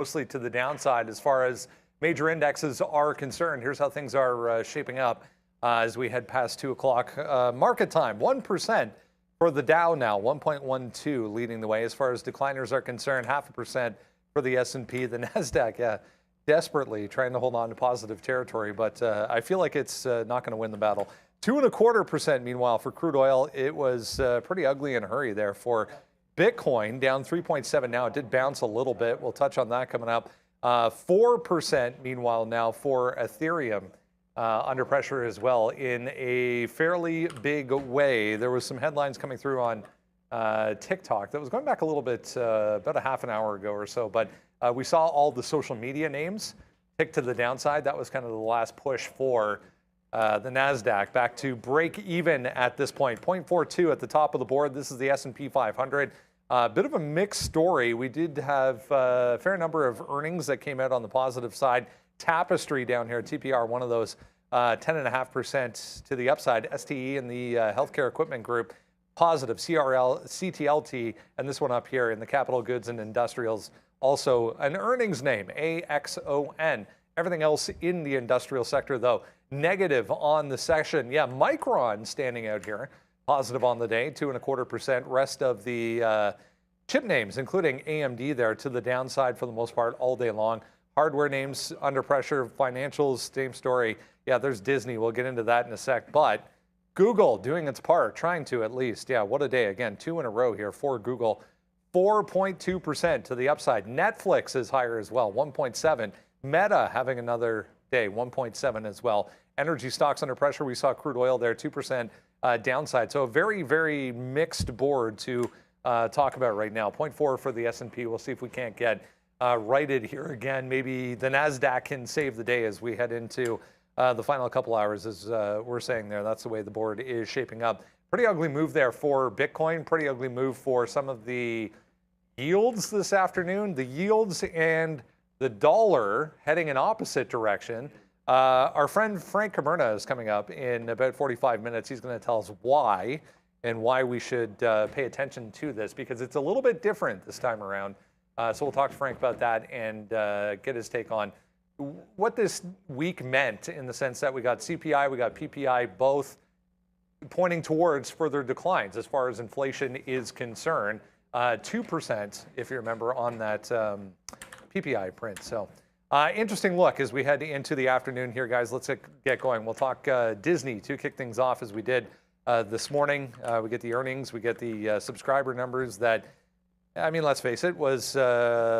mostly to the downside as far as major indexes are concerned. Here's how things are shaping up as we head past 2 o'clock market time. 1% for the Dow now, 1.12 leading the way. As far as decliners are concerned, 0.5% for the S&P. The NASDAQ, yeah, desperately trying to hold on to positive territory, but I feel like it's not going to win the battle. 2.25% meanwhile for crude oil. It was pretty ugly in a hurry there for Bitcoin, down 3.7 now. It did bounce a little bit. We'll touch on that coming up. 4% meanwhile now for Ethereum, under pressure as well in a fairly big way. There was some headlines coming through on TikTok that was going back a little bit, about a half an hour ago or so, but we saw all the social media names tick to the downside. That was kind of the last push for the NASDAQ back to break even at this point. 0.42 at the top of the board. This is the S&P 500. Bit of a mixed story. We did have a fair number of earnings that came out on the positive side. Tapestry down here, TPR, one of those, 10.5% to the upside. STE in the healthcare equipment group, positive. CTLT, and this one up here in the capital goods and industrials, also an earnings name, AXON. Everything else in the industrial sector, though, negative on the session. Yeah, Micron standing out here, positive on the day, 2.25%. Rest of the chip names, including AMD there, to the downside for the most part all day long. Hardware names under pressure, financials, same story. Yeah, there's Disney. We'll get into that in a sec. But Google doing its part, trying to at least. Yeah, what a day. Again, 2 in a row here for Google. 4.2% to the upside. Netflix is higher as well, 1.7. Meta having another day, 1.7 as well. Energy stocks under pressure. We saw crude oil there, 2% downside. So a very, very mixed board to talk about right now. 0.4 for the S&P. We'll see if we can't get righted here again. Maybe the NASDAQ can save the day as we head into the final couple hours, as we're saying there. That's the way the board is shaping up. Pretty ugly move there for Bitcoin. Pretty ugly move for some of the yields this afternoon. The yields and the dollar heading in opposite direction. Our friend Frank Camerna is coming up in about 45 minutes. He's going to tell us why and why we should pay attention to this, because it's a little bit different this time around. So we'll talk to Frank about that and get his take on what this week meant, in the sense that we got CPI, we got PPI, both pointing towards further declines as far as inflation is concerned. 2%, if you remember, on that PPI print. So interesting look as we head into the afternoon here, guys. Let's get going. We'll talk Disney to kick things off, as we did this morning. We get the earnings, we get the subscriber numbers that, I mean, let's face it, was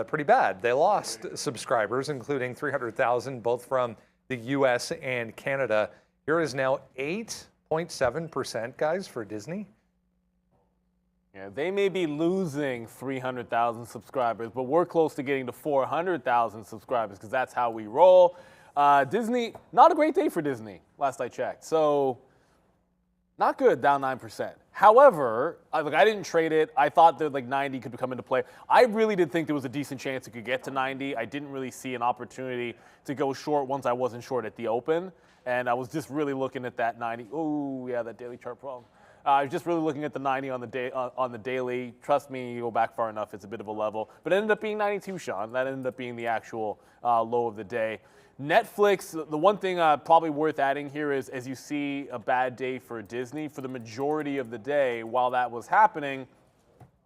pretty bad. They lost subscribers, including 300,000, both from the US and Canada. Here is now 8.7%, guys, for Disney. Yeah, they may be losing 300,000 subscribers, but we're close to getting to 400,000 subscribers, because that's how we roll. Disney, not a great day for Disney, last I checked. So not good, down 9%. However, I didn't trade it. I thought that 90 could come into play. I really did think there was a decent chance it could get to 90. I didn't really see an opportunity to go short once I wasn't short at the open. And I was just really looking at that 90. Oh, yeah, that daily chart problem. I was just really looking at the 90 on the daily. Trust me, you go back far enough, it's a bit of a level. But it ended up being 92, Sean. That ended up being the actual low of the day. Netflix, the one thing probably worth adding here is, as you see a bad day for Disney, for the majority of the day while that was happening,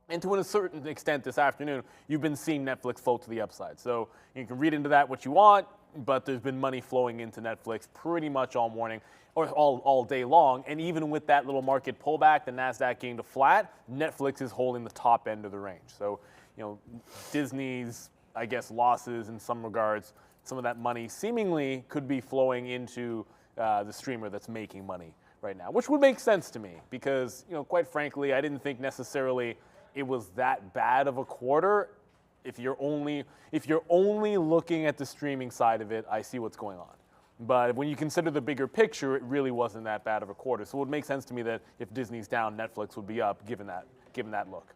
and to a certain extent this afternoon, you've been seeing Netflix float to the upside. So you can read into that what you want, but there's been money flowing into Netflix pretty much all morning, or all day long. And even with that little market pullback, the NASDAQ getting to flat, Netflix is holding the top end of the range. So, Disney's, I guess, losses in some regards, some of that money seemingly could be flowing into the streamer that's making money right now, which would make sense to me, because, quite frankly, I didn't think necessarily it was that bad of a quarter. If you're only looking at the streaming side of it, I see what's going on. But when you consider the bigger picture, it really wasn't that bad of a quarter. So it would make sense to me that if Disney's down, Netflix would be up, given that look.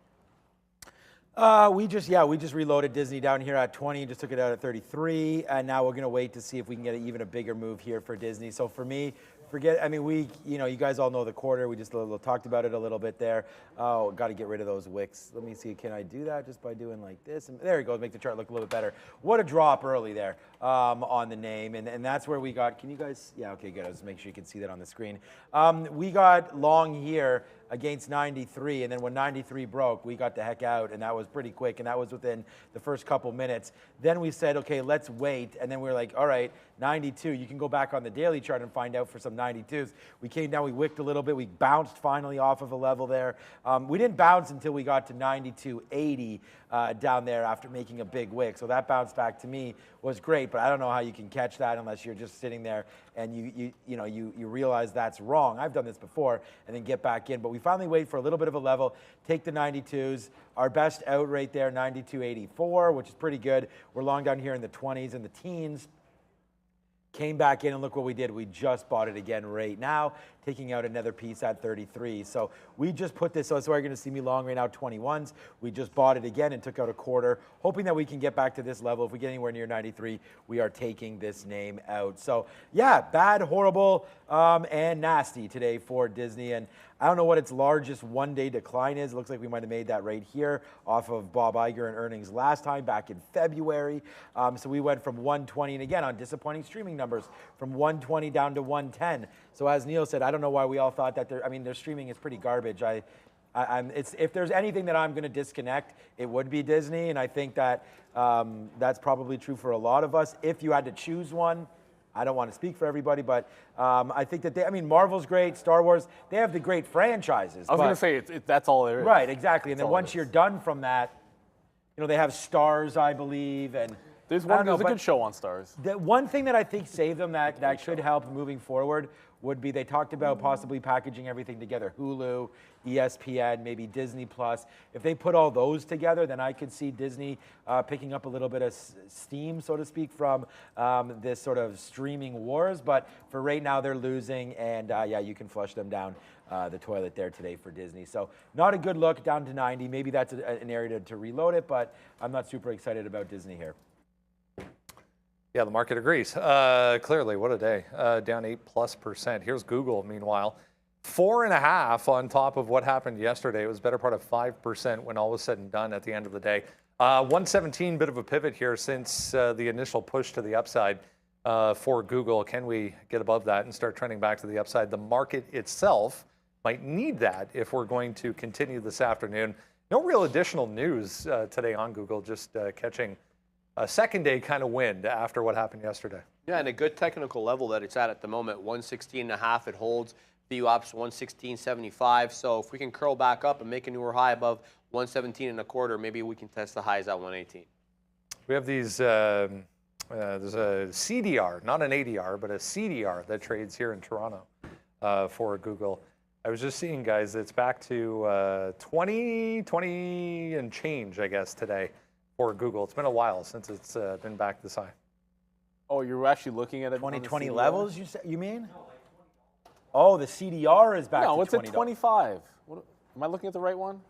We just reloaded Disney down here at 20, just took it out at 33, and now we're going to wait to see if we can get even a bigger move here for Disney. So for me, forget. I mean, you guys all know the quarter. We just talked about it a little bit there. Oh, got to get rid of those wicks. Let me see. Can I do that just by doing like this? And there you go. Make the chart look a little bit better. What a drop early there on the name, and that's where we got. Can you guys? Yeah. Okay. Good. I'll just make sure you can see that on the screen. We got long here against 93, and then when 93 broke, we got the heck out, and that was pretty quick, and that was within the first couple minutes. Then we said, okay, let's wait, and then we were like, all right, 92. You can go back on the daily chart and find out for some 92s. We came down, we wicked a little bit, we bounced finally off of a level there. We didn't bounce until we got to 92.80 down there after making a big wick. So that bounce back to me was great, but I don't know how you can catch that unless you're just sitting there and you realize that's wrong. I've done this before, and then get back in. But we finally wait for a little bit of a level, take the 92s. Our best out right there, 92.84, which is pretty good. We're long down here in the 20s and the teens. Came back in, and look what we did. We just bought it again right now, taking out another piece at 33. So we just put this, so that's why you're going to see me long right now, 21s. We just bought it again and took out a quarter, hoping that we can get back to this level. If we get anywhere near 93, we are taking this name out. So yeah, bad, horrible, and nasty today for Disney. And I don't know what its largest one-day decline is. It looks like we might have made that right here off of Bob Iger and earnings last time back in February. So we went from 120, and again on disappointing streaming numbers, from 120 down to 110. So as Neil said, I don't know why we all thought that their streaming is pretty garbage. If there's anything that I'm going to disconnect, it would be Disney, and I think that that's probably true for a lot of us. If you had to choose one, I don't want to speak for everybody, but I think that Marvel's great, Star Wars, they have the great franchises. I was going to say, that's all there is. Right, exactly. And then once you're done from that, they have Stars, I believe, and there's a good show on Stars. The one thing that I think saved them that should help moving forward would be they talked about possibly packaging everything together. Hulu, ESPN, maybe Disney Plus. If they put all those together, then I could see Disney picking up a little bit of steam, so to speak, from this sort of streaming wars. But for right now, they're losing, and yeah, you can flush them down the toilet there today for Disney. So not a good look, down to 90. Maybe that's an area to reload it, but I'm not super excited about Disney here. Yeah, the market agrees. Clearly, what a day. Down 8+%. Here's Google, meanwhile. 4.5 on top of what happened yesterday. It was better part of 5% when all was said and done at the end of the day. 117, bit of a pivot here since the initial push to the upside for Google. Can we get above that and start trending back to the upside? The market itself might need that if we're going to continue this afternoon. No real additional news today on Google, just catching a second day kind of wind after what happened yesterday. Yeah, and a good technical level that it's at the moment, 116.5. It holds. VWAP's 116.75. So if we can curl back up and make a newer high above 117.25, maybe we can test the highs at 118. We have these. There's a CDR, not an ADR, but a CDR that trades here in Toronto for Google. I was just seeing, guys, it's back to 20 and change, I guess, today for Google. It's been a while since it's been back this high. Oh, you're actually looking at it. 2020 levels, you mean? Oh, the CDR is back to $20. No, it's at 25. What, am I looking at the right one?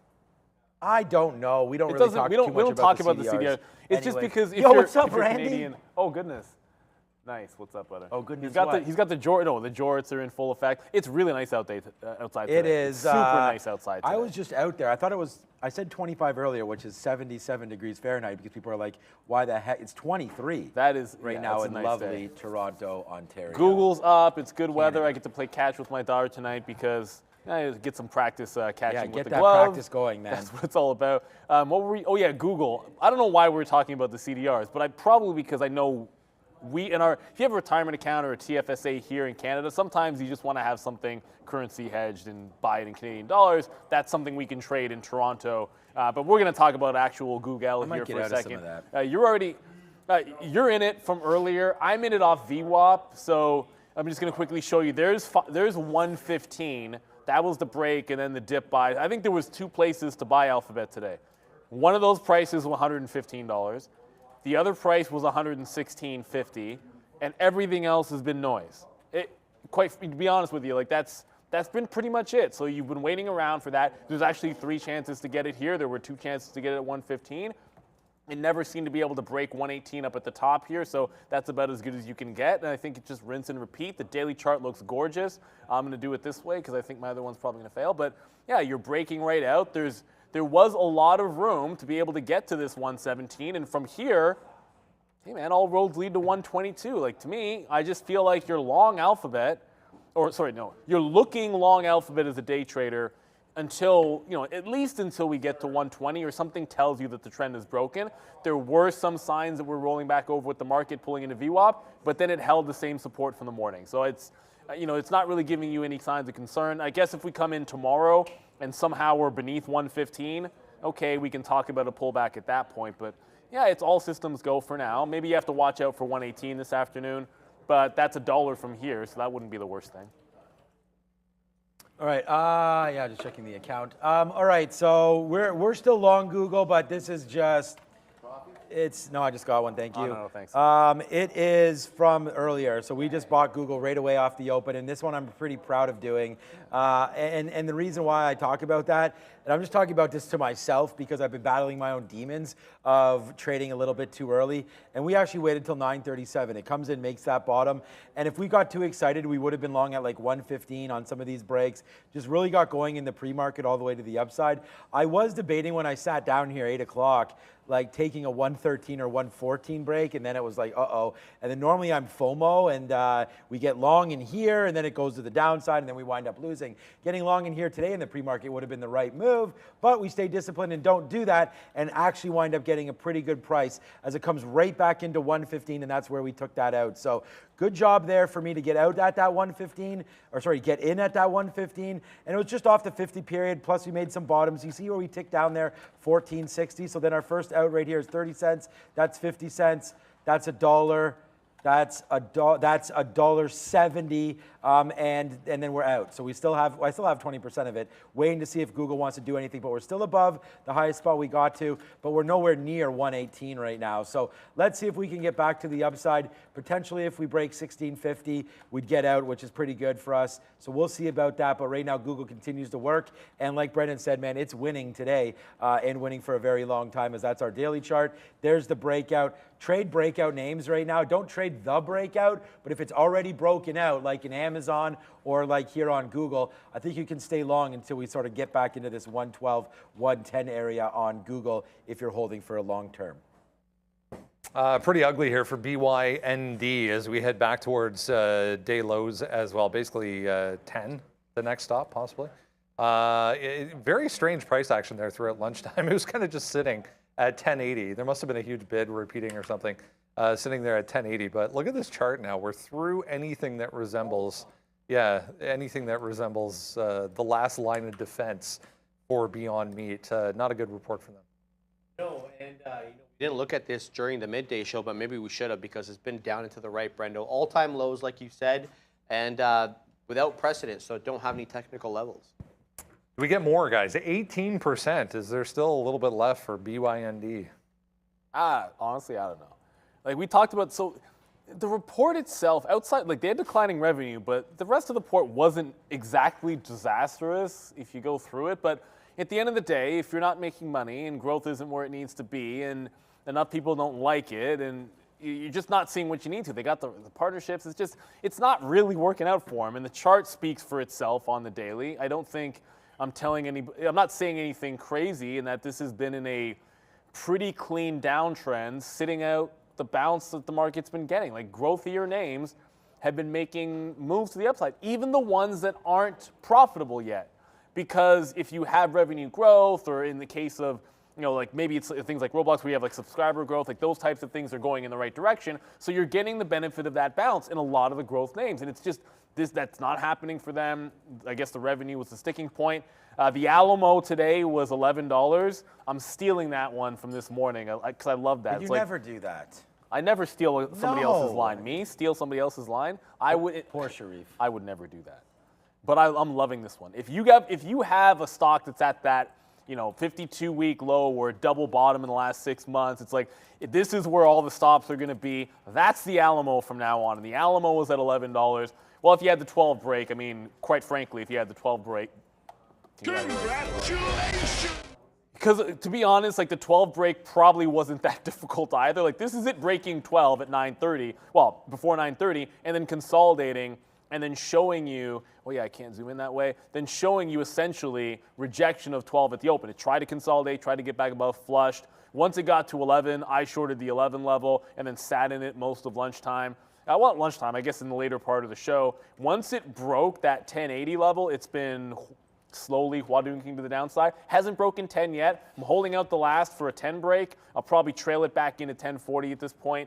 I don't know. We don't really talk too much we don't talk about the CDR. It's just because if Yo, you're, what's up, if you're Randy? Canadian. Oh, goodness. Nice. What's up, brother? Oh, goodness. He's got the jorts are in full effect. It's really nice outside today. It is. It's super nice outside today. I was just out there. I thought it was, I said 25 earlier, which is 77 degrees Fahrenheit, because people are like, why the heck? It's 23. That is right now in lovely Toronto, Ontario. Google's up. It's good weather. I get to play catch with my daughter tonight because I get some practice catching with the glove. Yeah, get that practice going, man. That's what it's all about. What were we? Oh yeah, Google. I don't know why we're talking about the CDRs, but probably because I know if you have a retirement account or a TFSA here in Canada, sometimes you just want to have something currency hedged and buy it in Canadian dollars. That's something we can trade in Toronto. But we're going to talk about actual Google here for a second. You're in it from earlier. I'm in it off VWAP, so I'm just going to quickly show you. There's 115. That was the break and then the dip buy. I think there was two places to buy Alphabet today. One of those prices was $115. The other price was $116.50, and everything else has been noise. To be honest with you, like that's been pretty much it. So you've been waiting around for that. There's actually 3 chances to get it here. There were 2 chances to get it at 115. It never seemed to be able to break 118 up at the top here, so that's about as good as you can get. And I think it's just rinse and repeat. The daily chart looks gorgeous. I'm going to do it this way because I think my other one's probably going to fail. But yeah, you're breaking right out. There was a lot of room to be able to get to this 117, and from here, hey man, all roads lead to 122. Like, to me, I just feel like you're long Alphabet, or sorry, no, you're looking long Alphabet as a day trader until, at least until we get to 120 or something tells you that the trend is broken. There were some signs that we're rolling back over with the market pulling into VWAP, but then it held the same support from the morning. So it's, it's not really giving you any signs of concern. I guess if we come in tomorrow and somehow we're beneath 115, okay, we can talk about a pullback at that point. But yeah, it's all systems go for now. Maybe you have to watch out for 118 this afternoon, but that's $1 from here, so that wouldn't be the worst thing. All right, yeah, just checking the account. All right, so we're still long Google, but this is just, no, I just got one, thank you. Oh, no, thanks. It is from earlier, so we just bought Google right away off the open, and this one I'm pretty proud of doing. And the reason why I talk about that, and I'm just talking about this to myself because I've been battling my own demons of trading a little bit too early, and we actually waited till 9:37. It comes in, makes that bottom, and if we got too excited, we would have been long at like 115 on some of these breaks. Just really got going in the pre-market all the way to the upside. I was debating when I sat down here 8 o'clock, like taking a 113 or 114 break, and then it was like, uh-oh. And then normally I'm FOMO, and we get long in here, and then it goes to the downside, and then we wind up losing. Getting long in here today in the pre-market would have been the right move, but we stay disciplined and don't do that, and actually wind up getting a pretty good price as it comes right back into 115, and that's where we took that out. So good job there for me to get out at that 115, or sorry, get in at that 115, and it was just off the 50 period, plus we made some bottoms. You see where we ticked down there, 14.60, so then our first out right here is 30 cents, that's 50 cents, that's $1, that's $1.70, and then we're out. So I still have 20% of it, waiting to see if Google wants to do anything, but we're still above the highest spot we got to, but we're nowhere near 118 right now. So let's see if we can get back to the upside. Potentially if we break 1650, we'd get out, which is pretty good for us. So we'll see about that, but right now Google continues to work, and like Brendan said, man, it's winning today, and winning for a very long time, as that's our daily chart. There's the breakout. Trade breakout names right now. Don't trade the breakout, but if it's already broken out, like in Amazon or like here on Google, I think you can stay long until we sort of get back into this 112, 110 area on Google if you're holding for a long term. Pretty ugly here for BYND as we head back towards day lows as well. Basically 10, the next stop possibly. Very strange price action there throughout lunchtime. It was kind of just sitting at 1080. There must have been a huge bid repeating or something, sitting there at 1080. But look at this chart now. We're through anything that resembles, anything that resembles the last line of defense for Beyond Meat. Not a good report from them. No, and we didn't look at this during the midday show, but maybe we should have, because it's been down and to the right, Brendo. All-time lows, like you said, and without precedent, so it don't have any technical levels. We get more, guys. 18%. Is there still a little bit left for BYND? Honestly, I don't know. Like we talked about, so the report itself, outside, like they had declining revenue, but the rest of the report wasn't exactly disastrous if you go through it. But at the end of the day, if you're not making money and growth isn't where it needs to be, and enough people don't like it, and you're just not seeing what you need to. They got the partnerships. It's not really working out for them. And the chart speaks for itself on the daily. I don't think I'm not saying anything crazy in that this has been in a pretty clean downtrend, sitting out the bounce that the market's been getting. Like growthier names have been making moves to the upside, even the ones that aren't profitable yet. Because if you have revenue growth, or in the case of, like maybe it's things like Roblox where you have like subscriber growth, like those types of things are going in the right direction. So you're getting the benefit of that bounce in a lot of the growth names. And it's just, that's not happening for them. I guess the revenue was the sticking point. The Alamo today was $11. I'm stealing that one from this morning because I love that. But you never do that. I never steal somebody else's line. Me steal somebody else's line? Poor Sharif. I would never do that. But I'm loving this one. If you have a stock that's at that 52-week low or double bottom in the last 6 months, it's like this is where all the stops are going to be. That's the Alamo from now on. And the Alamo was at $11. Well, if you had the 12 break, I mean, quite frankly, if you had the 12 break, congratulations! Because to be honest, like the 12 break probably wasn't that difficult either. Like this is it breaking 12 at 9:30, well, before 9:30, and then consolidating and then showing you, oh yeah, I can't zoom in that way, then showing you essentially rejection of 12 at the open. It tried to consolidate, tried to get back above flushed. Once it got to 11, I shorted the 11 level and then sat in it most of lunchtime. Well, lunchtime, I guess in the later part of the show. Once it broke that 1080 level, it's been slowly wadunking to the downside. Hasn't broken 10 yet. I'm holding out the last for a 10 break. I'll probably trail it back into 1040 at this point.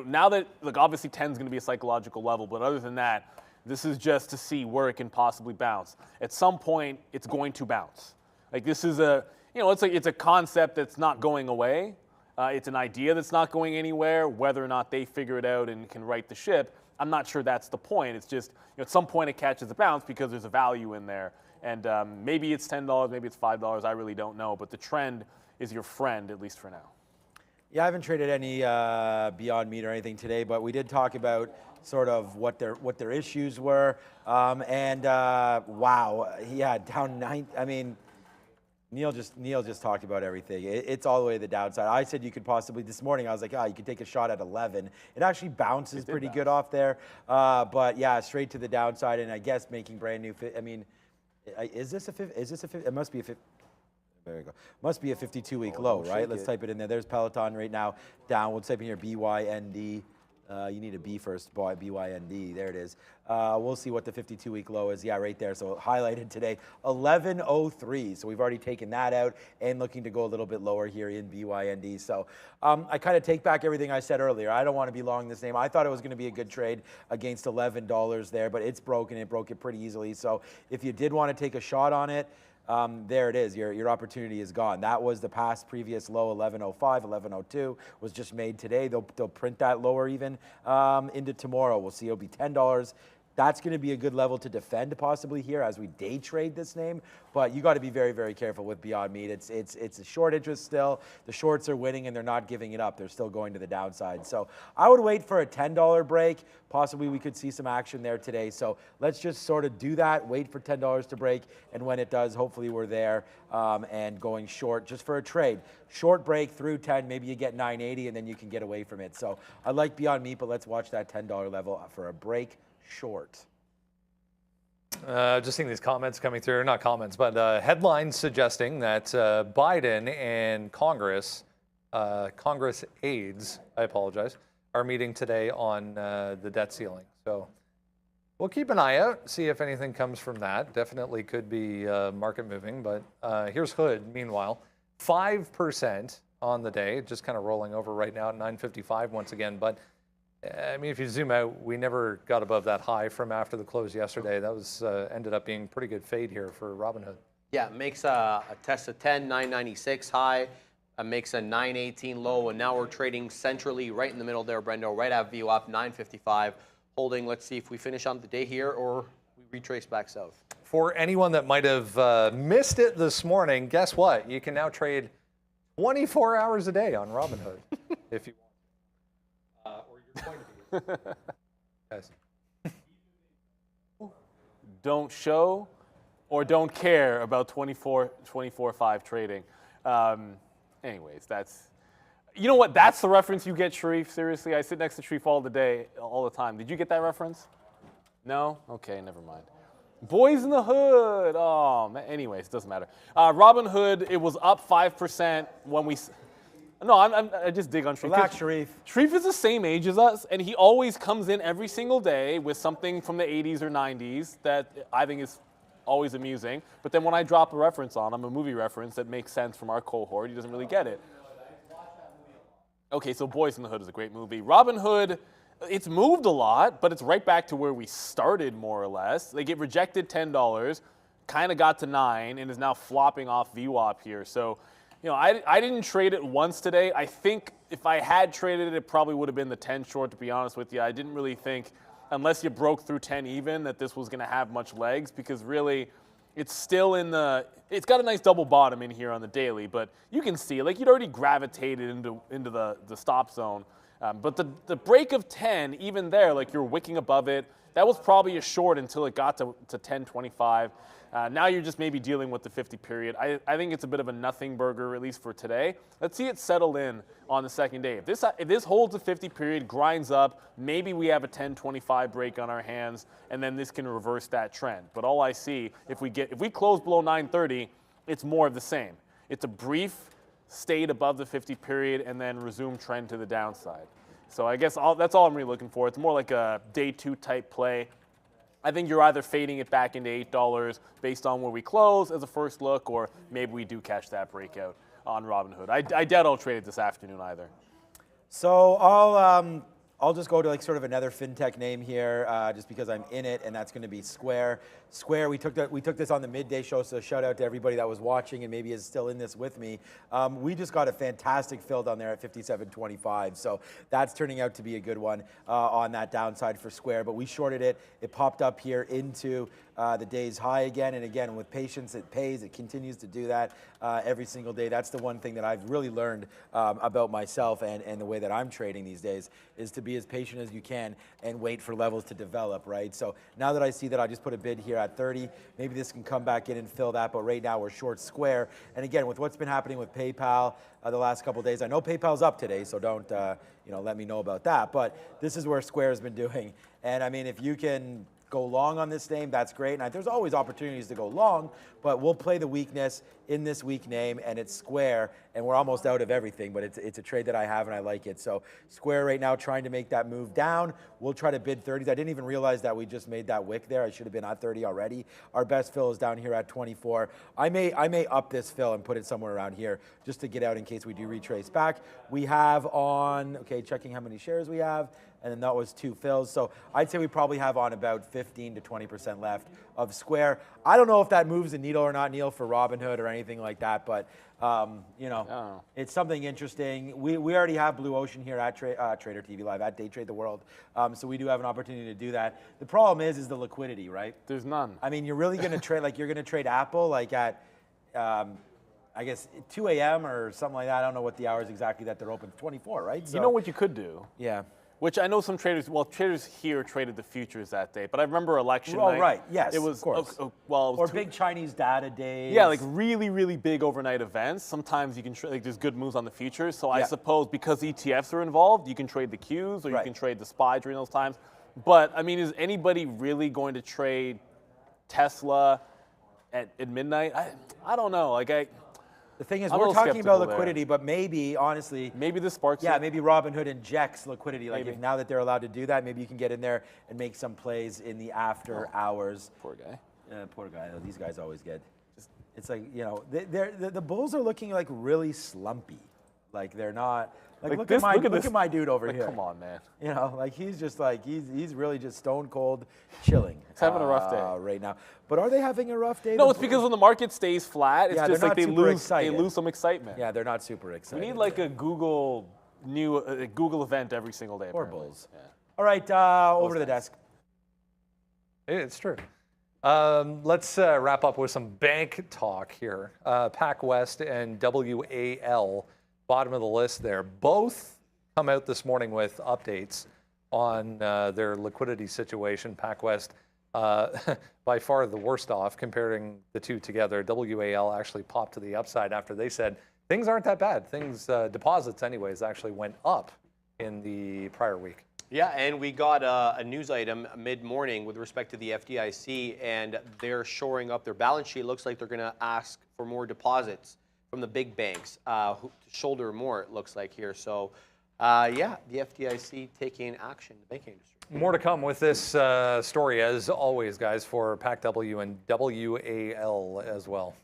Now that, look, obviously 10 is going to be a psychological level, but other than that, this is just to see where it can possibly bounce. At some point, it's going to bounce. Like this is a, you know, it's a concept that's not going away. It's an idea that's not going anywhere. Whether or not they figure it out and can right the ship, I'm not sure that's the point. It's just, you know, at some point it catches a bounce because there's a value in there. And maybe it's $10, maybe it's $5. I really don't know. But the trend is your friend, at least for now. Yeah, I haven't traded any Beyond Meat or anything today, but we did talk about sort of what their issues were. Wow, yeah, down 9. I mean, Neil just talked about everything. It's all the way to the downside. I said you could possibly, this morning I was like, you could take a shot at 11. It actually bounces pretty good off there. But yeah, straight to the downside, and I guess making brand new, I mean, is this a 50? It must be a 50. There you go. Must be a 52-week low, right? Let's type it in there. There's Peloton right now down. We'll type in here BYND. You need a B first, BYND. There it is. We'll see what the 52-week low is. Yeah, right there. So highlighted today, 1103. So we've already taken that out and looking to go a little bit lower here in BYND. So I kind of take back everything I said earlier. I don't want to be long this name. I thought it was going to be a good trade against $11 there, but it's broken. It broke it pretty easily. So if you did want to take a shot on it, there it is. Your opportunity is gone. That was the past previous low, 1105, 1102, was just made today. They'll print that lower even into tomorrow. We'll see. It'll be $10. That's going to be a good level to defend possibly here as we day trade this name. But you got to be very, very careful with Beyond Meat. It's a short interest still. The shorts are winning and they're not giving it up. They're still going to the downside. So I would wait for a $10 break. Possibly we could see some action there today. So let's just sort of do that. Wait for $10 to break. And when it does, hopefully we're there and going short just for a trade. Short break through 10. Maybe you get 980 and then you can get away from it. So I like Beyond Meat, but let's watch that $10 level for a break short. Just seeing these comments coming through, not comments, but headlines suggesting that Biden and Congress aides, I apologize, are meeting today on the debt ceiling. So we'll keep an eye out, see if anything comes from that. Definitely could be market moving, but here's Hood, meanwhile, 5% on the day, just kind of rolling over right now at 955 once again, but I mean, if you zoom out, we never got above that high from after the close yesterday. That was ended up being pretty good fade here for Robinhood. Yeah, makes a test of 10, 996 high, makes a 918 low, and now we're trading centrally right in the middle there, Brendo, right at VWAP, 955, holding. Let's see if we finish on the day here or we retrace back south. For anyone that might have missed it this morning, guess what? You can now trade 24 hours a day on Robinhood if you want. Going to be. Guys. Don't show or don't care about 24/5 trading. Anyways, that's, you know what? That's the reference you get, Sharif. Seriously, I sit next to Sharif all the time. Did you get that reference? No? Okay, never mind. Boys in the Hood. Oh, man. Anyways, it doesn't matter. Robinhood, it was up 5% when we. No, I just dig on Sharif. Relax, Sharif. Sharif is the same age as us, and he always comes in every single day with something from the 80s or 90s that I think is always amusing. But then when I drop a reference on him, a movie reference that makes sense from our cohort, he doesn't really get it. Okay, so Boys in the Hood is a great movie. Robinhood, it's moved a lot, but it's right back to where we started, more or less. They get rejected $10, kind of got to 9, and is now flopping off VWAP here. So, you know, I didn't trade it once today. I think if I had traded it, it probably would have been the 10 short, to be honest with you. I didn't really think, unless you broke through 10 even, that this was going to have much legs, because really it's still in the, it's got a nice double bottom in here on the daily, but you can see, like, you'd already gravitated into the stop zone. But the break of 10, even there, like you're wicking above it, that was probably a short until it got to 10.25. Now you're just maybe dealing with the 50 period. I think it's a bit of a nothing burger, at least for today. Let's see it settle in on the second day. If this holds the 50 period, grinds up, maybe we have a 10.25 break on our hands, and then this can reverse that trend. But all I see, if we close below 930, it's more of the same. It's a brief stayed above the 50 period and then resume trend to the downside. So I guess that's all I'm really looking for. It's more like a day 2 type play. I think you're either fading it back into $8 based on where we close as a first look, or maybe we do catch that breakout on Robinhood. I doubt I'll trade it this afternoon either. So I'll just go to like sort of another fintech name here, just because I'm in it, and that's going to be Square. Square, we took this on the midday show, so shout out to everybody that was watching and maybe is still in this with me. We just got a fantastic fill down there at 57.25, so that's turning out to be a good one on that downside for Square. But we shorted it. It popped up here into the day's high again, and again, with patience, it pays. It continues to do that every single day. That's the one thing that I've really learned about myself and the way that I'm trading these days, is to be as patient as you can and wait for levels to develop, right? So now that I see that, I just put a bid here at 30. Maybe this can come back in and fill that, but right now we're short Square. And again, with what's been happening with PayPal the last couple of days, I know PayPal's up today, so don't let me know about that. But this is where Square has been doing. And I mean, if you can go long on this name, that's great. And there's always opportunities to go long, but we'll play the weakness in this weak name, and it's Square, and we're almost out of everything, but it's a trade that I have and I like it. So Square right now trying to make that move down. We'll try to bid 30s. I didn't even realize that we just made that wick there. I should have been at 30 already. Our best fill is down here at 24. I may up this fill and put it somewhere around here just to get out in case we do retrace back. We have on, okay, checking how many shares we have, and then that was 2 fills. So I'd say we probably have on about 15 to 20% left of Square. I don't know if that moves the needle or not, Neil, for Robinhood or anything like that, but it's something interesting. We already have Blue Ocean here at Trader TV Live, at Day Trade the World, so we do have an opportunity to do that. The problem is the liquidity, right? There's none. I mean, you're really going to trade, like you're going to trade Apple like at, I guess, 2 a.m. or something like that. I don't know what the hours exactly that they're open, 24, right? So, you know what you could do? Yeah. Which I know some traders, traders here traded the futures that day, but I remember election night. Oh, right, yes, it was, of course. Or big Chinese data days. Yeah, like really, really big overnight events. Sometimes you can trade, there's good moves on the futures. So I suppose because ETFs are involved, you can trade the Qs or you can trade the SPY during those times. But I mean, is anybody really going to trade Tesla at midnight? I don't know. The thing is, I'm we're talking about skeptical liquidity, but maybe, honestly, maybe this sparks yeah, it. maybe Robinhood injects liquidity. Like, Maybe. if now that they're allowed to do that, maybe you can get in there and make some plays in the after hours. Poor guy. Poor guy. These guys always get. It's like, the Bulls are looking like really slumpy. Like they're not. Like look at my dude over here. Come on, man. Like he's just like he's really just stone cold chilling. He's having a rough day right now. But are they having a rough day? No, it's because when the market stays flat, it's just like they lose some excitement. Yeah, they're not super excited. We need like a Google event every single day. Or apparently. Bulls. Yeah. All right, over to the desk. It's true. Let's wrap up with some bank talk here. PacWest and WAL, bottom of the list there, both come out this morning with updates on their liquidity situation. PacWest, by far the worst off comparing the two together. WAL actually popped to the upside after they said things aren't that bad. Deposits anyways, actually went up in the prior week. Yeah, and we got a news item mid-morning with respect to the FDIC, and they're shoring up their balance sheet. Looks like they're going to ask for more deposits from the big banks, who shoulder more, it looks like here. So, the FDIC taking action in the banking industry. More to come with this story, as always, guys, for PacW and WAL as well.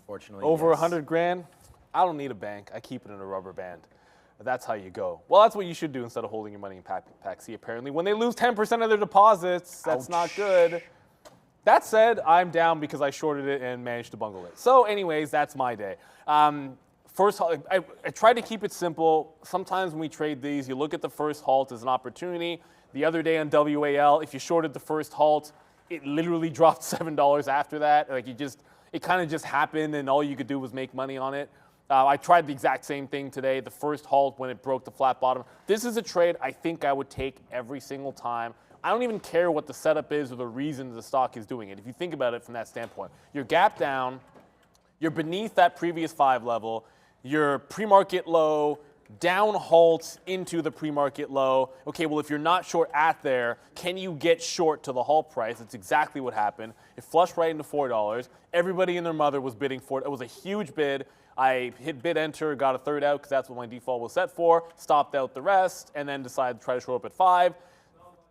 Fortunately, Over 100 grand, I don't need a bank. I keep it in a rubber band. That's how you go. Well, that's what you should do instead of holding your money in PacC, apparently. When they lose 10% of their deposits, that's not good. That said, I'm down because I shorted it and managed to bungle it. So anyways, that's my day. First, I try to keep it simple. Sometimes when we trade these, you look at the first halt as an opportunity. The other day on WAL, if you shorted the first halt, it literally dropped $7 after that. Like it kind of just happened, and all you could do was make money on it. I tried the exact same thing today, the first halt when it broke the flat bottom. This is a trade I think I would take every single time. I don't even care what the setup is or the reason the stock is doing it. If you think about it from that standpoint, you're gap down, you're beneath that previous 5 level, you're pre-market low, down halts into the pre-market low. Okay, well, if you're not short at there, can you get short to the halt price? That's exactly what happened. It flushed right into $4. Everybody and their mother was bidding for it. It was a huge bid. I hit bid enter, got a third out because that's what my default was set for, stopped out the rest, and then decided to try to show up at 5.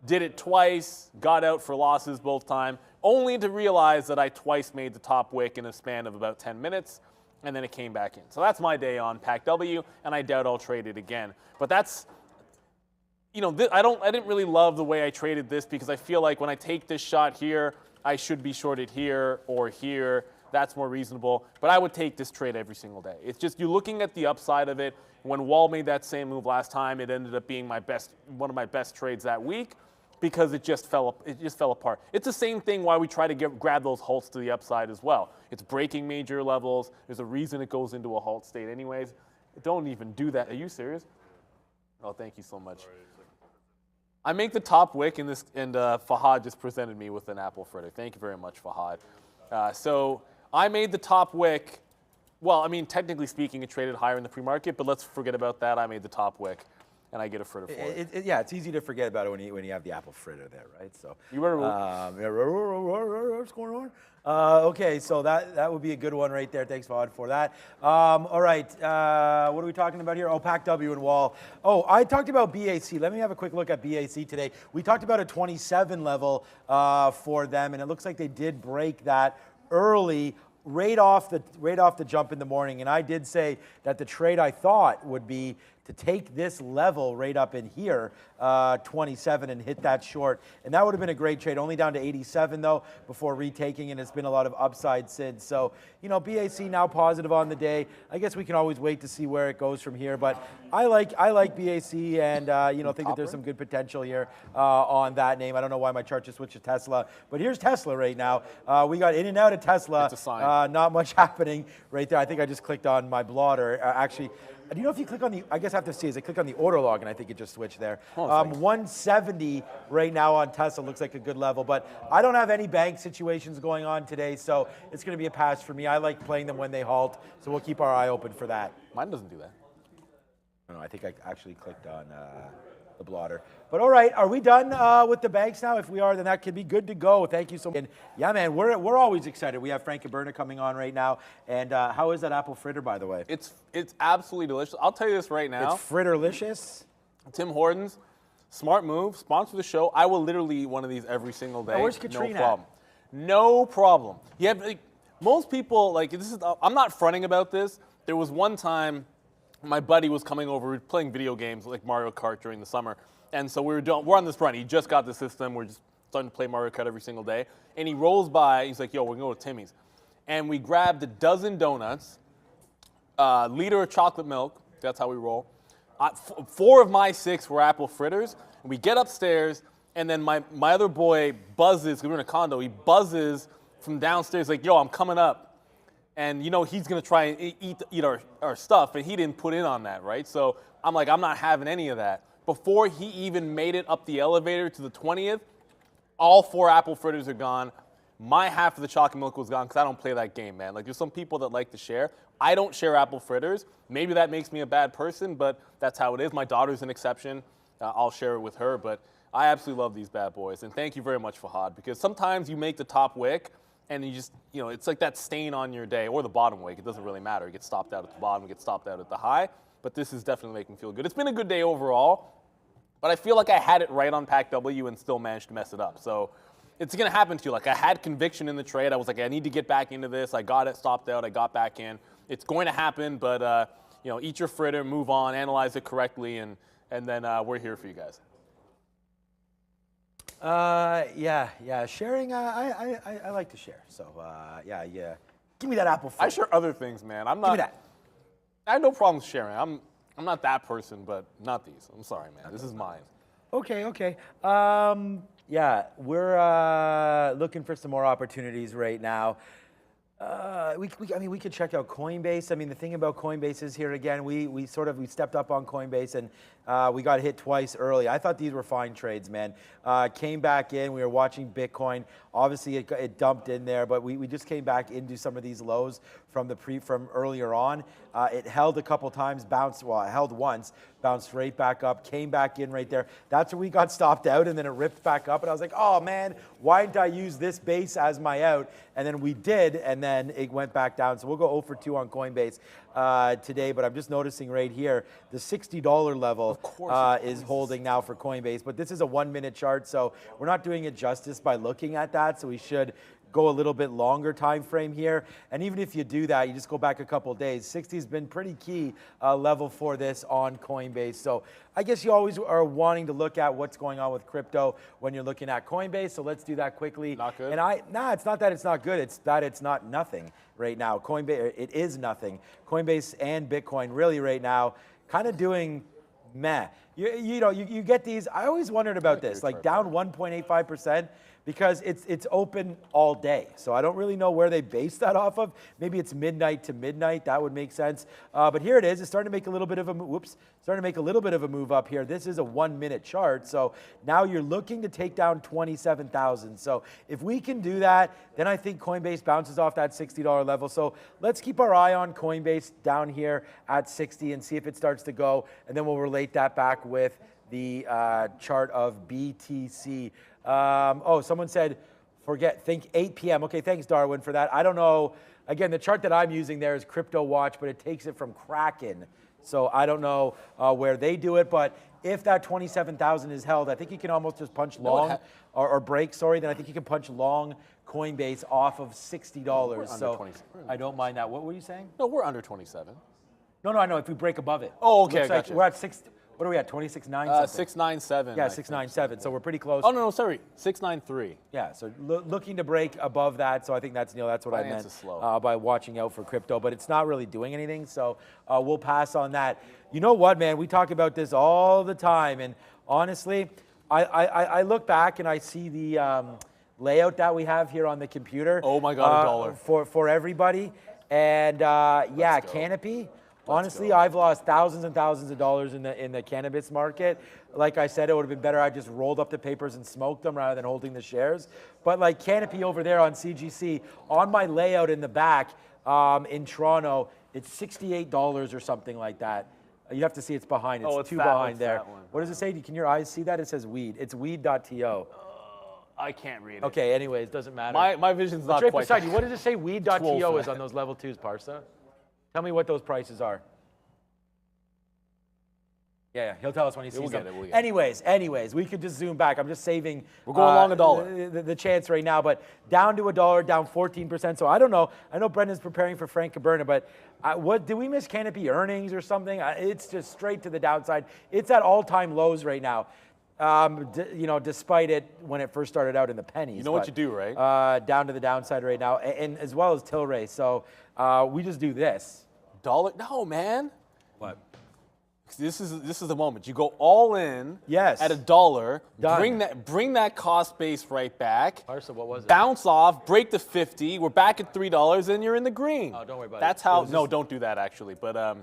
Did it twice, got out for losses both times, only to realize that I twice made the top wick in a span of about 10 minutes, and then it came back in. So that's my day on PAC-W, and I doubt I'll trade it again. But that's, you know, I didn't really love the way I traded this because I feel like when I take this shot here, I should be shorted here or here. That's more reasonable. But I would take this trade every single day. It's just you're looking at the upside of it. When Wall made that same move last time, it ended up being one of my best trades that week because it just fell apart. It's the same thing why we try to grab those halts to the upside as well. It's breaking major levels. There's a reason it goes into a halt state anyways. Don't even do that. Are you serious? Oh, thank you so much. I make the top wick in this, and Fahad just presented me with an apple fritter. Thank you very much, Fahad. So I made the top wick. Well, I mean, technically speaking, it traded higher in the pre-market, but let's forget about that. I made the top wick, and I get a fritter for it. Yeah, it's easy to forget about it when you have the apple fritter there, right? So You were what's going on? Okay, so that would be a good one right there. Thanks, Fahad, for that. All right, what are we talking about here? Oh, PAC-W and Wall. Oh, I talked about BAC. Let me have a quick look at BAC today. We talked about a 27 level for them, and it looks like they did break that early, right off the jump in the morning. And I did say that the trade I thought would be to take this level right up in here, 27, and hit that short. And that would have been a great trade, only down to 87 though, before retaking, and it's been a lot of upside since. So, you know, BAC now positive on the day. I guess we can always wait to see where it goes from here, but I like BAC, and you know, think that there's some good potential here on that name. I don't know why my chart just switched to Tesla, but here's Tesla right now. We got in and out of Tesla. It's a sign. Not much happening right there. I think I just clicked on my blotter. Actually, do you know if you click on the, I guess I have to see, is I click on the order log and I think it just switched there. 170 right now on Tesla looks like a good level, but I don't have any bank situations going on today, so it's going to be a pass for me. I like playing them when they halt, so we'll keep our eye open for that. Mine doesn't do that. No, I think I actually clicked on the blotter. But all right, are we done with the banks now? If we are, then that could be good to go. Thank you so much. And yeah, man, we're always excited. We have Frank Caberna coming on right now. And how is that apple fritter, by the way? It's absolutely delicious. I'll tell you this right now. It's fritterlicious. Tim Hortons, smart move, sponsor the show. I will literally eat one of these every single day. Oh, where's Katrina? No problem. No problem. Yeah, like, most people, like, this is, I'm not fronting about this. There was one time my buddy was coming over, we were playing video games like Mario Kart during the summer. And so we're on this run. He just got the system. We're just starting to play Mario Kart every single day. And he rolls by. He's like, yo, we're going to go to Timmy's. And we grabbed a dozen donuts, a liter of chocolate milk. That's how we roll. 4 of my 6 were apple fritters. And we get upstairs, and then my other boy buzzes, because we're in a condo. He buzzes from downstairs like, yo, I'm coming up. And, you know, he's going to try and eat our stuff. And he didn't put in on that, right? So I'm like, I'm not having any of that. Before he even made it up the elevator to the 20th, all 4 apple fritters are gone. My half of the chocolate milk was gone because I don't play that game, man. Like, there's some people that like to share. I don't share apple fritters. Maybe that makes me a bad person, but that's how it is. My daughter's an exception. I'll share it with her, but I absolutely love these bad boys. And thank you very much, Fahad, because sometimes you make the top wick, and you just, you know, it's like that stain on your day, or the bottom wick. It doesn't really matter. It gets stopped out at the bottom, it gets stopped out at the high. But this is definitely making me feel good. It's been a good day overall, but I feel like I had it right on PAC-W and still managed to mess it up. So it's going to happen to you. Like, I had conviction in the trade. I was like, I need to get back into this. I got it stopped out. I got back in. It's going to happen, but, you know, eat your fritter, move on, analyze it correctly, and then we're here for you guys. Yeah. Sharing, I like to share. So, yeah. Give me that apple fritter. I share other things, man. I'm not. Give me that. I have no problem sharing. I'm not that person, but not these. I'm sorry, man. This is mine. Okay. Yeah, we're looking for some more opportunities right now. I mean, we could check out Coinbase. I mean, the thing about Coinbase is here again, we stepped up on Coinbase and we got hit twice early. I thought these were fine trades, man. Came back in. We were watching Bitcoin. Obviously, it dumped in there, but we just came back into some of these lows from earlier on. It held a couple times, bounced. Well, it held once, bounced right back up, came back in right there. That's where we got stopped out, and then it ripped back up. And I was like, oh man, why didn't I use this base as my out? And then we did, and then it went back down. So we'll go 0 for 2 on Coinbase today. But I'm just noticing right here, the $60 level is holding now for Coinbase. But this is a 1-minute chart, so we're not doing it justice by looking at that. So we should go a little bit longer time frame here. And even if you do that, you just go back a couple days. 60 has been pretty key level for this on Coinbase. So I guess you always are wanting to look at what's going on with crypto when you're looking at Coinbase. So let's do that quickly. Not good? And it's not that it's not good. It's that it's not nothing right now. Coinbase, it is nothing. Coinbase and Bitcoin really right now kind of doing meh. You get these. I always wondered about this, like down 1.85%. Because it's open all day. So I don't really know where they base that off of. Maybe it's midnight to midnight. That would make sense. But here it is. It's starting to make a little bit of a move up here. This is a 1-minute chart. So now you're looking to take down 27,000. So if we can do that, then I think Coinbase bounces off that $60 level. So let's keep our eye on Coinbase down here at 60 and see if it starts to go. And then we'll relate that back with the chart of BTC. Someone said, think 8 p.m. Okay, thanks, Darwin, for that. I don't know. Again, the chart that I'm using there is Crypto Watch, but it takes it from Kraken. So I don't know where they do it, but if that 27,000 is held, I think you can almost just punch long or break, then I think you can punch long Coinbase off of $60. So I don't mind that. What were you saying? No, we're under 27. No, I know if we break above it. Oh, okay, gotcha. We're at 6. What are we at? 26.9 something? 697. Yeah, 697. So we're pretty close. Oh no, sorry, 693. Yeah, so looking to break above that. So I think that's that's what I meant by watching out for crypto. But it's not really doing anything. So we'll pass on that. You know what, man? We talk about this all the time, and honestly, I look back and I see the layout that we have here on the computer. Oh my God, $1 for everybody, and Canopy. Honestly, I've lost thousands and thousands of dollars in the cannabis market. Like I said, it would have been better I just rolled up the papers and smoked them rather than holding the shares. But like Canopy over there on CGC, on my layout in the back in Toronto, it's $68 or something like that. You have to see it's behind. It's two behind there. What does it say? Can your eyes see that? It says weed. It's weed.to. I can't read it. Okay, anyways, doesn't matter. My vision's not right quite beside you. What does it say weed.to is on those level 2s, Parsa? Tell me what those prices are. Yeah, he'll tell us when he sees them. We'll get it. Anyways, we could just zoom back. I'm just saving. We're going long $1. The chance right now, but down to $1, down 14%. So I don't know. I know Brendan's preparing for Frank Caberna, but what did we miss Canopy earnings or something? It's just straight to the downside. It's at all-time lows right now. Despite it when it first started out in the pennies. You know what you do, right? Down to the downside right now, and as well as Tilray. So we just do this. $1? No, man. What? This is the moment. You go all in. Yes. At $1. Done. Bring that cost base right back. Arsa, what was it? Bounce off. Break the 50. We're back at $3, and you're in the green. Oh, don't worry about That's it. how. No, don't do that actually. But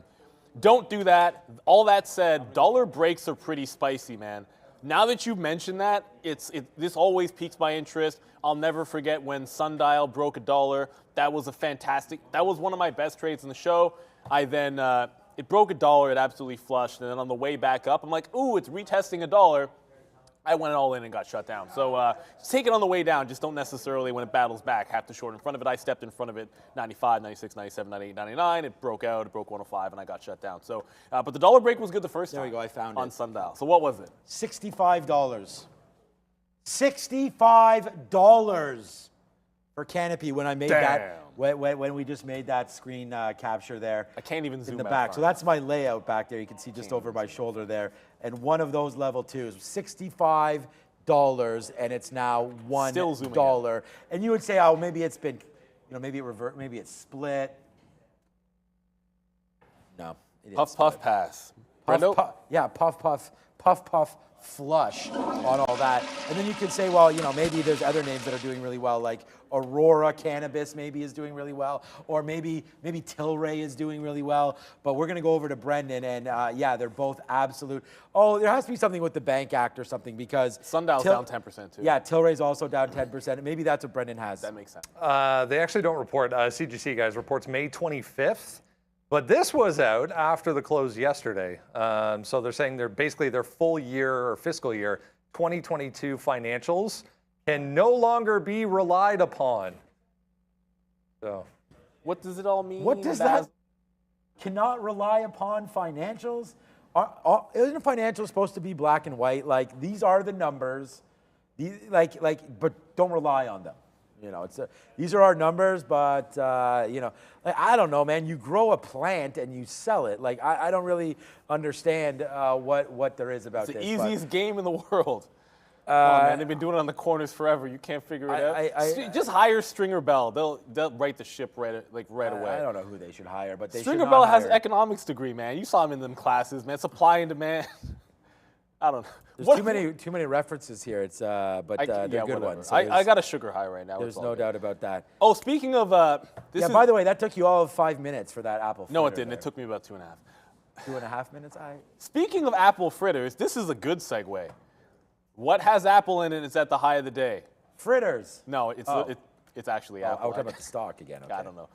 don't do that. All that said, dollar breaks are pretty spicy, man. Now that you've mentioned that, this always piques my interest. I'll never forget when Sundial broke $1. That was that was one of my best trades in the show. It broke $1, it absolutely flushed, and then on the way back up, I'm like, ooh, it's retesting $1. I went all in and got shut down. So take it on the way down, just don't necessarily, when it battles back, have to short in front of it. I stepped in front of it 95, 96, 97, 98, 99. It broke out, it broke 105, and I got shut down. So, but the $1 break was good the first time. There we go, I found it. On Sundial. So what was it? $65. $65 for Canopy when I made that. When we just made that screen capture there. I can't even zoom in the that back. far. So that's my layout back there. You can see just over my shoulder there. And one of those level 2s, $65, and it's now $1. And you would say, oh, maybe it's been, maybe it revert, maybe it's split. No. Puff, puff, pass. Puff, puff flush on all that. And then you could say, well, you know, maybe there's other names that are doing really well, like Aurora Cannabis maybe is doing really well, or maybe Tilray is doing really well. But we're going to go over to Brendan, and yeah, they're both absolute. Oh, there has to be something with the Bank Act or something, because Sundial's down 10% too. Yeah, Tilray's also down 10%. Maybe that's what Brendan has. That makes sense. They actually don't report. CGC, guys, reports May 25th. But this was out after the close yesterday. So they're saying their full year or fiscal year 2022 financials can no longer be relied upon. So what does it all mean? What does that? Cannot rely upon financials? Isn't financials supposed to be black and white? Like, these are the numbers, but don't rely on them. You know, these are our numbers, but you know, like, I don't know, man. You grow a plant and you sell it. Like, I don't really understand what there is about it's this. It's the easiest game in the world. Oh, man, they've been doing it on the corners forever. You can't figure it out. Just hire Stringer Bell. They'll right the ship right away. I don't know who they should hire, but they Stringer should Bell not has hire. an economics degree, man. You saw him in them classes, man. Supply and demand. I don't know. There's too many references here. It's they're good ones. So I got a sugar high right now. There's no doubt about that. Oh, speaking of by the way, that took you all of 5 minutes for that apple fritter. No, it didn't. There. It took me about 2.5. 2.5 minutes. Speaking of apple fritters, this is a good segue. What has apple in it is at the high of the day? Fritters. No, it's actually apple. I was talking about the stock again. Okay. I don't know.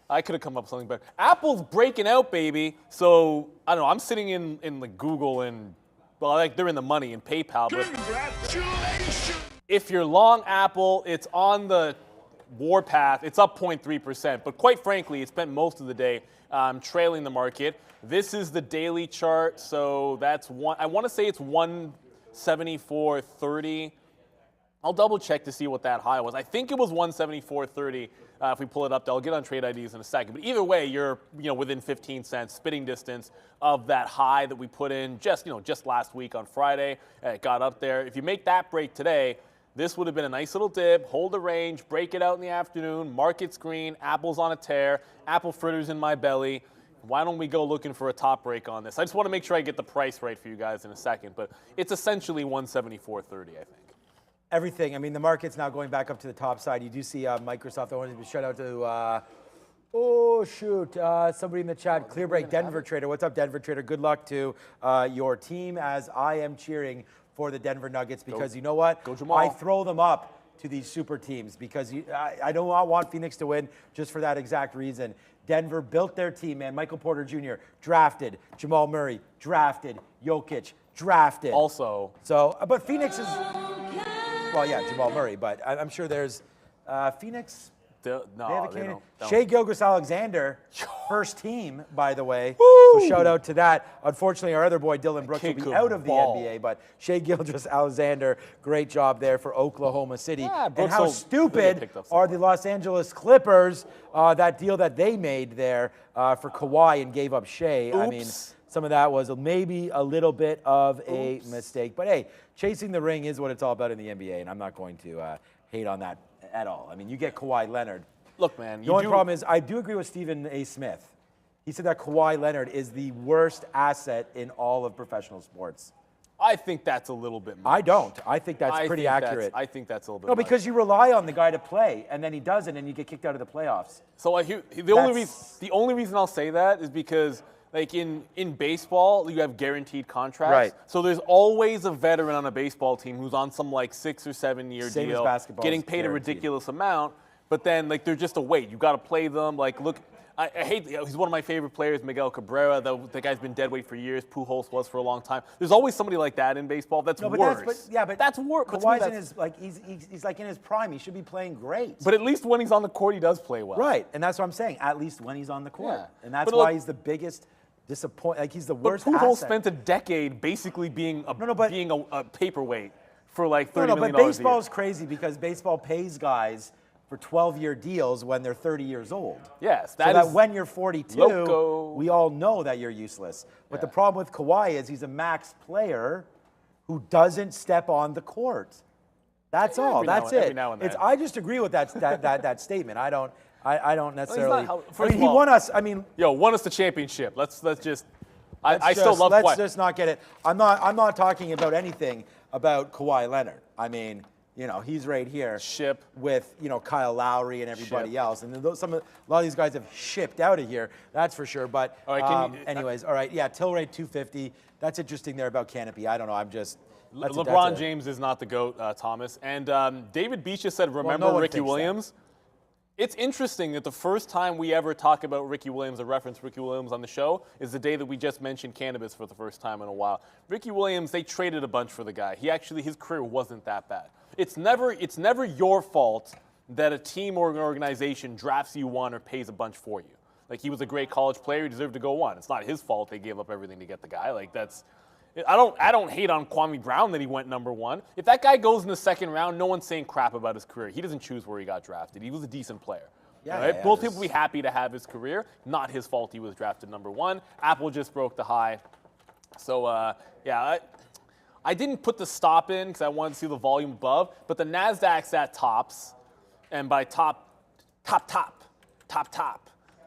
I could have come up with something better. Apple's breaking out, baby. So I don't know. I'm sitting in like Google and like they're in the money in PayPal. But congratulations! If you're long Apple, it's on the warpath. It's up 0.3%. But quite frankly, it spent most of the day trailing the market. This is the daily chart. So that's one. I want to say it's 174.30. I'll double check to see what that high was. I think it was 174.30. If we pull it up, I'll get on trade IDs in a second. But either way, you're within 15 cents, spitting distance of that high that we put in just last week on Friday. It got up there. If you make that break today, this would have been a nice little dip, hold the range, break it out in the afternoon, market's green, Apple's on a tear, apple fritters in my belly. Why don't we go looking for a top break on this? I just want to make sure I get the price right for you guys in a second, but it's essentially 174.30, I think. Everything. I mean, the market's now going back up to the top side. You do see Microsoft. I wanted to shout out to, somebody in the chat, Clearbreak Denver Trader. What's up, Denver Trader? Good luck to your team, as I am cheering for the Denver Nuggets, because you know what? Go Jamal. I throw them up to these super teams because I do not want Phoenix to win just for that exact reason. Denver built their team, man. Michael Porter Jr. drafted. Jamal Murray drafted. Jokic drafted. Also. So, but Phoenix is... Well, yeah, Jamal Murray, but I'm sure there's Phoenix. They don't. Shai Gilgeous-Alexander, first team, by the way. Woo! So shout out to that. Unfortunately, our other boy, Dylan Brooks, will be out of the NBA, but Shai Gilgeous-Alexander, great job there for Oklahoma City. Yeah, and how stupid are the Los Angeles Clippers, that deal that they made there for Kawhi and gave up Shai. I mean, some of that was maybe a little bit of a mistake. But hey, chasing the ring is what it's all about in the NBA, and I'm not going to hate on that at all. I mean, you get Kawhi Leonard. Look, man. The only problem is I do agree with Stephen A. Smith. He said that Kawhi Leonard is the worst asset in all of professional sports. I think that's a little bit much. I don't. I think that's pretty accurate. I think that's a little bit No, much. because you rely on the guy to play, and then he doesn't, and you get kicked out of the playoffs. So the only reason I'll say that is because, like in baseball, you have guaranteed contracts. Right. So there's always a veteran on a baseball team who's on some like 6 or 7 year Same deal, as basketball, getting it's paid a guaranteed. ridiculous amount. But then like they're just a wait. You got to play them. Like look, I hate. He's one of my favorite players, Miguel Cabrera. The guy's been dead weight for years. Pujols was for a long time. There's always somebody like that in baseball. That's worse. But that's worse. Kawhi's in his he's like in his prime. He should be playing great. But at least when he's on the court, he does play well. Right, and that's what I'm saying. At least when he's on the court, Yeah. and that's But why look, he's the biggest disappointment. Like he's the But worst. Pujols asset. spent a decade basically being a paperweight for like $30 million but a year. baseball's crazy because baseball pays guys for 12-year deals when they're 30 years old. Yes, so that when you're 42, loco. we all know that you're useless. But the problem with Kawhi is he's a max player who doesn't step on the court. That's all. That's it. I just agree with that statement. I don't necessarily. He won us. I mean, won us the championship. Let's just. I still love Let's Kawhi. just not get it. I'm not talking about anything about Kawhi Leonard. I mean, you know, he's right here. Ship. With, you know, Kyle Lowry and everybody else. And those, a lot of these guys have shipped out of here, that's for sure. But All right, anyways, all right, yeah, Tilray 250. That's interesting there about Canopy. I don't know, I'm just... LeBron James is not the GOAT, Thomas. And David Beach just said, remember no one Ricky thinks that. Williams? It's interesting that the first time we ever talk about Ricky Williams or reference Ricky Williams on the show is the day that we just mentioned cannabis for the first time in a while. Ricky Williams, they traded a bunch for the guy. His career wasn't that bad. It's never your fault that a team or an organization drafts you one or pays a bunch for you. Like, he was a great college player, he deserved to go one. It's not his fault they gave up everything to get the guy. Like, I don't hate on Kwame Brown that he went number one. If that guy goes in the second round, no one's saying crap about his career. He doesn't choose where he got drafted. He was a decent player. Right? Both people will be happy to have his career. Not his fault he was drafted number one. Apple just broke the high. So, I didn't put the stop in because I wanted to see the volume above, but the NASDAQ's at tops, and by top,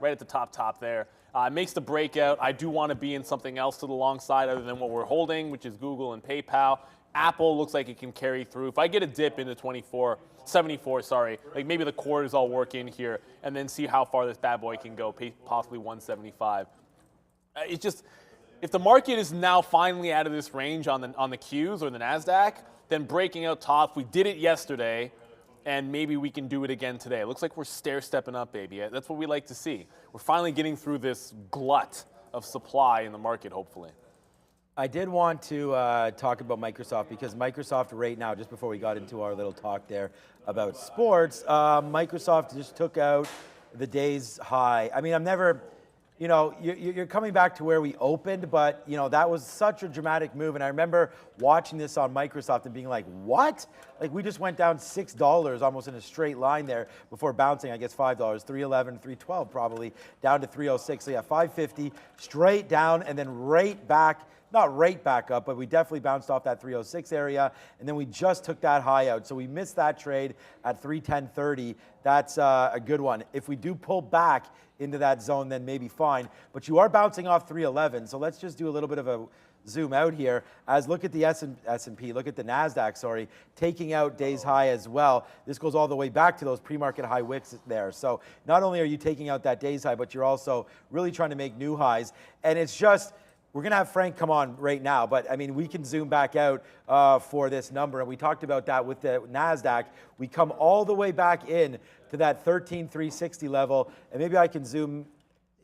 right at the top there. Makes the breakout. I do want to be in something else to the long side other than what we're holding, which is Google and PayPal. Apple looks like it can carry through. If I get a dip into 74, like maybe the quarters all work in here, and then see how far this bad boy can go, possibly 175. It's just, if the market is now finally out of this range on the Qs or the NASDAQ, then breaking out tops. We did it yesterday, and maybe we can do it again today. It looks like we're stair-stepping up, baby. That's what we like to see. We're finally getting through this glut of supply in the market, hopefully. I did want to talk about Microsoft because Microsoft right now, just before we got into our little talk there about sports, Microsoft just took out the day's high. I mean, I'm never... You know, you're coming back to where we opened, but, you know, that was such a dramatic move. And I remember watching this on Microsoft and being like, what? Like, we just went down $6 almost in a straight line there before bouncing, I guess, $5, $3.11, $3.12 probably, down to $3.06. So, yeah, $5.50, straight down, and then right back. Not right back up, but we definitely bounced off that 306 area, and then we just took that high out. So we missed that trade at 310.30. That's a good one. If we do pull back into that zone, then maybe fine. But you are bouncing off 311, so let's just do a little bit of a zoom out here. As look at the S&P, look at the NASDAQ, taking out day's high as well. This goes all the way back to those pre-market high wicks there. So not only are you taking out that day's high, but you're also really trying to make new highs. And it's just... We're going to have Frank come on right now, but I mean, we can zoom back out for this number. And we talked about that with the NASDAQ. We come all the way back in to that 13,360 level. And maybe I can zoom,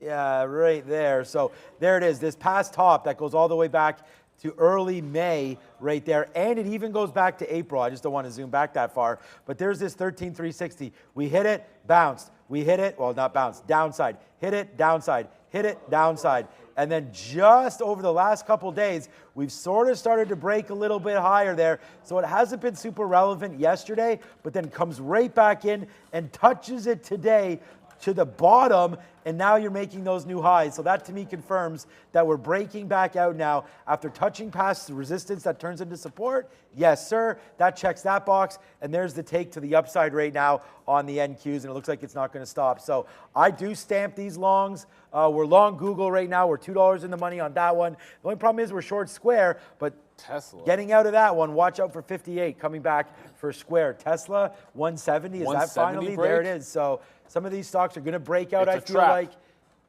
yeah, right there. So there it is, this past top that goes all the way back to early May right there. And it even goes back to April. I just don't want to zoom back that far. But there's this 13,360. We hit it, bounced. We hit it, well, not bounced, downside. Hit it, downside. Hit it, downside. And then just over the last couple days, we've sort of started to break a little bit higher there. So it hasn't been super relevant yesterday, but then comes right back in and touches it today to the bottom, and now you're making those new highs. So that to me confirms that we're breaking back out now after touching past the resistance that turns into support. Yes, sir, that checks that box, and there's the take to the upside right now on the NQs, and it looks like it's not going to stop. So I do stamp these longs. We're long Google right now. We're $2 in the money on that one. The only problem is we're short Square, but Tesla. Getting out of that one, watch out for 58, coming back for Square. Tesla, 170, is that finally? Break? There it is. So some of these stocks are going to break out, I feel trap. like.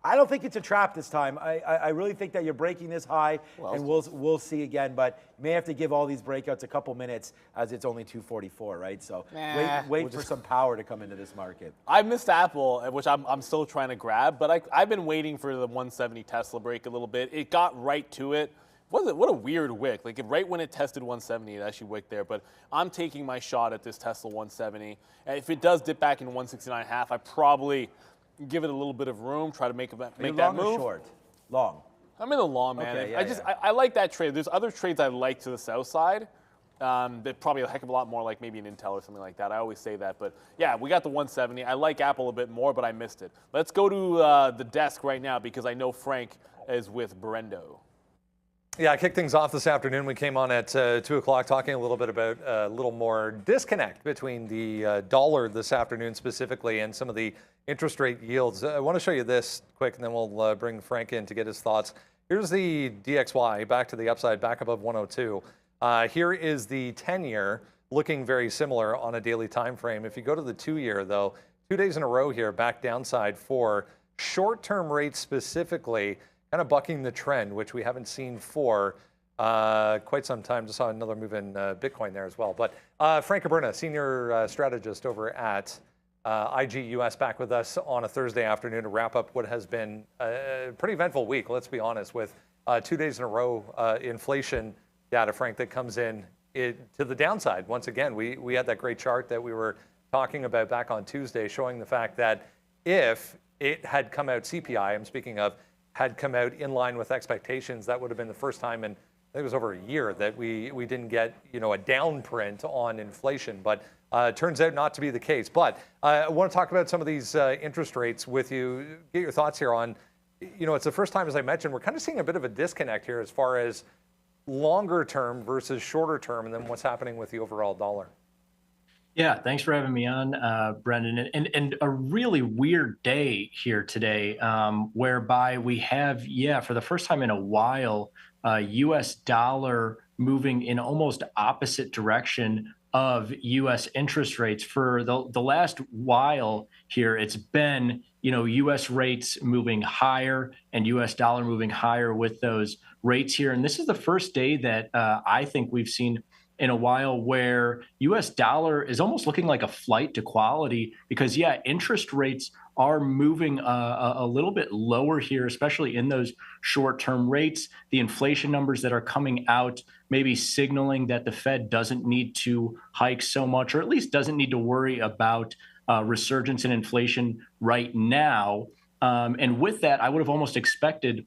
I don't think it's a trap this time. I really think that you're breaking this high, and we'll see again. But you may have to give all these breakouts a couple minutes, as it's only 244, right? So wait for some power to come into this market. I missed Apple, which I'm still trying to grab, but I've been waiting for the 170 Tesla break a little bit. It got right to it. What a weird wick. Like, right when it tested 170, it actually wicked there. But I'm taking my shot at this Tesla 170. And if it does dip back in 169.5, I probably give it a little bit of room, try to make that move. Long or short? Long. I'm in the long, man. Okay, yeah, I like that trade. There's other trades I like to the south side. That probably a heck of a lot more like maybe an Intel or something like that. I always say that. But yeah, we got the 170. I like Apple a bit more, but I missed it. Let's go to the desk right now because I know Frank is with Brendo. Yeah, I kicked things off this afternoon. We came on at 2 o'clock talking a little bit about a little more disconnect between the dollar this afternoon specifically and some of the interest rate yields. I want to show you this quick, and then we'll bring Frank in to get his thoughts. Here's the DXY back to the upside, back above 102. Here is the 10-year looking very similar on a daily time frame. If you go to the 2-year, though, 2 days in a row here, back downside for short-term rates specifically, kind of bucking the trend, which we haven't seen for quite some time. Just saw another move in Bitcoin there as well. But Frank Caberna, senior strategist over at IG US, back with us on a Thursday afternoon to wrap up what has been a pretty eventful week, let's be honest, with 2 days in a row inflation data, Frank, that comes in to the downside. Once again, we had that great chart that we were talking about back on Tuesday, showing the fact that if it had come out, CPI, I'm speaking of, had come out in line with expectations, that would have been the first time in, I think it was over a year, that we didn't get, a down print on inflation. But it turns out not to be the case. But I want to talk about some of these interest rates with you, get your thoughts here on, it's the first time, as I mentioned, we're kind of seeing a bit of a disconnect here as far as longer term versus shorter term, and then what's happening with the overall dollar. Yeah, thanks for having me on, Brendan. And a really weird day here today, whereby we have, for the first time in a while, U.S. dollar moving in almost opposite direction of U.S. interest rates. For the last while here, it's been, U.S. rates moving higher and U.S. dollar moving higher with those rates here. And this is the first day that I think we've seen in a while where U.S. dollar is almost looking like a flight to quality, because interest rates are moving a little bit lower here, especially in those short-term rates. The inflation numbers that are coming out maybe signaling that the Fed doesn't need to hike so much, or at least doesn't need to worry about resurgence in inflation right now. And with that, I would have almost expected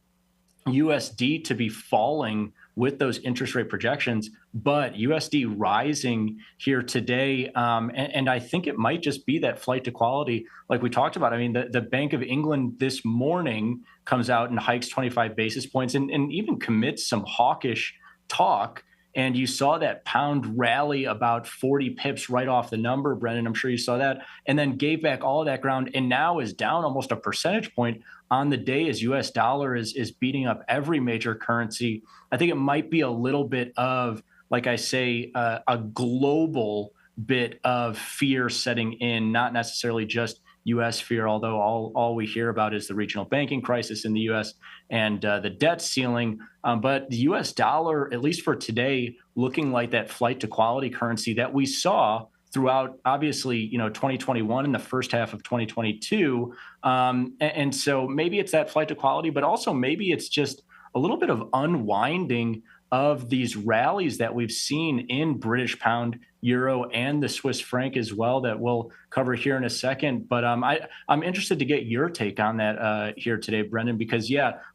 USD to be falling with those interest rate projections, but USD rising here today. And I think it might just be that flight to quality, like we talked about. I mean, the Bank of England this morning comes out and hikes 25 basis points and even commits some hawkish talk. And you saw that pound rally about 40 pips right off the number, Brendan. I'm sure you saw that. And then gave back all of that ground and now is down almost a percentage point on the day as U.S. dollar is beating up every major currency. I think it might be a little bit of, like I say, a global bit of fear setting in, not necessarily just U.S. fear, although all we hear about is the regional banking crisis in the U.S. and the debt ceiling. But the U.S. dollar, at least for today, looking like that flight to quality currency that we saw throughout, obviously, 2021 and the first half of 2022. And so maybe it's that flight to quality, but also maybe it's just a little bit of unwinding of these rallies that we've seen in British pound, euro, and the Swiss franc as well, that we'll cover here in a second. But I'm interested to get your take on that here today, Brendan, because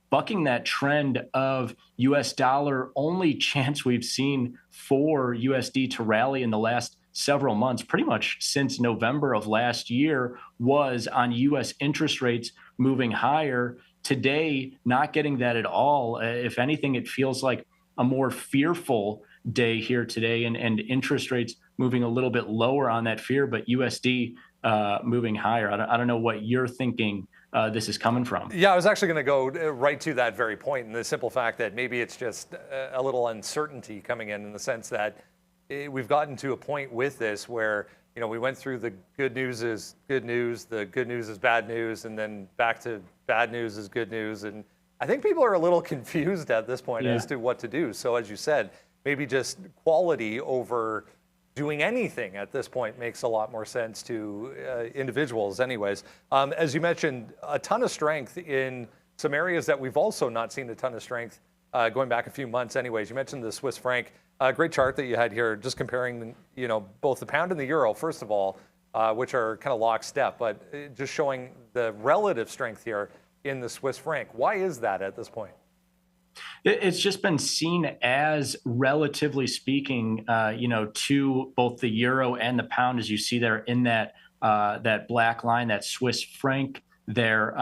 bucking that trend of U.S. dollar, only chance we've seen for USD to rally in the last several months, pretty much since November of last year, was on U.S. interest rates moving higher. Today, not getting that at all. If anything, it feels like a more fearful day here today, and interest rates moving a little bit lower on that fear, but USD moving higher. I don't know what you're thinking this is coming from. Yeah, I was actually going to go right to that very point, and the simple fact that maybe it's just a little uncertainty coming in the sense that we've gotten to a point with this where, we went through the good news is good news, the good news is bad news, and then back to bad news is good news. And I think people are a little confused at this point as to what to do. So as you said, maybe just quality over doing anything at this point makes a lot more sense to individuals anyways. As you mentioned, a ton of strength in some areas that we've also not seen a ton of strength going back a few months anyways. You mentioned the Swiss franc. Great chart that you had here, just comparing, both the pound and the euro, first of all, which are kind of lockstep, but just showing the relative strength here in the Swiss franc. Why is that at this point? It's just been seen as, relatively speaking, to both the euro and the pound, as you see there in that black line, that Swiss franc there.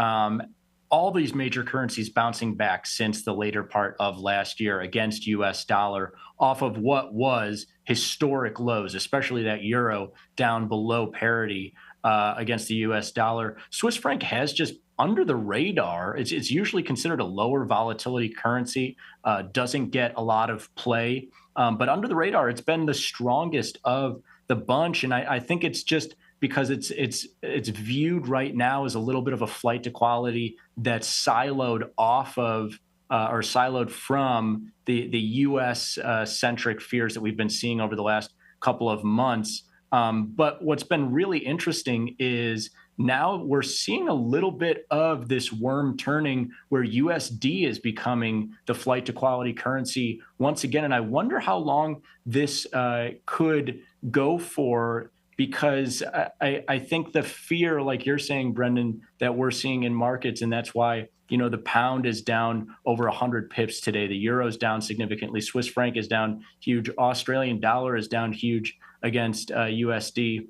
All these major currencies bouncing back since the later part of last year against U.S. dollar off of what was historic lows, especially that euro down below parity. against the US dollar. Swiss franc has just under the radar. It's usually considered a lower volatility currency, doesn't get a lot of play, but under the radar, it's been the strongest of the bunch. And I think it's just because it's viewed right now as a little bit of a flight to quality that's siloed off of or siloed from the U.S. Centric fears that we've been seeing over the last couple of months. But what's been really interesting is now we're seeing a little bit of this worm turning where USD is becoming the flight to quality currency once again. And I wonder how long this could go for, because I think the fear, like you're saying, Brendan, that we're seeing in markets, and that's why, you know, the pound is down over 100 pips today. The euro is down significantly. Swiss franc is down huge. Australian dollar is down huge against USD.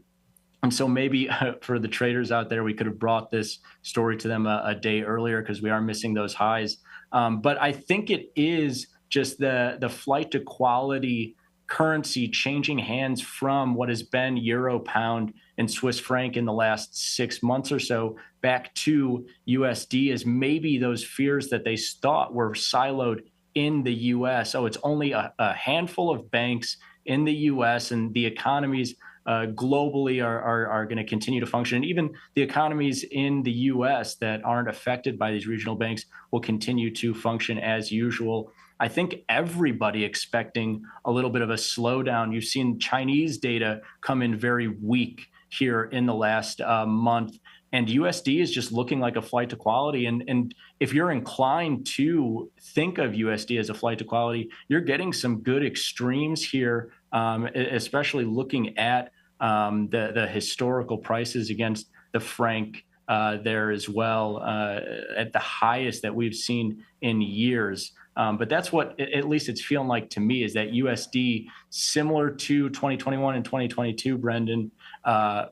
And so maybe for the traders out there, we could have brought this story to them a day earlier because we are missing those highs. But I think it is just the flight to quality currency changing hands from what has been euro, pound, and Swiss franc in the last 6 months or so back to USD, as maybe those fears that they thought were siloed in the US. Oh, it's only a handful of banks in the US, and the economies globally are going to continue to function. And even the economies in the US that aren't affected by these regional banks will continue to function as usual. I think everybody expecting a little bit of a slowdown. You've seen Chinese data come in very weak here in the last month, and USD is just looking like a flight to quality. And if you're inclined to think of USD as a flight to quality, you're getting some good extremes here, especially looking at the historical prices against the franc there as well, at the highest that we've seen in years. But that's what, at least it's feeling like to me, is that USD, similar to 2021 and 2022, Brendan,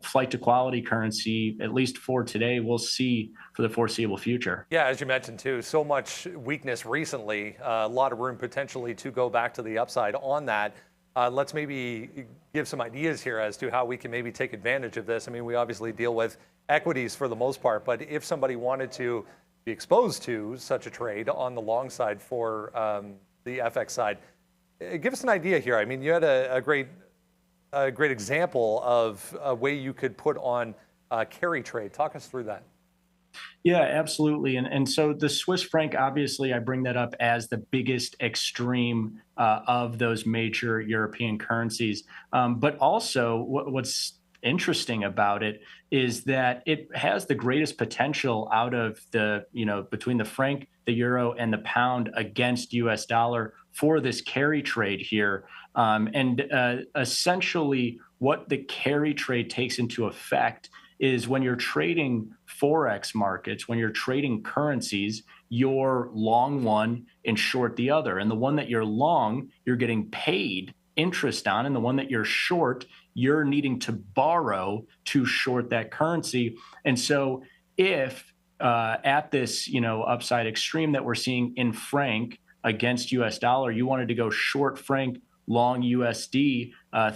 flight to quality currency, at least for today, we'll see for the foreseeable future. Yeah, as you mentioned too, so much weakness recently, a lot of room potentially to go back to the upside on that. Let's maybe give some ideas here as to how we can maybe take advantage of this. I mean, we obviously deal with equities for the most part, but if somebody wanted to be exposed to such a trade on the long side for the FX side, give us an idea here. I mean, you had a great example of a way you could put on a carry trade. Talk us through that. Yeah, absolutely. And so the Swiss franc, obviously, I bring that up as the biggest extreme of those major European currencies. But also what's interesting about it is that it has the greatest potential out of the, you know, between the franc, the euro, and the pound against US dollar for this carry trade here. Essentially what the carry trade takes into effect is when you're trading Forex markets, when you're trading currencies, you're long one and short the other. And the one that you're long, you're getting paid interest on, and the one that you're short, you're needing to borrow to short that currency. And so if at this, you know, upside extreme that we're seeing in franc against US dollar, you wanted to go short franc, long USD,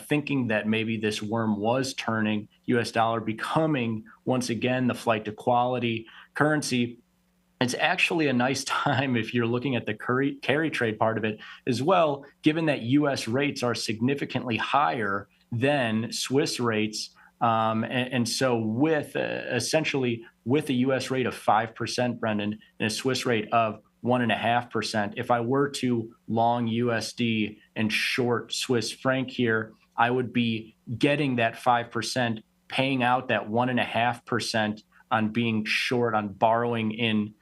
thinking that maybe this worm was turning, US dollar becoming once again the flight to quality currency. It's actually a nice time if you're looking at the carry trade part of it as well, given that US rates are significantly higher than Swiss rates. And so with essentially with a US rate of 5%, Brendan, and a Swiss rate of 1.5%, if I were to long USD and short Swiss franc here, I would be getting that 5%, paying out that 1.5% on being short, on borrowing in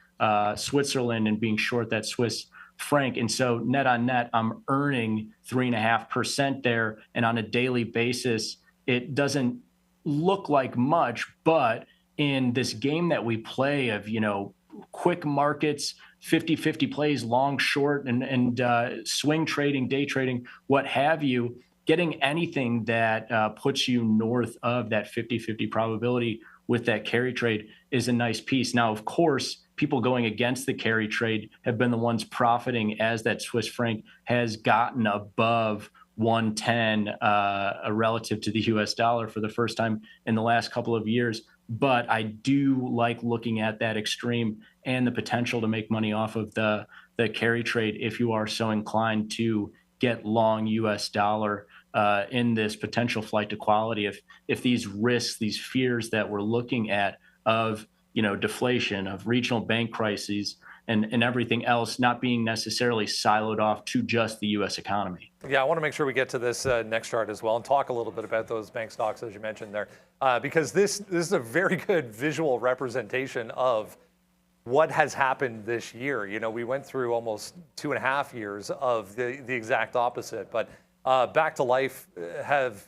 Switzerland and being short that Swiss franc. And so net on net, I'm earning 3.5% there. And on a daily basis, it doesn't look like much, but in this game that we play of, you know, quick markets, 50-50 plays, long, short, and swing trading, day trading, what have you, getting anything that puts you north of that 50-50 probability with that carry trade is a nice piece. Now, of course, people going against the carry trade have been the ones profiting as that Swiss franc has gotten above 110 relative to the US dollar for the first time in the last couple of years. But I do like looking at that extreme and the potential to make money off of the carry trade if you are so inclined to get long US dollar in this potential flight to quality. If these risks, these fears that we're looking at of deflation, of regional bank crises, and everything else not being necessarily siloed off to just the U.S. economy. Yeah, I want to make sure we get to this next chart as well and talk a little bit about those bank stocks, as you mentioned there, because this is a very good visual representation of what has happened this year. We went through almost 2.5 years of the exact opposite, but back to life have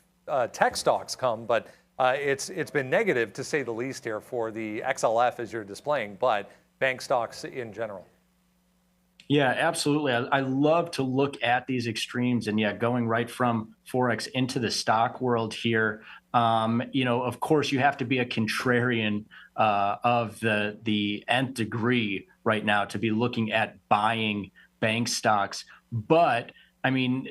tech stocks come, but it's been negative to say the least here for the XLF as you're displaying, but bank stocks in general. Yeah, absolutely. I love to look at these extremes, and going right from Forex into the stock world here. Of course, you have to be a contrarian of the nth degree right now to be looking at buying bank stocks. But I mean,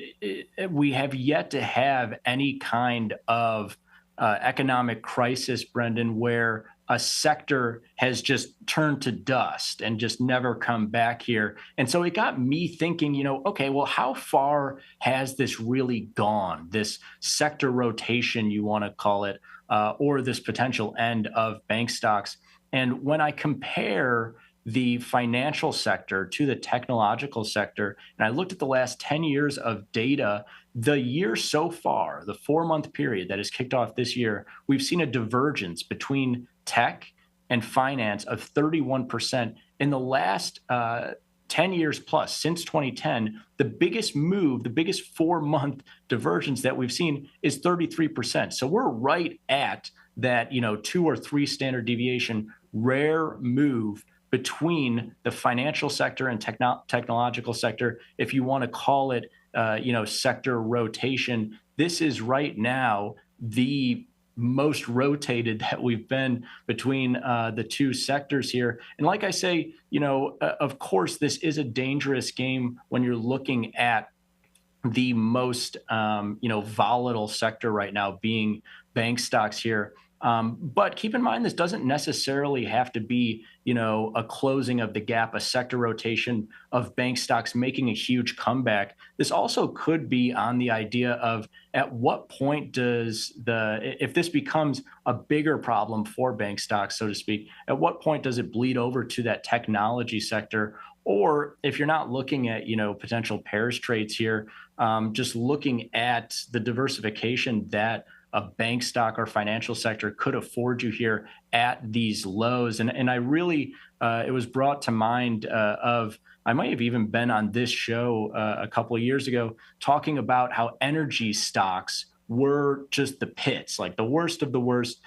we have yet to have any kind of economic crisis, Brendan, where a sector has just turned to dust and just never come back here. And so it got me thinking, okay, well, how far has this really gone? This sector rotation, you want to call it, or this potential end of bank stocks. And when I compare the financial sector to the technological sector, and I looked at the last 10 years of data, the year so far, the 4-month period that has kicked off this year, we've seen a divergence between tech and finance of 31%. In the last 10 years plus, since 2010, the biggest move, the biggest 4-month divergence that we've seen is 33%. So we're right at that, 2 or 3 standard deviation rare move between the financial sector and technological sector, if you want to call it, sector rotation. This is right now the most rotated that we've been between the two sectors here. And like I say, of course, this is a dangerous game when you're looking at the most, volatile sector right now being bank stocks here. But keep in mind, this doesn't necessarily have to be, a closing of the gap, a sector rotation of bank stocks making a huge comeback. This also could be on the idea of at what point if this becomes a bigger problem for bank stocks, so to speak, at what point does it bleed over to that technology sector? Or if you're not looking at, potential pairs trades here, just looking at the diversification that a bank stock or financial sector could afford you here at these lows. And I really, it was brought to mind I might have even been on this show a couple of years ago talking about how energy stocks were just the pits, like the worst of the worst.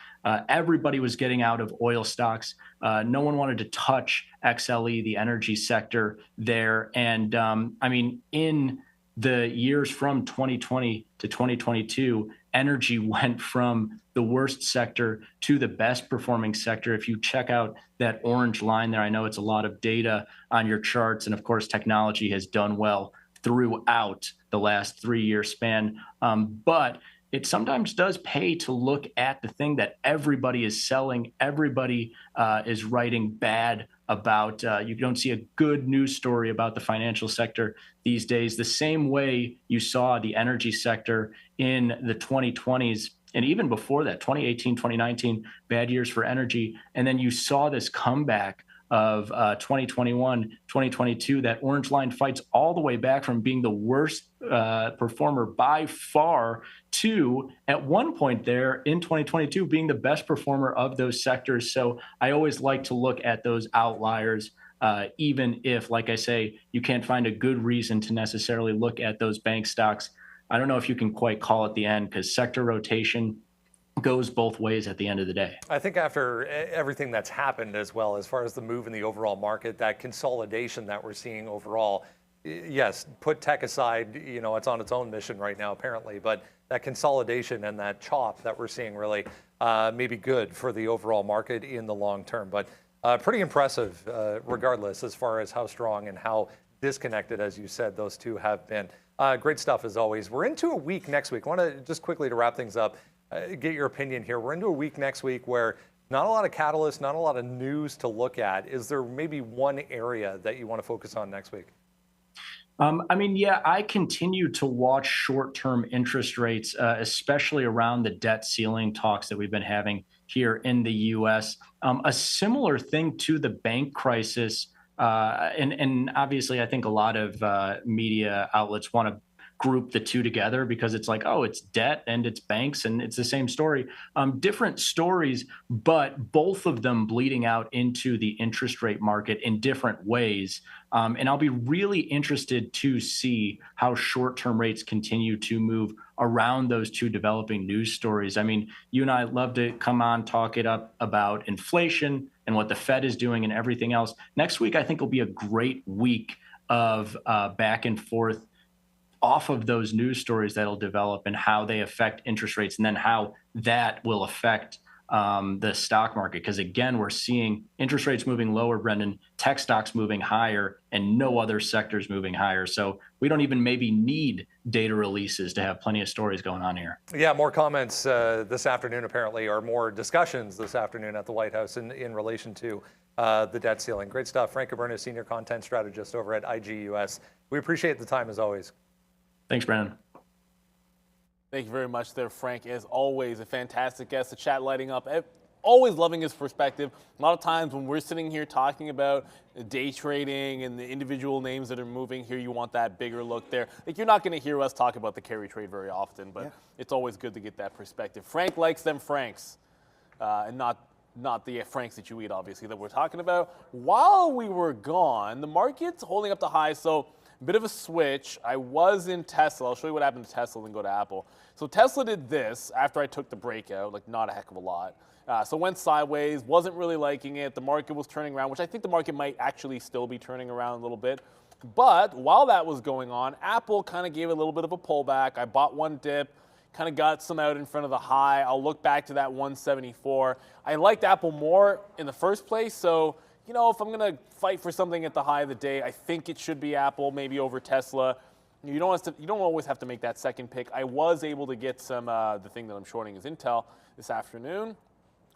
Everybody was getting out of oil stocks. No one wanted to touch XLE, the energy sector there. And in the years from 2020 to 2022, energy went from the worst sector to the best performing sector. If you check out that orange line there, I know it's a lot of data on your charts. And of course, technology has done well throughout the last 3-year span. But it sometimes does pay to look at the thing that everybody is selling, everybody is writing bad about. You don't see a good news story about the financial sector these days, the same way you saw the energy sector in the 2020s. And even before that, 2018, 2019, bad years for energy. And then you saw this comeback of 2021, 2022, that orange line fights all the way back from being the worst performer by far to, at one point there in 2022, being the best performer of those sectors. So I always like to look at those outliers, even if, like I say, you can't find a good reason to necessarily look at those bank stocks. I don't know if you can quite call it the end, because sector rotation goes both ways at the end of the day. I think after everything that's happened as well, as far as the move in the overall market, that consolidation that we're seeing overall, yes, put tech aside, it's on its own mission right now apparently, but that consolidation and that chop that we're seeing really may be good for the overall market in the long term. But pretty impressive regardless, as far as how strong and how disconnected, as you said, those two have been. Great stuff as always. We're into a week next week. I want to just quickly to wrap things up, get your opinion here. We're into a week next week where not a lot of catalysts, not a lot of news to look at. Is there maybe one area that you want to focus on next week? I mean, yeah, I continue to watch short-term interest rates, especially around the debt ceiling talks that we've been having here in the U.S. A similar thing to the bank crisis, and obviously, I think a lot of media outlets want to group the two together because it's like, oh, it's debt and it's banks and it's the same story. Different stories, but both of them bleeding out into the interest rate market in different ways. And I'll be really interested to see how short-term rates continue to move around those two developing news stories. I mean, you and I love to come on, talk it up about inflation and what the Fed is doing and everything else. Next week, I think will be a great week of back and forth off of those news stories that'll develop and how they affect interest rates, and then how that will affect the stock market. Because again, we're seeing interest rates moving lower, Brendan, tech stocks moving higher, and no other sectors moving higher. So we don't even maybe need data releases to have plenty of stories going on here. Yeah, more comments this afternoon apparently, or more discussions this afternoon at the White House in relation to the debt ceiling. Great stuff. Frank Caberna, Senior Content Strategist over at IGUS. We appreciate the time as always. Thanks, Brandon. Thank you very much there, Frank. As always, a fantastic guest. The chat lighting up. Always loving his perspective. A lot of times when we're sitting here talking about day trading and the individual names that are moving here, you want that bigger look there. Like, you're not going to hear us talk about the carry trade very often, but it's always good to get that perspective. Frank likes them Franks, and not the Franks that you eat, obviously, that we're talking about. While we were gone, the market's holding up the highs. So bit of a switch. I was in Tesla. I'll show you what happened to Tesla, then go to Apple. So Tesla did this after I took the breakout, like not a heck of a lot. So went sideways, wasn't really liking it. The market was turning around, which I think the market might actually still be turning around a little bit. But while that was going on, Apple kind of gave a little bit of a pullback. I bought one dip, kind of got some out in front of the high. I'll look back to that 174. I liked Apple more in the first place, so you know, if I'm going to fight for something at the high of the day, I think it should be Apple, maybe over Tesla. You don't always have to make that second pick. I was able to get some, the thing that I'm shorting is Intel this afternoon.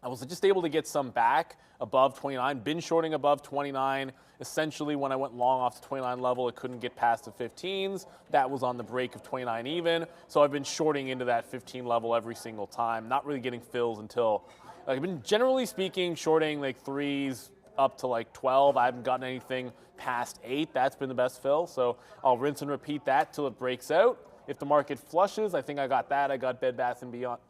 I was just able to get some back above 29, been shorting above 29. Essentially, when I went long off the 29 level, it couldn't get past the 15s. That was on the break of 29 even. So I've been shorting into that 15 level every single time, not really getting fills until, I've been generally speaking shorting like 3s, up to like 12. I haven't gotten anything past 8. That's been the best fill. So I'll rinse and repeat that till it breaks out. If the market flushes, I think I got that. I got Bed Bath & Beyond.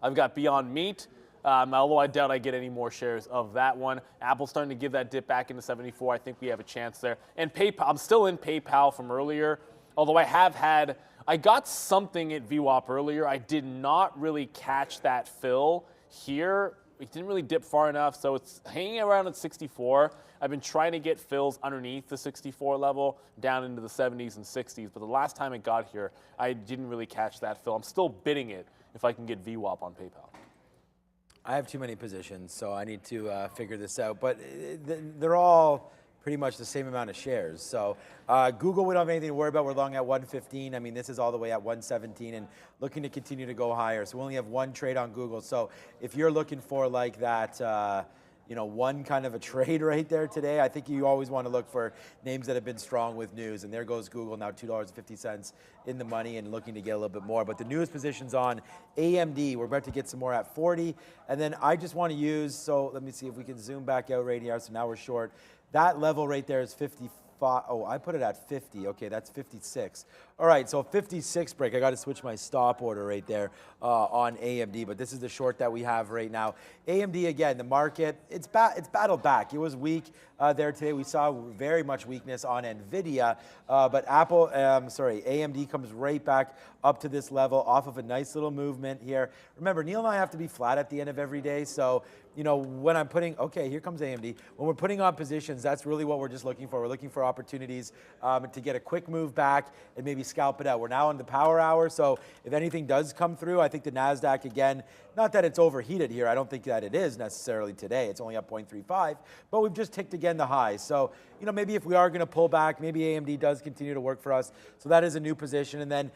I've got Beyond Meat. Although I doubt I get any more shares of that one. Apple's starting to give that dip back into 74. I think we have a chance there. And PayPal, I'm still in PayPal from earlier. Although I got something at VWAP earlier. I did not really catch that fill here. It didn't really dip far enough, so it's hanging around at 64. I've been trying to get fills underneath the 64 level, down into the 70s and 60s, but the last time it got here, I didn't really catch that fill. I'm still bidding it if I can get VWAP on PayPal. I have too many positions, so I need to figure this out, but they're all pretty much the same amount of shares. So Google, we don't have anything to worry about. We're long at 115. I mean, this is all the way at 117 and looking to continue to go higher. So we only have one trade on Google. So if you're looking for like that, one kind of a trade right there today, I think you always want to look for names that have been strong with news. And there goes Google, now $2.50 in the money and looking to get a little bit more. But the newest position's on AMD. We're about to get some more at 40. And then I just want to use, so let me see if we can zoom back out right here. So now we're short. That level right there is 55. Oh, I put it at 50. Okay, that's 56. All right, so 56 break. I got to switch my stop order right there on AMD, but this is the short that we have right now. AMD, again, the market, it's battled back. It was weak there today. We saw very much weakness on NVIDIA, but AMD comes right back up to this level off of a nice little movement here. Remember, Neil and I have to be flat at the end of every day, so when I'm putting, okay, here comes AMD. When we're putting on positions, that's really what we're just looking for. We're looking for opportunities to get a quick move back and maybe scalp it out. We're now in the power hour, so if anything does come through, I think the NASDAQ, again, not that it's overheated here. I don't think that it is necessarily today. It's only up 0.35, but we've just ticked again the highs. So, you know, maybe if we are going to pull back, maybe AMD does continue to work for us. So that is a new position. And then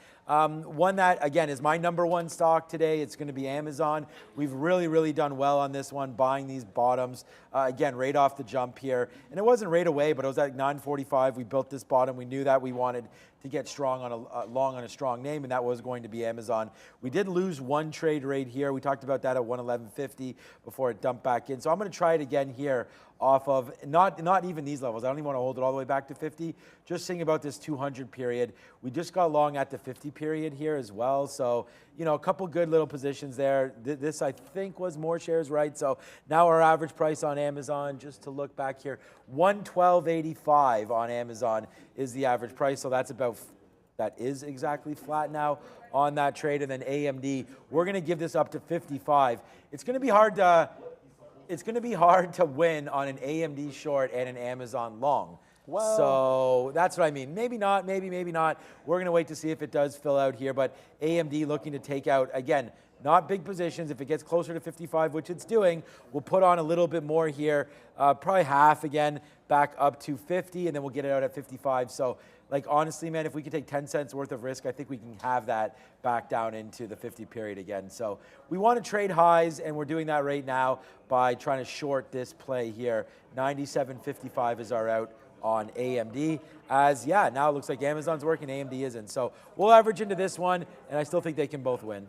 one that, again, is my #1 stock today. It's going to be Amazon. We've really done well on this one, buying these bottoms. Again, right off the jump here. And it wasn't right away, but it was at 945. We built this bottom. We knew that we wanted to get strong on long on a strong name, and that was going to be Amazon. We did lose one trade right here. We talked about that at 111.50 before it dumped back in. So I'm going to try it again here off of not even these levels. I don't even want to hold it all the way back to 50. Just thinking about this 200 period. We just got long at the 50 period here as well. So, you know, a couple good little positions there. This, I think, was more shares, right? So now our average price on Amazon, just to look back here, 112.85 on Amazon is the average price. So that is exactly flat now on that trade. And then AMD, we're going to give this up to 55. It's going to be hard to win on an AMD short and an Amazon long. Well, so that's what I mean. Maybe not, maybe not. We're going to wait to see if it does fill out here. But AMD looking to take out, again, not big positions. If it gets closer to 55, which it's doing, we'll put on a little bit more here, probably half again, back up to 50, and then we'll get it out at 55. So, like, honestly, man, if we could take 10 cents worth of risk, I think we can have that back down into the 50 period again. So we want to trade highs, and we're doing that right now by trying to short this play here. 97.55 is our out on AMD, as now it looks like Amazon's working, AMD isn't. So we'll average into this one, and I still think they can both win.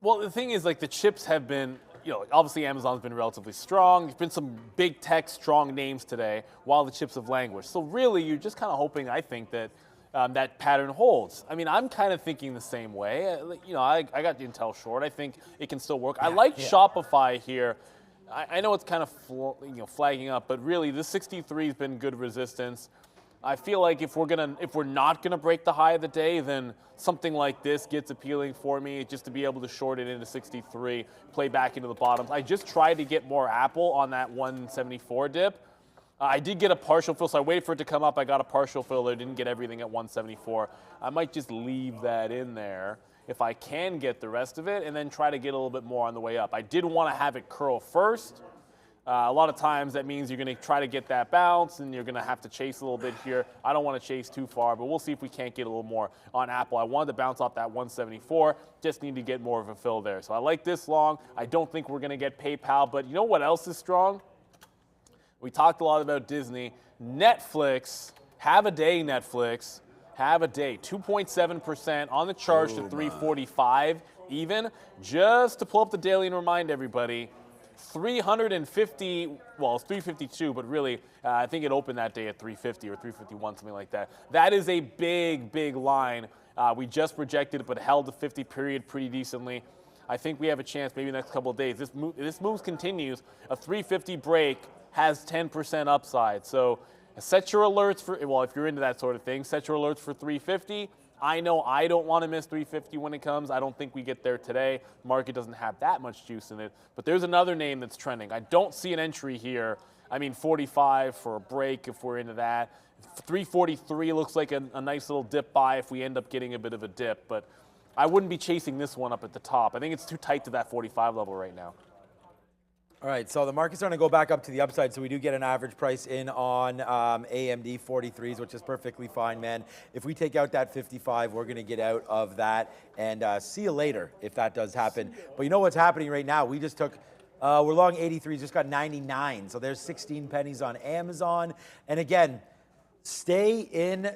Well, the thing is, like, the chips have been, you know, obviously Amazon's been relatively strong. There's been some big tech strong names today, while the chips have languished. So really, you're just kind of hoping, I think, that that pattern holds. I mean, I'm kind of thinking the same way. You know, I got Intel short. I think it can still work. I like Shopify here. I know it's kind of flagging up, but really, this 63 has been good resistance. I feel like if we're not gonna break the high of the day, then something like this gets appealing for me, just to be able to short it into 63, play back into the bottoms. I just tried to get more Apple on that 174 dip. I did get a partial fill, so I waited for it to come up. I got a partial fill. I didn't get everything at 174. I might just leave that in there if I can get the rest of it, and then try to get a little bit more on the way up. I did want to have it curl first. A lot of times that means you're going to try to get that bounce, and you're going to have to chase a little bit here. I don't want to chase too far, but we'll see if we can't get a little more on Apple. I wanted to bounce off that 174, just need to get more of a fill there. So I like this long. I don't think we're going to get PayPal, but you know what else is strong? We talked a lot about Disney. Netflix, have a day, Netflix. Have a day. 2.7% on the charge to 345 even. Just to pull up the daily and remind everybody, 350, well, it's 352, but really, I think it opened that day at 350 or 351, something like that. That is a big line. We just rejected it, but held the 50 period pretty decently. I think we have a chance maybe the next couple of days. This move continues. A 350 break has 10% upside. So set your alerts for, well, if you're into that sort of thing, set your alerts for 350. I know I don't want to miss 350 when it comes. I don't think we get there today. Market doesn't have that much juice in it. But there's another name that's trending. I don't see an entry here. I mean, 45 for a break if we're into that. 343 looks like a nice little dip buy if we end up getting a bit of a dip. But I wouldn't be chasing this one up at the top. I think it's too tight to that 45 level right now. All right, so the market's going to go back up to the upside, so we do get an average price in on AMD 43s, which is perfectly fine, man. If we take out that 55, we're going to get out of that, and see you later if that does happen. But you know what's happening right now? We just took, we're long 83, just got 99, so there's 16 pennies on Amazon. And again, stay in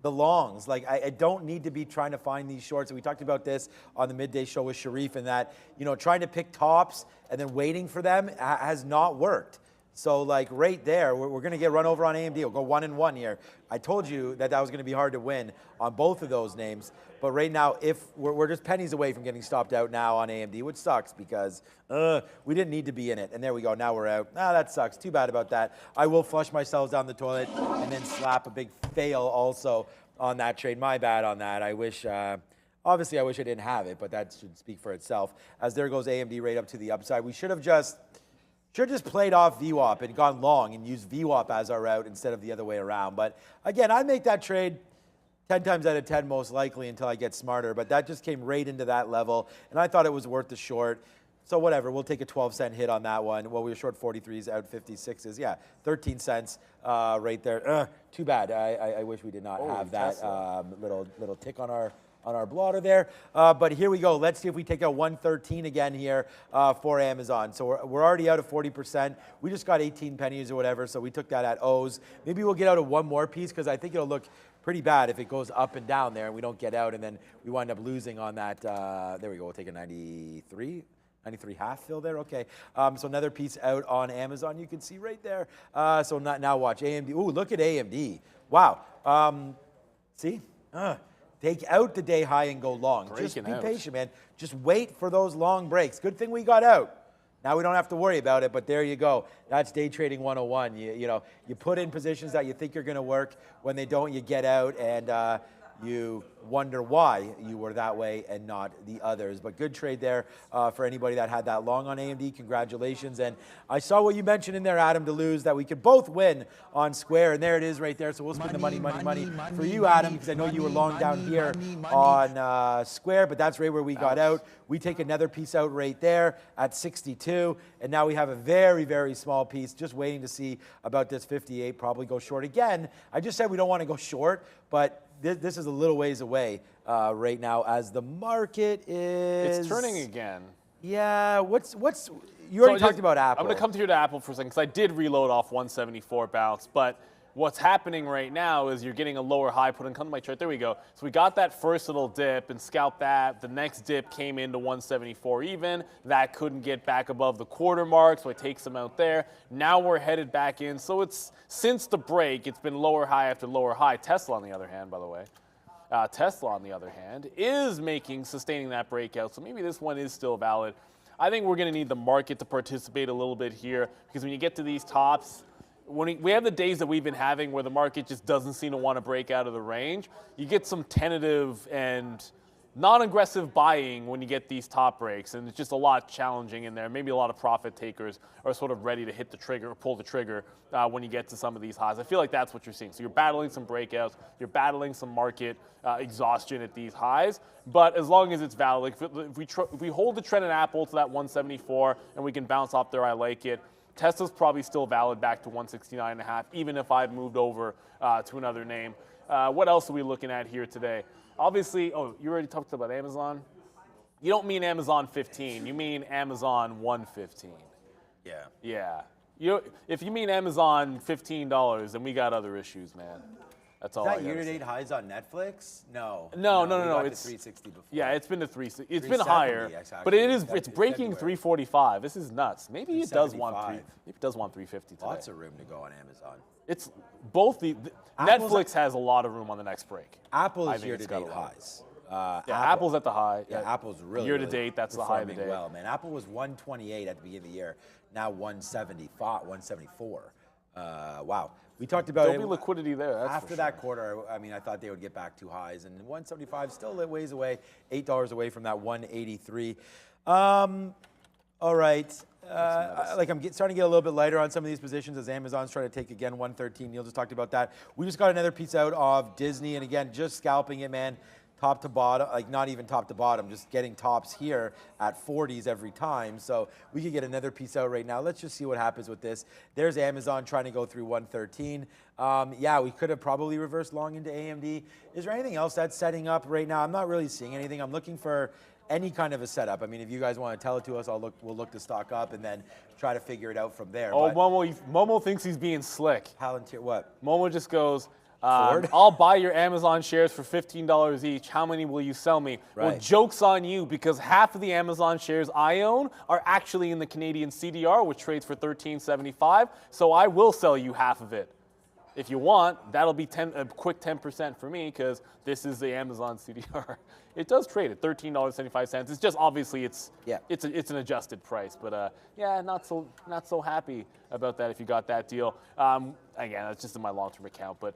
the longs. Like, I don't need to be trying to find these shorts. And we talked about this on the midday show with Sharif, and that, you know, trying to pick tops and then waiting for them has not worked. So, like, right there, we're going to get run over on AMD. We'll go 1-1 here. I told you that was going to be hard to win on both of those names. But right now, if we're just pennies away from getting stopped out now on AMD, which sucks because we didn't need to be in it. And there we go. Now we're out. That sucks. Too bad about that. I will flush myself down the toilet and then slap a big fail also on that trade. My bad on that. I wish, obviously, I wish I didn't have it, but that should speak for itself. As there goes AMD right up to the upside. We should have just played off VWAP and gone long and used VWAP as our route instead of the other way around. But again, I'd make that trade 10 times out of 10 most likely until I get smarter. But that just came right into that level, and I thought it was worth the short. So whatever, we'll take a 12-cent hit on that one. Well, we were short 43s, out 56s. Yeah, 13 cents right there. Too bad. I wish we did not have that little tick on our blotter there. But here we go. Let's see if we take a 113 again here for Amazon. So we're already out of 40%. We just got 18 pennies or whatever, so we took that at O's. Maybe we'll get out of one more piece because I think it'll look pretty bad if it goes up and down there and we don't get out and then we wind up losing on that. There we go. We'll take a 93 half fill there. Okay. So another piece out on Amazon. You can see right there. So now watch AMD. Ooh, look at AMD. Wow. See? Take out the day high and go long. Just be patient, man. Just wait for those long breaks. Good thing we got out. Now we don't have to worry about it, but there you go. That's day trading 101. You put in positions that you think are going to work. When they don't, you get out and you wonder why you were that way and not the others. But good trade there for anybody that had that long on AMD. Congratulations. And I saw what you mentioned in there, Adam, to lose, that we could both win on Square. And there it is right there. So we'll spend the money for you, Adam, because I know you were long down here on Square, but that's right where we got out. We take another piece out right there at 62. And now we have a very, very small piece, just waiting to see about this 58, probably go short again. I just said we don't want to go short, but this is a little ways away right now as the market is... It's turning again. Yeah, you already talked about Apple. I'm going to come to here to Apple for a second because I did reload off 174 bounce, but what's happening right now is you're getting a lower high put in. Come to my chart. There we go. So we got that first little dip and scalped that. The next dip came into 174 even. That couldn't get back above the quarter mark, so it takes them out there. Now we're headed back in. So it's since the break, it's been lower high after lower high. Tesla, on the other hand, by the way. Tesla, on the other hand, is sustaining that breakout. So maybe this one is still valid. I think we're going to need the market to participate a little bit here because when you get to these tops, when we have the days that we've been having where the market just doesn't seem to want to break out of the range, you get some tentative and non-aggressive buying when you get these top breaks, and it's just a lot challenging in there. Maybe a lot of profit takers are sort of ready to hit the trigger or pull the trigger when you get to some of these highs. I feel like that's what you're seeing. So you're battling some breakouts, you're battling some market exhaustion at these highs, but as long as it's valid, if we hold the trend in Apple to that 174 and we can bounce off there, I like it. Tesla's probably still valid back to 169.5, even if I've moved over to another name. What else are we looking at here today? Obviously, you already talked about Amazon. You don't mean Amazon 15. You mean Amazon 115. Yeah. Yeah. If you mean Amazon $15, then we got other issues, man. That's all. Is that year-to-date highs on Netflix? No. No. It's 360 before. Yeah, it's been to 360. It's been higher, but it's breaking 345. This is nuts. Maybe it does want 350 today. Lots of room to go on Amazon. It's both Netflix has a lot of room on the next break. Apple is year-to-date highs. Apple's at the high. Yeah, Apple's really year-to-date. That's the high of the day. Well, man, Apple was 128 at the beginning of the year. Now 174. Wow. We talked about There'll be liquidity there. That's after that quarter. I mean, I thought they would get back to highs, and 175 still a ways away, $8 away from that 183. All right. I'm starting to get a little bit lighter on some of these positions as Amazon's trying to take again 113. Neil just talked about that. We just got another piece out of Disney, and again, just scalping it, man. Top to bottom, like not even top to bottom, just getting tops here at 40s every time. So we could get another piece out right now. Let's just see what happens with this. There's Amazon trying to go through 113. Yeah, we could have probably reversed long into AMD. Is there anything else that's setting up right now? I'm not really seeing anything. I'm looking for any kind of a setup. I mean, if you guys want to tell it to us, we'll look to stock up and then try to figure it out from there. Oh, Momo thinks he's being slick. Palantir, what? Momo just goes, I'll buy your Amazon shares for $15 each. How many will you sell me? Right. Well, joke's on you because half of the Amazon shares I own are actually in the Canadian CDR, which trades for $13.75. So I will sell you half of it. If you want, that'll be a quick 10% for me because this is the Amazon CDR. It does trade at $13.75. It's just obviously it's an adjusted price, but yeah, not so happy about that if you got that deal. Again, that's just in my long-term account, but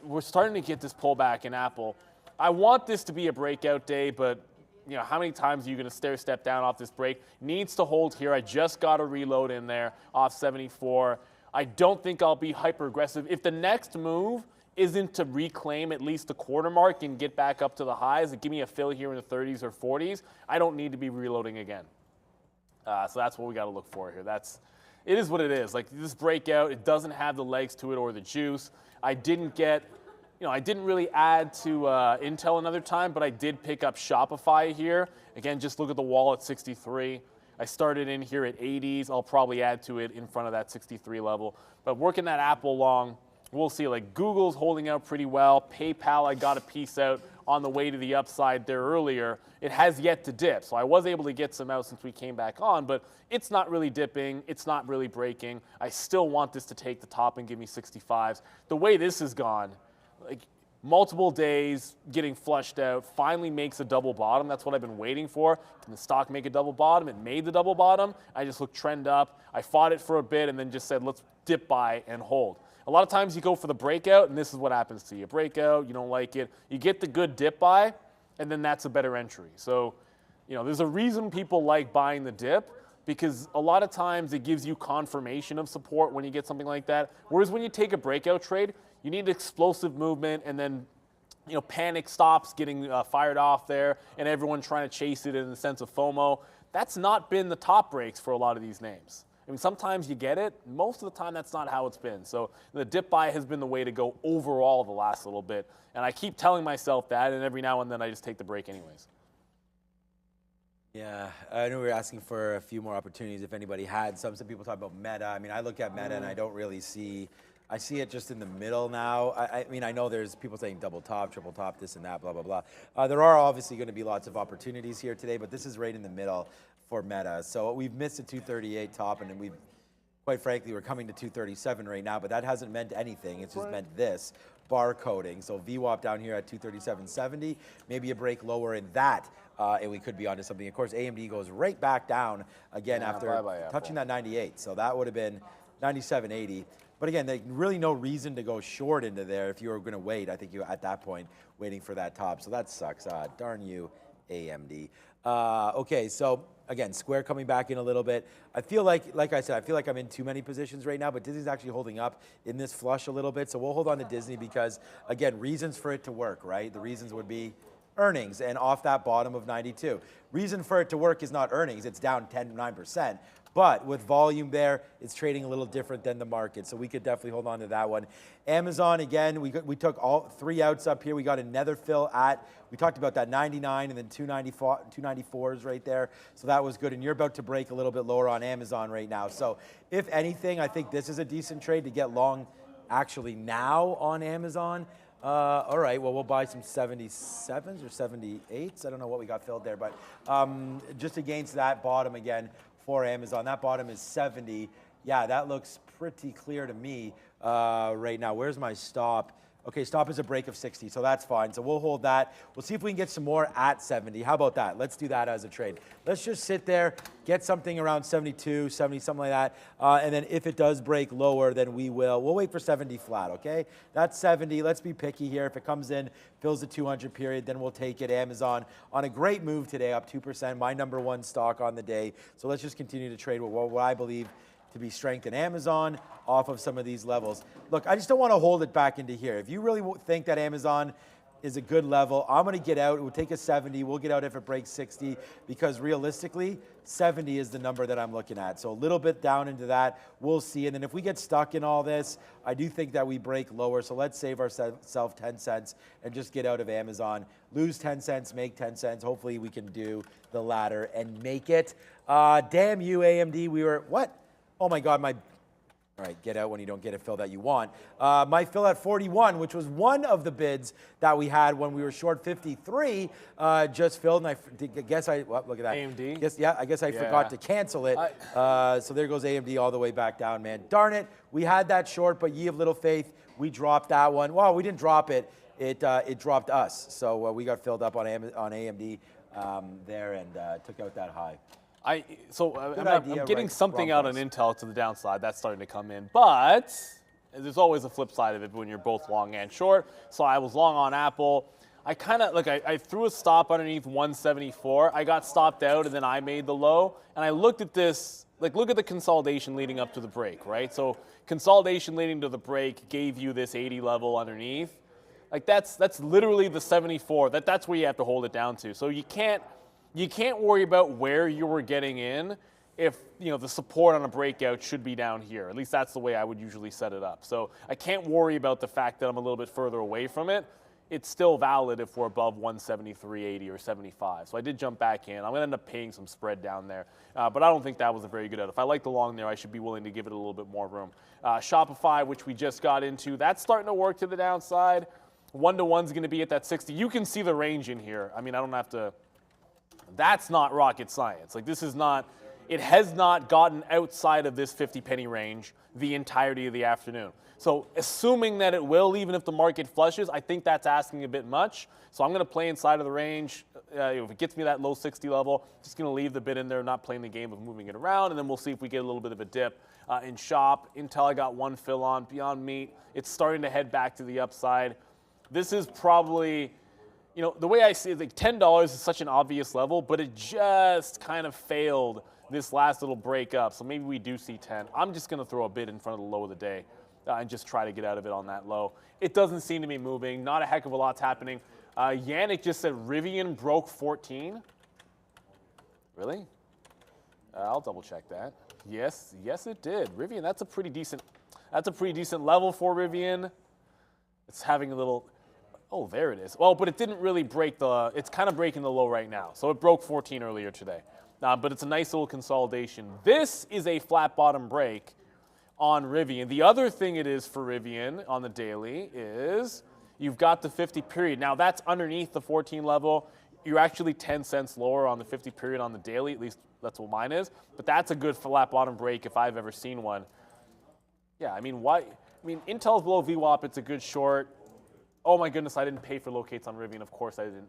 we're starting to get this pullback in Apple. I want this to be a breakout day, but you know, how many times are you going to step down off this break? Needs to hold here. I just got a reload in there off 74. I don't think I'll be hyper aggressive. If the next move isn't to reclaim at least the quarter mark and get back up to the highs and give me a fill here in the 30s or 40s, I don't need to be reloading again. So that's what we got to look for here. It is what it is. Like this breakout, it doesn't have the legs to it or the juice. I didn't really add to Intel another time, but I did pick up Shopify here. Again, just look at the wall at 63. I started in here at 80s. I'll probably add to it in front of that 63 level. But working that Apple long, we'll see. Like Google's holding out pretty well. PayPal, I got a piece out on the way to the upside there earlier. It has yet to dip, so I was able to get some out since we came back on, but it's not really dipping. It's not really breaking. I still want this to take the top and give me 65s. The way this has gone, like multiple days getting flushed out, finally makes a double bottom. That's what I've been waiting for. Can the stock make a double bottom? It made the double bottom. I just looked trend up. I fought it for a bit and then just said, let's dip by and hold. A lot of times you go for the breakout, and this is what happens to you. Breakout, you don't like it. You get the good dip buy, and then that's a better entry. So, there's a reason people like buying the dip, because a lot of times it gives you confirmation of support when you get something like that. Whereas when you take a breakout trade, you need explosive movement, and then panic stops getting fired off there, and everyone trying to chase it in the sense of FOMO. That's not been the top breaks for a lot of these names. I mean, sometimes you get it. Most of the time, that's not how it's been. So the dip buy has been the way to go overall the last little bit. And I keep telling myself that, and every now and then I just take the break anyways. Yeah, I know we were asking for a few more opportunities if anybody had some. Some people talk about Meta. I mean, I look at Meta and I don't really see, I see it just in the middle now. I mean, I know there's people saying double top, triple top, this and that, blah, blah, blah. There are obviously going to be lots of opportunities here today, but this is right in the middle for Meta. So we've missed a 238 top, and then we've, quite frankly, we're coming to 237 right now, but that hasn't meant anything. It's just meant this, bar coding. So VWAP down here at 237.70, maybe a break lower in that, and we could be onto something. Of course, AMD goes right back down again after touching that 98. So that would have been 97.80. But again, there's really no reason to go short into there if you were going to wait. I think you at that point waiting for that top. So that sucks. Darn you, AMD. Okay, so again, Square coming back in a little bit. I feel like I said, I feel like I'm in too many positions right now, but Disney's actually holding up in this flush a little bit. So we'll hold on to Disney because, again, reasons for it to work, right? The reasons would be earnings and off that bottom of 92. Reason for it to work is not earnings. It's down 9%. But with volume there, it's trading a little different than the market. So we could definitely hold on to that one. Amazon, again, we took all three outs up here. We got another fill at, we talked about that 99 and then 294s right there. So that was good. And you're about to break a little bit lower on Amazon right now. So if anything, I think this is a decent trade to get long actually now on Amazon. All right, well, we'll buy some 77s or 78s. I don't know what we got filled there, but just against that bottom again for Amazon. That bottom is 70. Yeah, that looks pretty clear to me right now. Where's my stop? Okay, stop is a break of 60, so that's fine. So we'll hold that. We'll see if we can get some more at 70. How about that? Let's do that as a trade. Let's just sit there, get something around 72, 70, something like that. And then if it does break lower, then we'll wait for 70 flat, okay? That's 70. Let's be picky here. If it comes in, fills the 200 period, then we'll take it. Amazon on a great move today, up 2%, my number one stock on the day. So let's just continue to trade with what I believe to be strength in Amazon off of some of these levels. Look, I just don't want to hold it back into here. If you really think that Amazon is a good level, I'm going to get out. It will take a 70. We'll get out if it breaks 60 because realistically, 70 is the number that I'm looking at. So a little bit down into that. We'll see. And then if we get stuck in all this, I do think that we break lower. So let's save ourselves 10 cents and just get out of Amazon. Lose 10 cents, make 10 cents. Hopefully we can do the latter and make it. Damn you, AMD. We were, what? Oh my God, all right, get out when you don't get a fill that you want. My fill at 41, which was one of the bids that we had when we were short 53, just filled, and I guess well, look at that. AMD? I guess I forgot to cancel it. So there goes AMD all the way back down, man. Darn it, we had that short, but ye of little faith, we dropped that one. Well, we didn't drop it, it dropped us. So we got filled up on AMD there and took out that high. I'm getting something out on Intel to the downside. That's starting to come in. But there's always a flip side of it when you're both long and short. So I was long on Apple. I kind of, I threw a stop underneath 174. I got stopped out, and then I made the low. And I looked at this, look at the consolidation leading up to the break, right? So consolidation leading to the break gave you this 80 level underneath. That's literally the 74. That's where you have to hold it down to. So you can't worry about where you were getting in. if the support on a breakout should be down here. At least that's the way I would usually set it up. So I can't worry about the fact that I'm a little bit further away from it. It's still valid if we're above 173.80 or 75. So I did jump back in. I'm going to end up paying some spread down there. But I don't think that was a very good out. If I like the long there, I should be willing to give it a little bit more room. Shopify, which we just got into, that's starting to work to the downside. 1-to-1's going to be at that 60. You can see the range in here. I mean, I don't have to. That's not rocket science. Like, this is not. It has not gotten outside of this 50 penny range the entirety of the afternoon. So assuming that it will, even if the market flushes, I think that's asking a bit much. So I'm going to play inside of the range. If it gets me that low 60 level, just going to leave the bid in there, not playing the game of moving it around, and then we'll see if we get a little bit of a dip in shop. Intel, I got one fill on. Beyond Meat, it's starting to head back to the upside. This is probably, the way I see it, like $10 is such an obvious level, but it just kind of failed this last little break up. So maybe we do see 10. I'm just going to throw a bid in front of the low of the day and just try to get out of it on that low. It doesn't seem to be moving. Not a heck of a lot's happening. Yannick just said Rivian broke 14. Really? I'll double check that. Yes, it did. Rivian, that's a pretty decent level for Rivian. It's having a little. Oh, there it is. Well, but it didn't really break it's kind of breaking the low right now. So it broke 14 earlier today. But it's a nice little consolidation. This is a flat bottom break on Rivian. The other thing it is for Rivian on the daily is you've got the 50 period. Now that's underneath the 14 level. You're actually 10 cents lower on the 50 period on the daily. At least that's what mine is. But that's a good flat bottom break if I've ever seen one. Yeah, I mean, why? I mean, Intel's below VWAP. It's a good short. Oh my goodness, I didn't pay for locates on Rivian. Of course I didn't.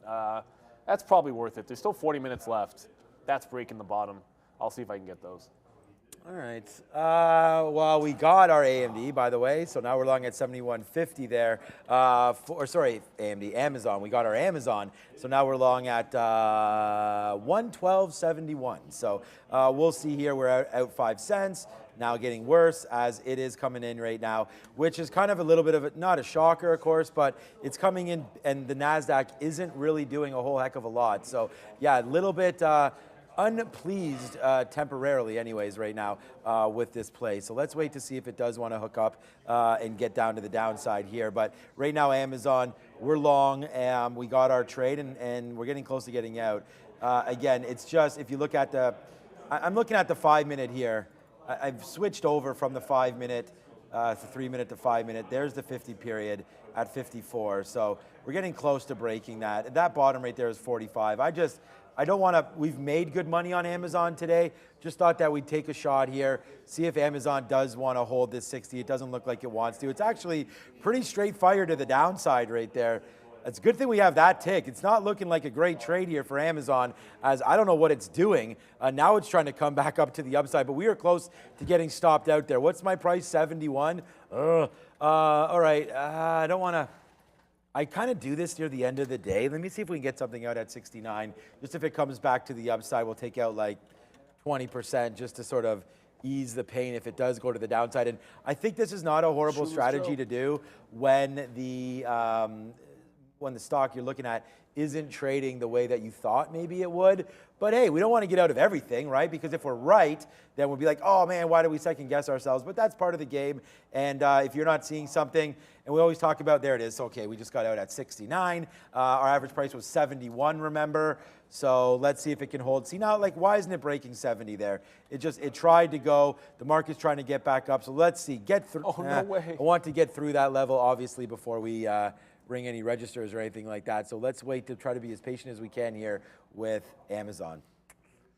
That's probably worth it. There's still 40 minutes left. That's breaking the bottom. I'll see if I can get those. All right. Well, we got our AMD, by the way, so now we're long at 71.50 there. AMD, Amazon. We got our Amazon, so now we're long at 112.71. So we'll see here. We're out 5 cents. Now getting worse as it is coming in right now, which is kind of a little bit of not a shocker, of course, but it's coming in, and the NASDAQ isn't really doing a whole heck of a lot. So yeah, a little bit unpleased temporarily anyways right now with this play. So let's wait to see if it does want to hook up and get down to the downside here. But right now, Amazon, we're long. We got our trade, and we're getting close to getting out. Again, it's just, if you look at I'm looking at the 5 minute here. I've switched over from the 5 minute to 3 minute to 5 minute. There's the 50 period at 54. So we're getting close to breaking that. That bottom right there is 45. I don't want to. We've made good money on Amazon today. Just thought that we'd take a shot here, see if Amazon does want to hold this 60. It doesn't look like it wants to. It's actually pretty straight fire to the downside right there. It's a good thing we have that tick. It's not looking like a great trade here for Amazon, as I don't know what it's doing. Now it's trying to come back up to the upside, but we are close to getting stopped out there. What's my price? 71. All right. I don't want to. I kind of do this near the end of the day. Let me see if we can get something out at 69. Just if it comes back to the upside, we'll take out like 20% just to sort of ease the pain if it does go to the downside. And I think this is not a horrible strategy to do when the stock you're looking at isn't trading the way that you thought maybe it would. But hey, we don't want to get out of everything, right? Because if we're right, then we'll be like, oh man, why do we second guess ourselves? But that's part of the game. And if you're not seeing something, and we always talk about, there it is. Okay, we just got out at 69. Our average price was 71, remember? So let's see if it can hold. See now, like, why isn't it breaking 70 there? It tried to go. The market's trying to get back up. So let's see, get through. Oh, no way. I want to get through that level, obviously, before we ring any registers or anything like that. So let's wait to try to be as patient as we can here with Amazon.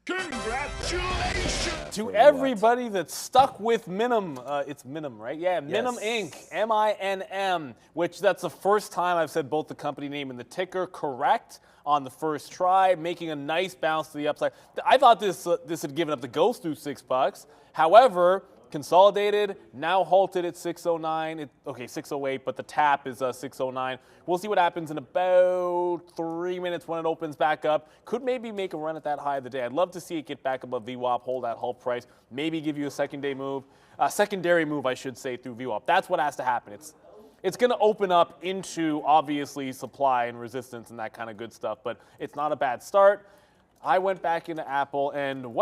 Congratulations to everybody that's stuck with Minim. It's Minim, right? Yeah, Minim Inc. MINM, which that's the first time I've said both the company name and the ticker correct on the first try, making a nice bounce to the upside. I thought this had given up the ghost through $6. However, consolidated, now halted at 609. 608, but the tap is 609. We'll see what happens in about 3 minutes when it opens back up. Could maybe make a run at that high of the day. I'd love to see it get back above VWAP, hold that halt price, maybe give you a secondary move, I should say, through VWAP. That's what has to happen. It's going to open up into, obviously, supply and resistance and that kind of good stuff, but it's not a bad start. I went back into Apple, and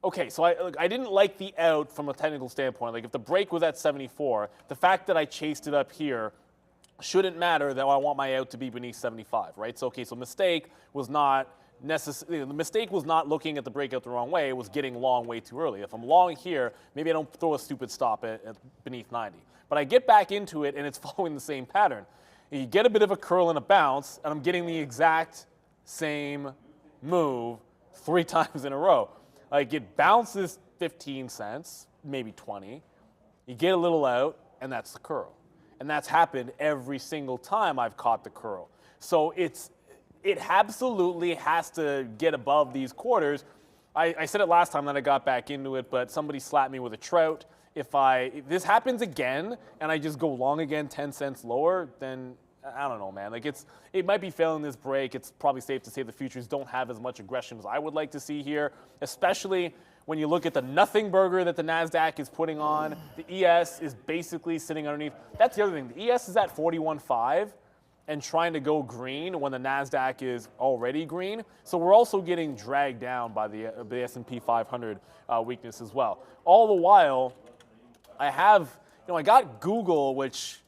okay, so I didn't like the out from a technical standpoint. Like if the break was at 74, the fact that I chased it up here shouldn't matter that I want my out to be beneath 75, right? So, okay, so mistake was not necessarily, the mistake was not looking at the breakout the wrong way, it was getting long way too early. If I'm long here, maybe I don't throw a stupid stop at beneath 90. But I get back into it and it's following the same pattern. You get a bit of a curl and a bounce, and I'm getting the exact same move 3 times in a row. Like it bounces 15 cents, maybe 20. You get a little out, and that's the curl. And that's happened every single time I've caught the curl. So it absolutely has to get above these quarters. I said it last time that I got back into it, but somebody slapped me with a trout. If this happens again and I just go long again 10 cents lower, then I don't know, man. Like it might be failing this break. It's probably safe to say the futures don't have as much aggression as I would like to see here, especially when you look at the nothing burger that the NASDAQ is putting on. The ES is basically sitting underneath. That's the other thing. The ES is at 41.5 and trying to go green when the NASDAQ is already green. So we're also getting dragged down by the S&P 500 weakness as well. All the while, I got Google, which,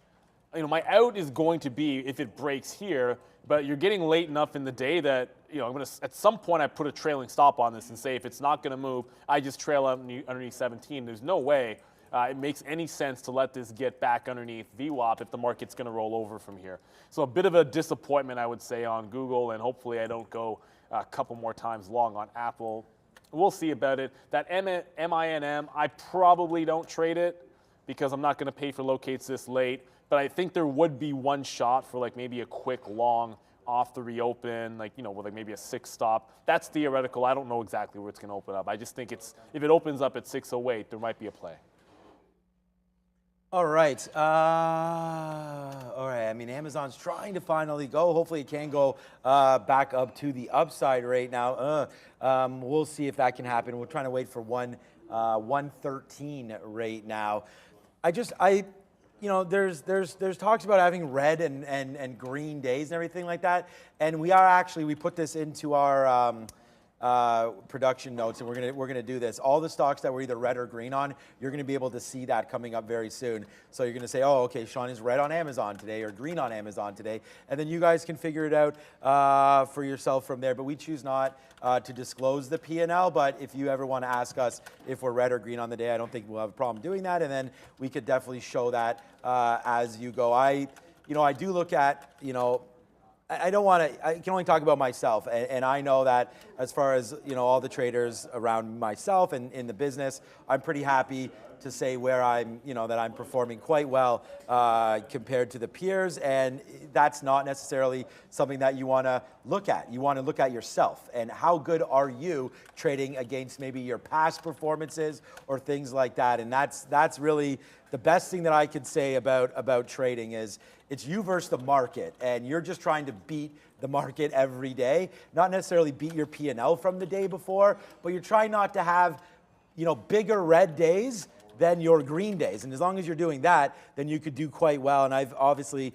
my out is going to be if it breaks here, but you're getting late enough in the day that, I'm going to, at some point I put a trailing stop on this and say if it's not going to move, I just trail underneath 17. There's no way it makes any sense to let this get back underneath VWAP if the market's going to roll over from here. So a bit of a disappointment, I would say, on Google, and hopefully I don't go a couple more times long on Apple. We'll see about it. That MINM, I probably don't trade it because I'm not going to pay for locates this late. But I think there would be one shot for like maybe a quick long off the reopen, with like maybe a 6 stop. That's theoretical. I don't know exactly where it's going to open up. I just think if it opens up at 608, there might be a play. All right. I mean, Amazon's trying to finally go. Hopefully it can go back up to the upside right now. We'll see if that can happen. We're trying to wait for 113 right now. There's talks about having red and green days and everything like that. And we put this into our production notes, and we're gonna do this. All the stocks that were either red or green on, you're gonna be able to see that coming up very soon. So you're gonna say, oh, okay, Sean is red on Amazon today or green on Amazon today, and then you guys can figure it out for yourself from there. But we choose not to disclose the P&L. But if you ever want to ask us if we're red or green on the day, I don't think we'll have a problem doing that, and then we could definitely show that as you go. I do look at, I can only talk about myself, and I know that as far as, all the traders around myself and in the business, I'm pretty happy to say where I'm, that I'm performing quite well compared to the peers, and that's not necessarily something that you want to look at. You want to look at yourself, and how good are you trading against maybe your past performances or things like that, and that's really the best thing that I could say about trading is it's you versus the market, and you're just trying to beat the market every day, not necessarily beat your P&L from the day before, but you're trying not to have, bigger red days than your green days. And as long as you're doing that, then you could do quite well. And I've obviously,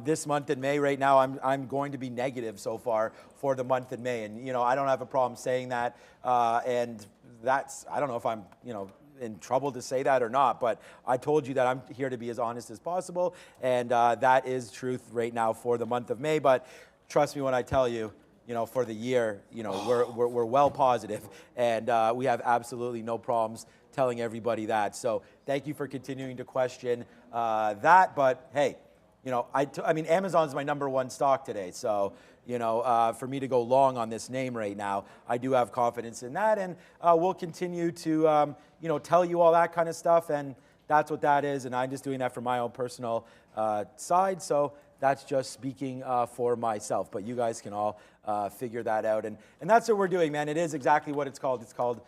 this month in May right now, I'm going to be negative so far for the month in May. And, I don't have a problem saying that. And that's, I don't know if I'm, in trouble to say that or not, but I told you that I'm here to be as honest as possible. And that is truth right now for the month of May. But trust me when I tell you, for the year, we're well positive, and we have absolutely no problems telling everybody that. So thank you for continuing to question that. But hey, I mean, Amazon's my #1 stock today. So, for me to go long on this name right now, I do have confidence in that. And we'll continue to, tell you all that kind of stuff. And that's what that is. And I'm just doing that from my own personal side. So that's just speaking for myself. But you guys can all figure that out. And that's what we're doing, man. It is exactly what it's called. It's called,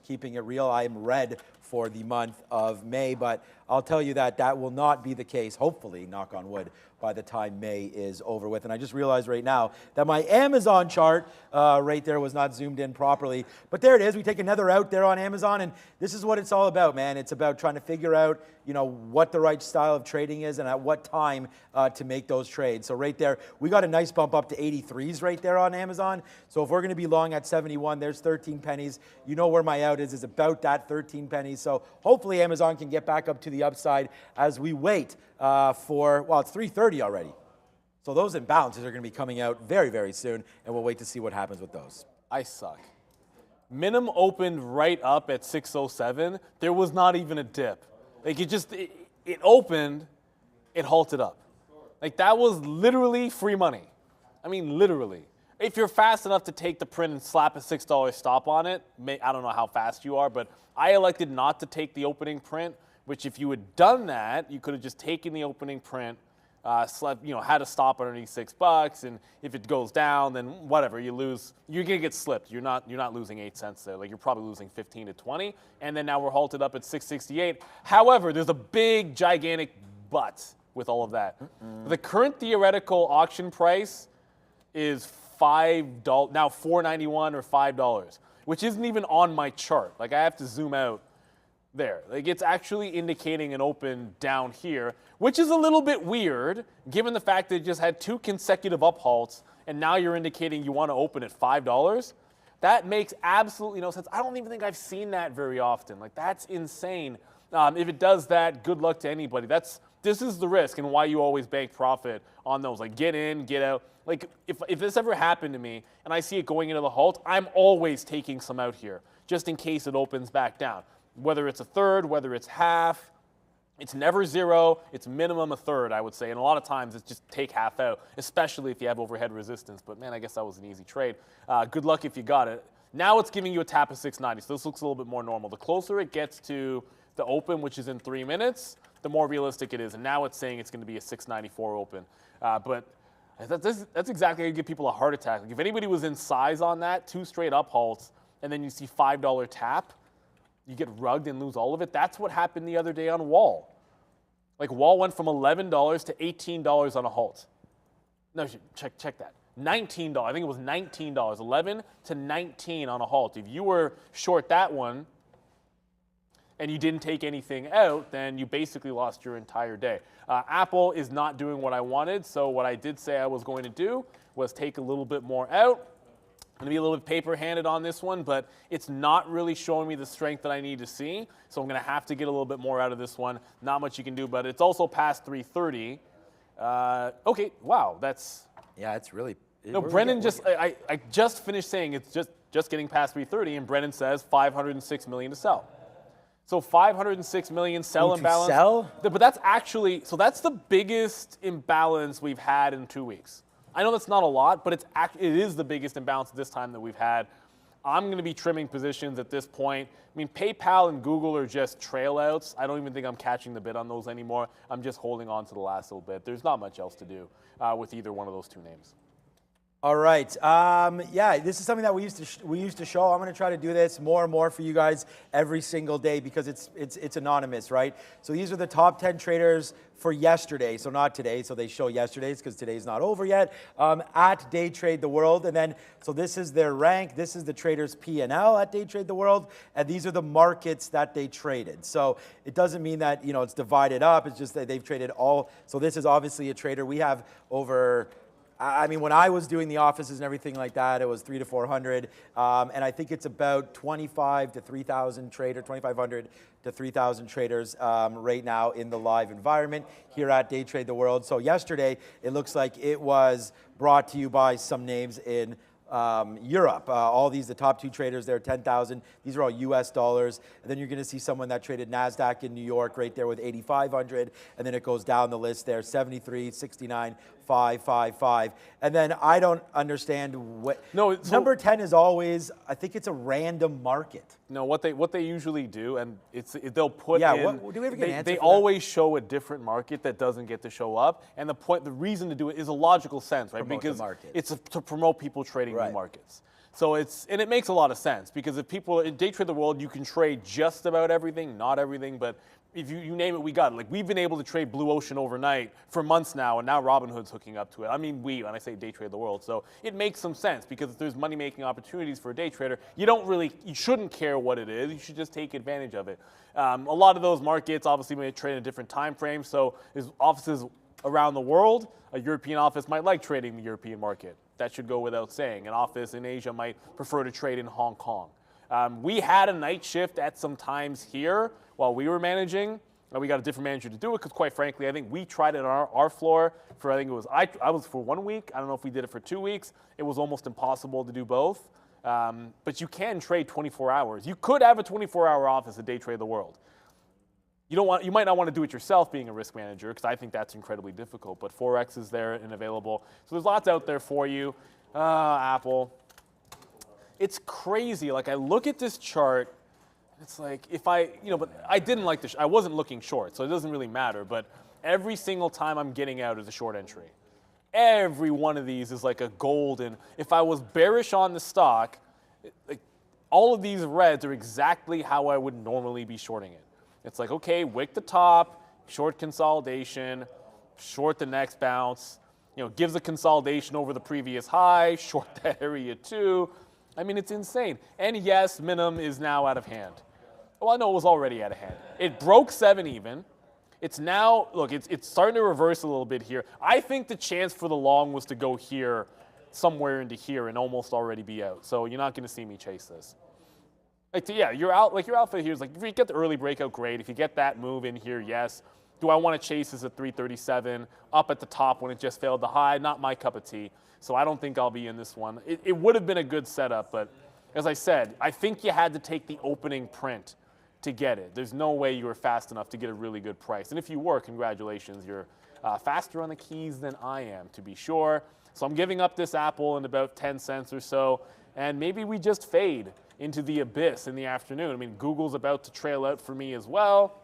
keeping it real. I'm red for the month of May, but I'll tell you that will not be the case, hopefully, knock on wood, by the time May is over with. And I just realized right now that my Amazon chart right there was not zoomed in properly. But there it is. We take another out there on Amazon, and this is what it's all about, man. It's about trying to figure out, what the right style of trading is and at what time to make those trades. So right there, we got a nice bump up to 83s right there on Amazon. So if we're going to be long at 71, there's 13 pennies. You know where my out is about that 13 pennies. So hopefully Amazon can get back up to the upside as we wait for, well, it's 3:30 already. So those imbalances are going to be coming out very, very soon, and we'll wait to see what happens with those. I suck. Minim opened right up at 607. There was not even a dip. Like it opened, it halted up. Like that was literally free money. I mean, literally. If you're fast enough to take the print and slap a $6 stop on it, I don't know how fast you are, but I elected not to take the opening print, which if you had done that, you could have just taken the opening print, slept, had a stop underneath $6, and if it goes down, then whatever, you lose. You're gonna get slipped. You're not losing 8 cents there. Like you're probably losing 15 to 20, and then now we're halted up at 668. However, there's a big, gigantic but with all of that. The current theoretical auction price is $5 now, $4.91 or $5, which isn't even on my chart. Like I have to zoom out. There. Like it's actually indicating an open down here, which is a little bit weird given the fact that it just had 2 consecutive up halts and now you're indicating you want to open at $5. That makes absolutely no sense. I don't even think I've seen that very often. Like that's insane. If it does that, good luck to anybody. This is the risk and why you always bank profit on those. Like get in, get out. Like if this ever happened to me and I see it going into the halt, I'm always taking some out here just in case it opens back down. Whether it's a third, whether it's half, it's never zero, it's minimum a third, I would say. And a lot of times it's just take half out, especially if you have overhead resistance. But man, I guess that was an easy trade. Good luck if you got it. Now it's giving you a tap of 690, so this looks a little bit more normal. The closer it gets to the open, which is in 3 minutes, the more realistic it is. And now it's saying it's going to be a 694 open. But that's exactly how you give people a heart attack. Like if anybody was in size on that, 2 straight up halts, and then you see $5 tap, you get rugged and lose all of it. That's what happened the other day on Wall. Like Wall went from $11 to $18 on a halt. No, check that. $19. I think it was $19. 11 to 19 on a halt. If you were short that one and you didn't take anything out, then you basically lost your entire day. Apple is not doing what I wanted, so what I did say I was going to do was take a little bit more out. I'm going to be a little bit paper-handed on this one, but it's not really showing me the strength that I need to see, so I'm going to have to get a little bit more out of this one. Not much you can do, but it's also past 330. Okay, wow, that's... Yeah, it's really... No, Brendan I just finished saying it's just getting past 330, and Brendan says $506 million to sell. So $506 million sell imbalance. Sell? But that's actually... So that's the biggest imbalance we've had in 2 weeks. I know that's not a lot, but it is the biggest imbalance this time that we've had. I'm going to be trimming positions at this point. I mean, PayPal and Google are just trail outs. I don't even think I'm catching the bid on those anymore. I'm just holding on to the last little bit. There's not much else to do with either one of those 2 names. All right. Yeah, this is something that we used to show. I'm going to try to do this more and more for you guys every single day because it's anonymous, right? So these are the top 10 traders for yesterday, so not today. So they show yesterday's because today's not over yet. At Day Trade the World, and then so this is their rank. This is the traders' P&L at Day Trade the World, and these are the markets that they traded. So it doesn't mean that it's divided up. It's just that they've traded all. So this is obviously a trader. We have over. I mean, when I was doing the offices and everything like that, it was 300 to 400, and I think it's about 25 to 3,000 traders, 2,500 to 3,000 traders right now in the live environment here at Day Trade the World. So yesterday, it looks like it was brought to you by some names in Europe. All these, the top 2 traders there, 10,000. These are all US dollars. And then you're going to see someone that traded NASDAQ in New York right there with 8,500. And then it goes down the list there, 73, 69, 555. And then I don't understand what. No, so number 10 is always, I think it's a random market. No, what they usually do, and they'll put in. What, do we ever get an answer they for always that? show a different market that doesn't get to show up. And the reason to do it is a logical sense, right? Promote because the market. It's to promote people trading Right. new markets. So it makes a lot of sense because if people in Day Trade the World, you can trade just about everything, not everything, but if you name it, we got it. Like we've been able to trade Blue Ocean overnight for months now, and now Robinhood's hooking up to it. I mean, when I say Day Trade the World, so it makes some sense because if there's money-making opportunities for a day trader, you shouldn't care what it is. You should just take advantage of it. A lot of those markets obviously may trade in a different time frame. So there's offices around the world. A European office might like trading the European market. That should go without saying. An office in Asia might prefer to trade in Hong Kong. We had a night shift at some times here while we were managing. We got a different manager to do it because, quite frankly, I think we tried it on our floor for, I think it was, I was for 1 week. I don't know if we did it for 2 weeks. It was almost impossible to do both. But you can trade 24 hours. You could have a 24-hour office at Day Trade the World. You might not want to do it yourself being a risk manager because I think that's incredibly difficult. But Forex is there and available. So there's lots out there for you. Apple. It's crazy. Like, I look at this chart. It's like, but I didn't like I wasn't looking short, so it doesn't really matter. But every single time I'm getting out is a short entry. Every one of these is like a golden. If I was bearish on the stock, like, all of these reds are exactly how I would normally be shorting it. It's like, okay, wick the top, short consolidation, short the next bounce, gives a consolidation over the previous high, short that area too. I mean, it's insane. And yes, minimum is now out of hand. Well, I know it was already out of hand. It broke 7 even. It's now, look, it's starting to reverse a little bit here. I think the chance for the long was to go here, somewhere into here, and almost already be out. So you're not going to see me chase this. Your outfit here is like, if you get the early breakout, great. If you get that move in here, yes. Do I want to chase this at 337 up at the top when it just failed the high? Not my cup of tea. So I don't think I'll be in this one. It would have been a good setup, but as I said, I think you had to take the opening print to get it. There's no way you were fast enough to get a really good price. And if you were, congratulations, you're faster on the keys than I am, to be sure. So I'm giving up this Apple in about 10 cents or so, and maybe we just fade into the abyss in the afternoon. I mean, Google's about to trail out for me as well.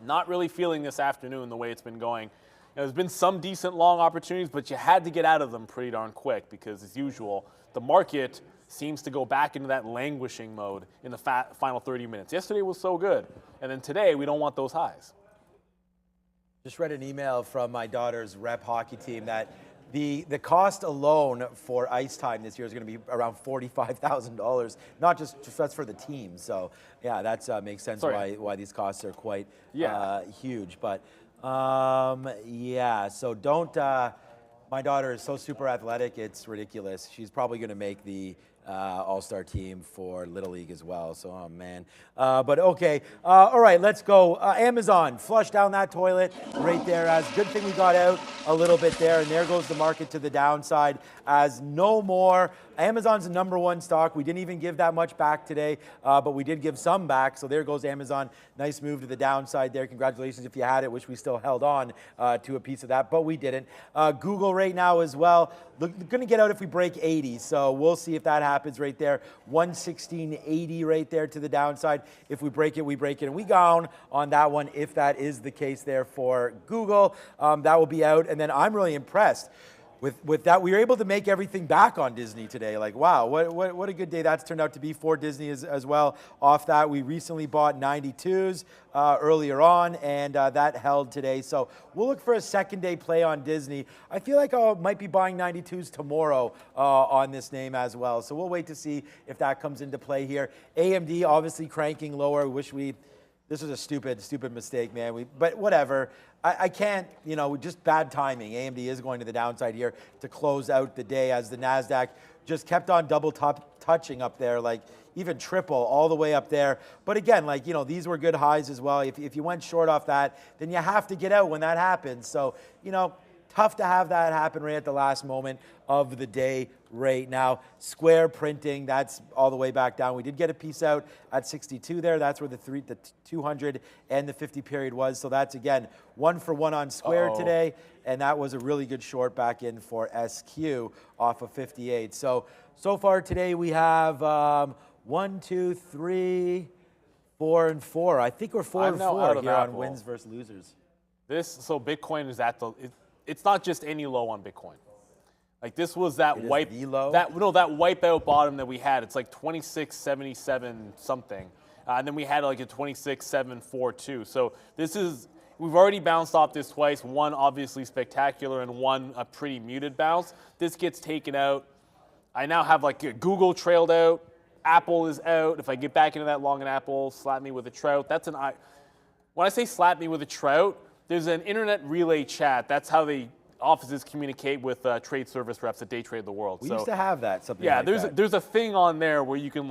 Not really feeling this afternoon the way it's been going. There's been some decent long opportunities, but you had to get out of them pretty darn quick because, as usual, the market seems to go back into that languishing mode in the final 30 minutes. Yesterday was so good, and then today we don't want those highs. Just read an email from my daughter's rep hockey team that the cost alone for ice time this year is going to be around $45,000. Not just that's for the team. So yeah, that makes sense why these costs are quite huge. But so don't. My daughter is so super athletic, it's ridiculous. She's probably going to make the all-star team for Little League as well. So, oh man. But okay. All right, let's go. Amazon, flush down that toilet right there. As good thing we got out a little bit there, and there goes the market to the downside as no more. Amazon's the #1 stock. We didn't even give that much back today, but we did give some back. So there goes Amazon. Nice move to the downside there. Congratulations if you had it, which we still held on to a piece of that, but we didn't. Google right now as well. Going to get out if we break 80. So we'll see if that happens right there. 116.80 right there to the downside. If we break it, we break it. And we gone on that one if that is the case there for Google. That will be out. And then I'm really impressed with that. We were able to make everything back on Disney today. Like, wow, what a good day that's turned out to be for Disney as well. Off that, we recently bought 92s earlier on, and that held today. So we'll look for a second day play on Disney. I feel like I might be buying 92s tomorrow on this name as well. So we'll wait to see if that comes into play here. AMD obviously cranking lower. This was a stupid mistake, man. But whatever. I can't, just bad timing. AMD is going to the downside here to close out the day as the NASDAQ just kept on double touching up there, like even triple all the way up there. But again, these were good highs as well. If you went short off that, then you have to get out when that happens. So, tough to have that happen right at the last moment of the day right now. Square printing, that's all the way back down. We did get a piece out at 62 there. That's where the 200 and the 50 period was. So that's, again, 1 for 1 on Square today. And that was a really good short back in for SQ off of 58. So far today we have 1, 2, 3, 4, and 4. I think we're 4 and 4 here on wins versus losers. Bitcoin is at it's not just any low on Bitcoin. Like this was that wipeout bottom that we had. It's like 2677 something, and then we had like a 26742. So we've already bounced off this twice. One obviously spectacular, and one a pretty muted bounce. This gets taken out. I now have Google trailed out. Apple is out. If I get back into that long in Apple, slap me with a trout. When I say slap me with a trout, there's an internet relay chat. That's how they offices communicate with trade service reps that day trade the world. We so, used to have that, something yeah, like that. there's a thing on there where you can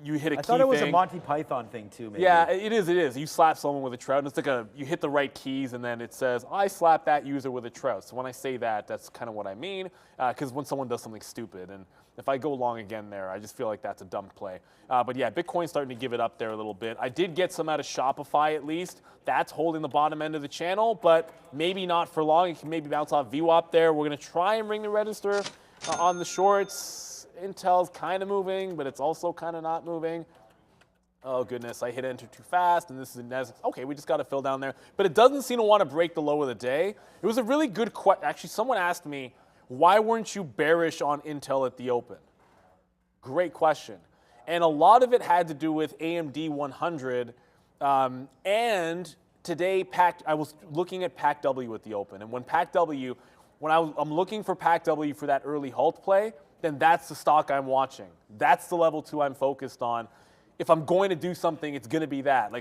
you hit a key I thought it was thing. a Monty Python thing too, maybe. Yeah, it is. You slap someone with a trout, and it's like you hit the right keys, and then it says, I slapped that user with a trout. So when I say that, that's kind of what I mean, because when someone does something stupid, and if I go long again there, I just feel like that's a dumb play. But yeah, Bitcoin's starting to give it up there a little bit. I did get some out of Shopify at least. That's holding the bottom end of the channel, but maybe not for long. It can maybe bounce off VWAP there. We're going to try and ring the register on the shorts. Intel's kind of moving, but it's also kind of not moving. Oh, goodness, I hit enter too fast, and this is NASDAQ. Okay, we just got to fill down there. But it doesn't seem to want to break the low of the day. It was a really good question. Actually, someone asked me, why weren't you bearish on Intel at the open? Great question. And a lot of it had to do with AMD 100. And today, I was looking at PAC-W at the open. And when PAC-W, I'm looking for PAC-W for that early halt play, then that's the stock I'm watching. That's the level 2 I'm focused on. If I'm going to do something, it's going to be that.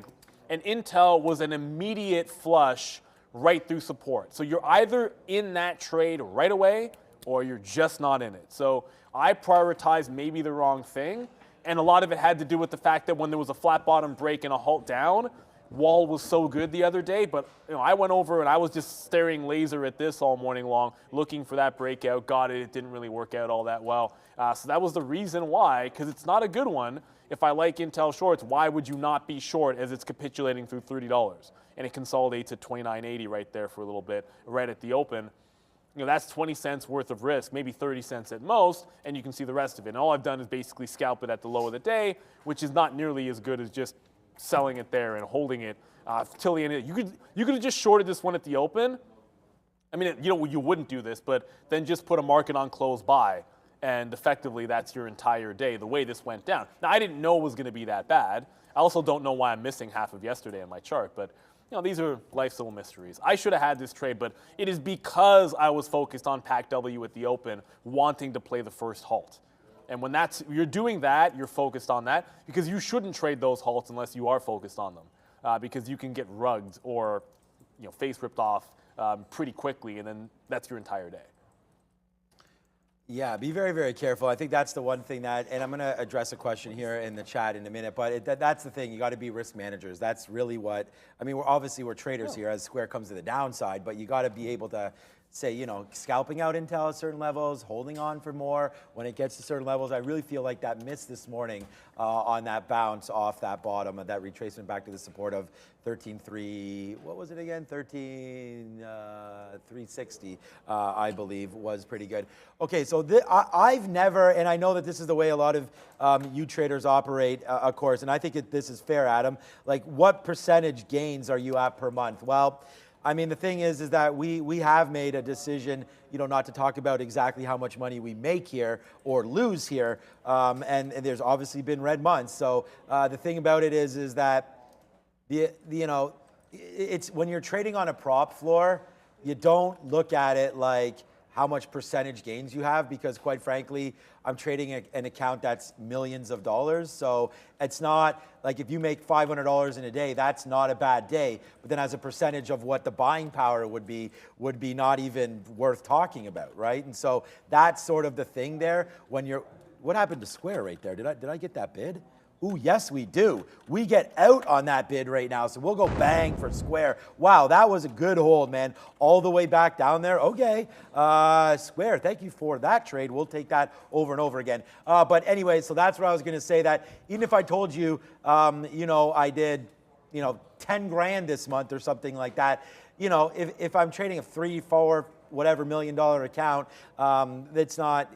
And Intel was an immediate flush right through support. So you're either in that trade right away or you're just not in it. So I prioritized maybe the wrong thing. And a lot of it had to do with the fact that when there was a flat bottom break and a halt down, Wall was so good the other day, but I went over and I was just staring laser at this all morning long, looking for that breakout. Got it. It didn't really work out all that well. So that was the reason why, because it's not a good one. If I like Intel shorts, why would you not be short as it's capitulating through $30? And it consolidates at $29.80 right there for a little bit, right at the open. That's 20 cents worth of risk, maybe 30 cents at most, and you can see the rest of it. And all I've done is basically scalp it at the low of the day, which is not nearly as good as just selling it there and holding it till the end. You could have just shorted this one at the open. I mean, you wouldn't do this, but then just put a market on close buy, and effectively that's your entire day, the way this went down. Now, I didn't know it was going to be that bad. I also don't know why I'm missing half of yesterday in my chart, but these are life's little mysteries. I should have had this trade, but it is because I was focused on PAC-W at the open, wanting to play the first halt. And when you're doing that, you're focused on that, because you shouldn't trade those halts unless you are focused on them, because you can get rugged or face ripped off pretty quickly, and then that's your entire day. Yeah, be very, very careful. I think that's the one thing and I'm going to address a question here in the chat in a minute, but that's the thing. You got to be risk managers. That's really we're traders here as Square comes to the downside, but you got to be able to say, scalping out Intel at certain levels, holding on for more when it gets to certain levels. I really feel like that missed this morning on that bounce off that bottom of that retracement back to the support of 13.3, what was it again? 13.360, I believe, was pretty good. Okay, so I've never, and I know that this is the way a lot of you traders operate, of course, and I think this is fair, Adam. What percentage gains are you at per month? Well, I mean, the thing is that we have made a decision, not to talk about exactly how much money we make here or lose here, and there's obviously been red months. So the thing about it is that it's when you're trading on a prop floor, you don't look at it like how much percentage gains you have, because quite frankly, I'm trading an account that's millions of dollars. So it's not like if you make $500 in a day, that's not a bad day. But then as a percentage of what the buying power would be not even worth talking about, right? And so that's sort of the thing there. What happened to Square right there? Did I get that bid? Ooh, yes, we do. We get out on that bid right now, so we'll go bang for Square. Wow, that was a good hold, man. All the way back down there. Okay, Square, thank you for that trade. We'll take that over and over again. But anyway, so that's what I was going to say, that even if I told you, I did, 10 grand this month or something like that, if I'm trading a 3, 4, whatever $1 million account,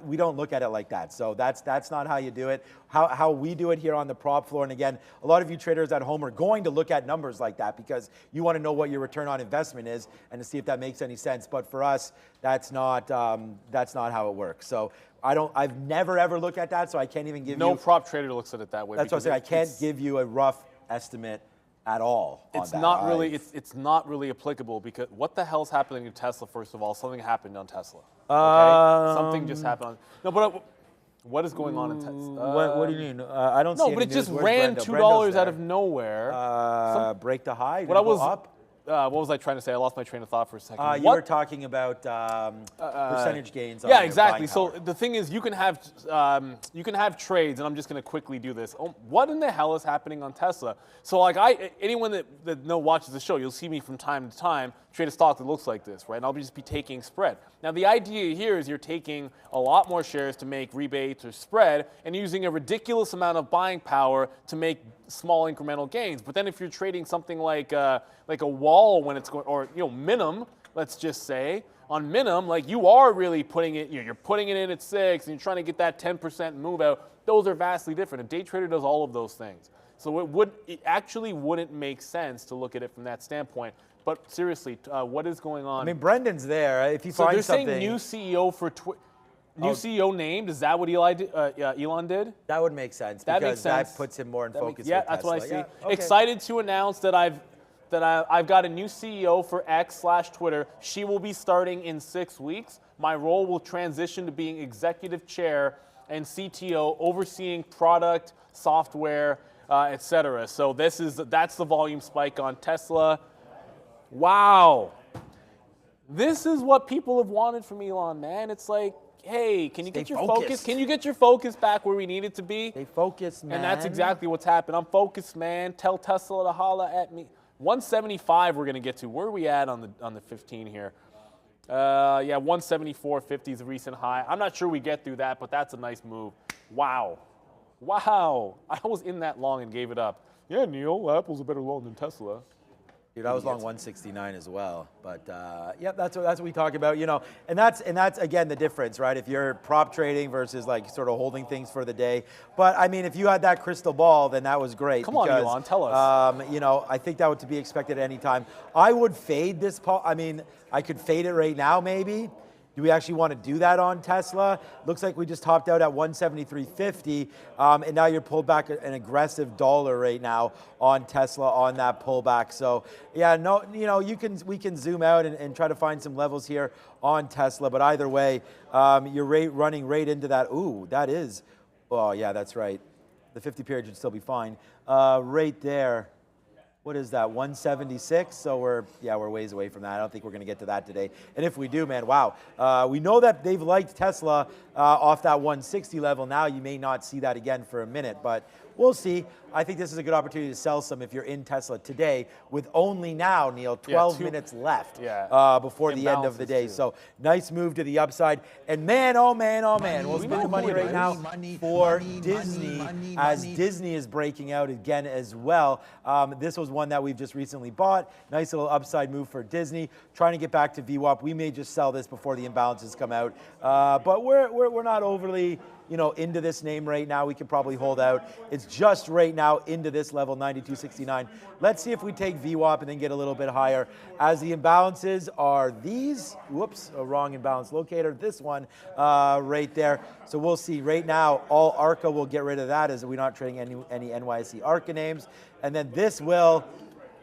we don't look at it like that. So that's not how you do it. How we do it here on the prop floor, and again, a lot of you traders at home are going to look at numbers like that because you want to know what your return on investment is and to see if that makes any sense. But for us, that's not how it works. So I've never ever looked at that, so I can't even give you. No prop trader looks at it that way. That's what I'm saying. I can't give you a rough estimate at all. It's not really. It's not really applicable, because what the hell's happening in Tesla? First of all, something happened on Tesla. Okay? Something just happened. But what is going on in Tesla? What do you mean? I don't see. No, but it just ran $2 out of nowhere. Break the high. What I was up. what was I trying to say? I lost my train of thought for a second. You were talking about percentage gains. On Yeah, your exactly. buying So power. the thing is, you can have trades, and I'm just going to quickly do this. What in the hell is happening on Tesla? So like anyone that watches the show, you'll see me from time to time trade a stock that looks like this, right? And I'll just be taking spread. Now the idea here is you're taking a lot more shares to make rebates or spread, and using a ridiculous amount of buying power to make small incremental gains. But then if you're trading something like a wall when it's going, or minim, let's just say on minim, like you are really putting it, you're putting it in at 6 and you're trying to get that 10% move out. Those are vastly different. A day trader does all of those things. So it actually wouldn't make sense to look at it from that standpoint. But seriously, what is going on? I mean, Brendan's there. If you So find they're something, saying new CEO for new CEO named. Is that what Elon did? that would make sense That because makes sense. that puts him more in focus. Yeah, with that's what I Tesla. see. Yeah, okay. Excited to announce that I've got a new CEO for X/Twitter. She will be starting in 6 weeks. My role will transition to being executive chair and CTO, overseeing product, software, etc. So that's the volume spike on Tesla. Wow. This is what people have wanted from Elon, man. It's like, hey, can you get your focus? Can you get your focus back where we need it to be? Stay focused, man. And that's exactly what's happened. I'm focused, man. Tell Tesla to holla at me. 175 we're going to get to. Where are we at on the 15 here? Yeah, 174.50 is the recent high. I'm not sure we get through that, but that's a nice move. Wow. Wow. I was in that long and gave it up. Yeah, Neil, Apple's a better long than Tesla. Dude, I was long 169 as well, but yeah, that's what we talk about, and that's again the difference, right? If you're prop trading versus like sort of holding things for the day, but I mean, if you had that crystal ball, then that was great. Come on, Elon, tell us. I think that would to be expected at any time. I would fade this. I mean, I could fade it right now, maybe. Do we actually want to do that on Tesla? Looks like we just topped out at 173.50, and now you're pulled back an aggressive dollar right now on Tesla on that pullback. So yeah, no, we can zoom out and try to find some levels here on Tesla, but either way, you're running right into that. Ooh, that is. Oh yeah, that's right. The 50 period should still be fine. Right there. What is that, 176? So we're ways away from that. I don't think we're going to get to that today. And if we do, man, wow. We know that they've liked Tesla off that 160 level. Now you may not see that again for a minute, but we'll see. I think this is a good opportunity to sell some if you're in Tesla today with only now, Neil, 12 minutes left before the end of the day. So nice move to the upside. And man, oh man, oh man, we'll spend the money right now for Disney as Disney is breaking out again as well. This was one that we've just recently bought. Nice little upside move for Disney. Trying to get back to VWAP. We may just sell this before the imbalances come out. But we're not overly into this name right now. We can probably hold out. It's just right now into this level, 92.69. Let's see if we take VWAP and then get a little bit higher. As the imbalances are these, whoops, a wrong imbalance locator, this one right there. So we'll see. Right now, all ARCA will get rid of that as we're not trading any NYSE ARCA names. And then this will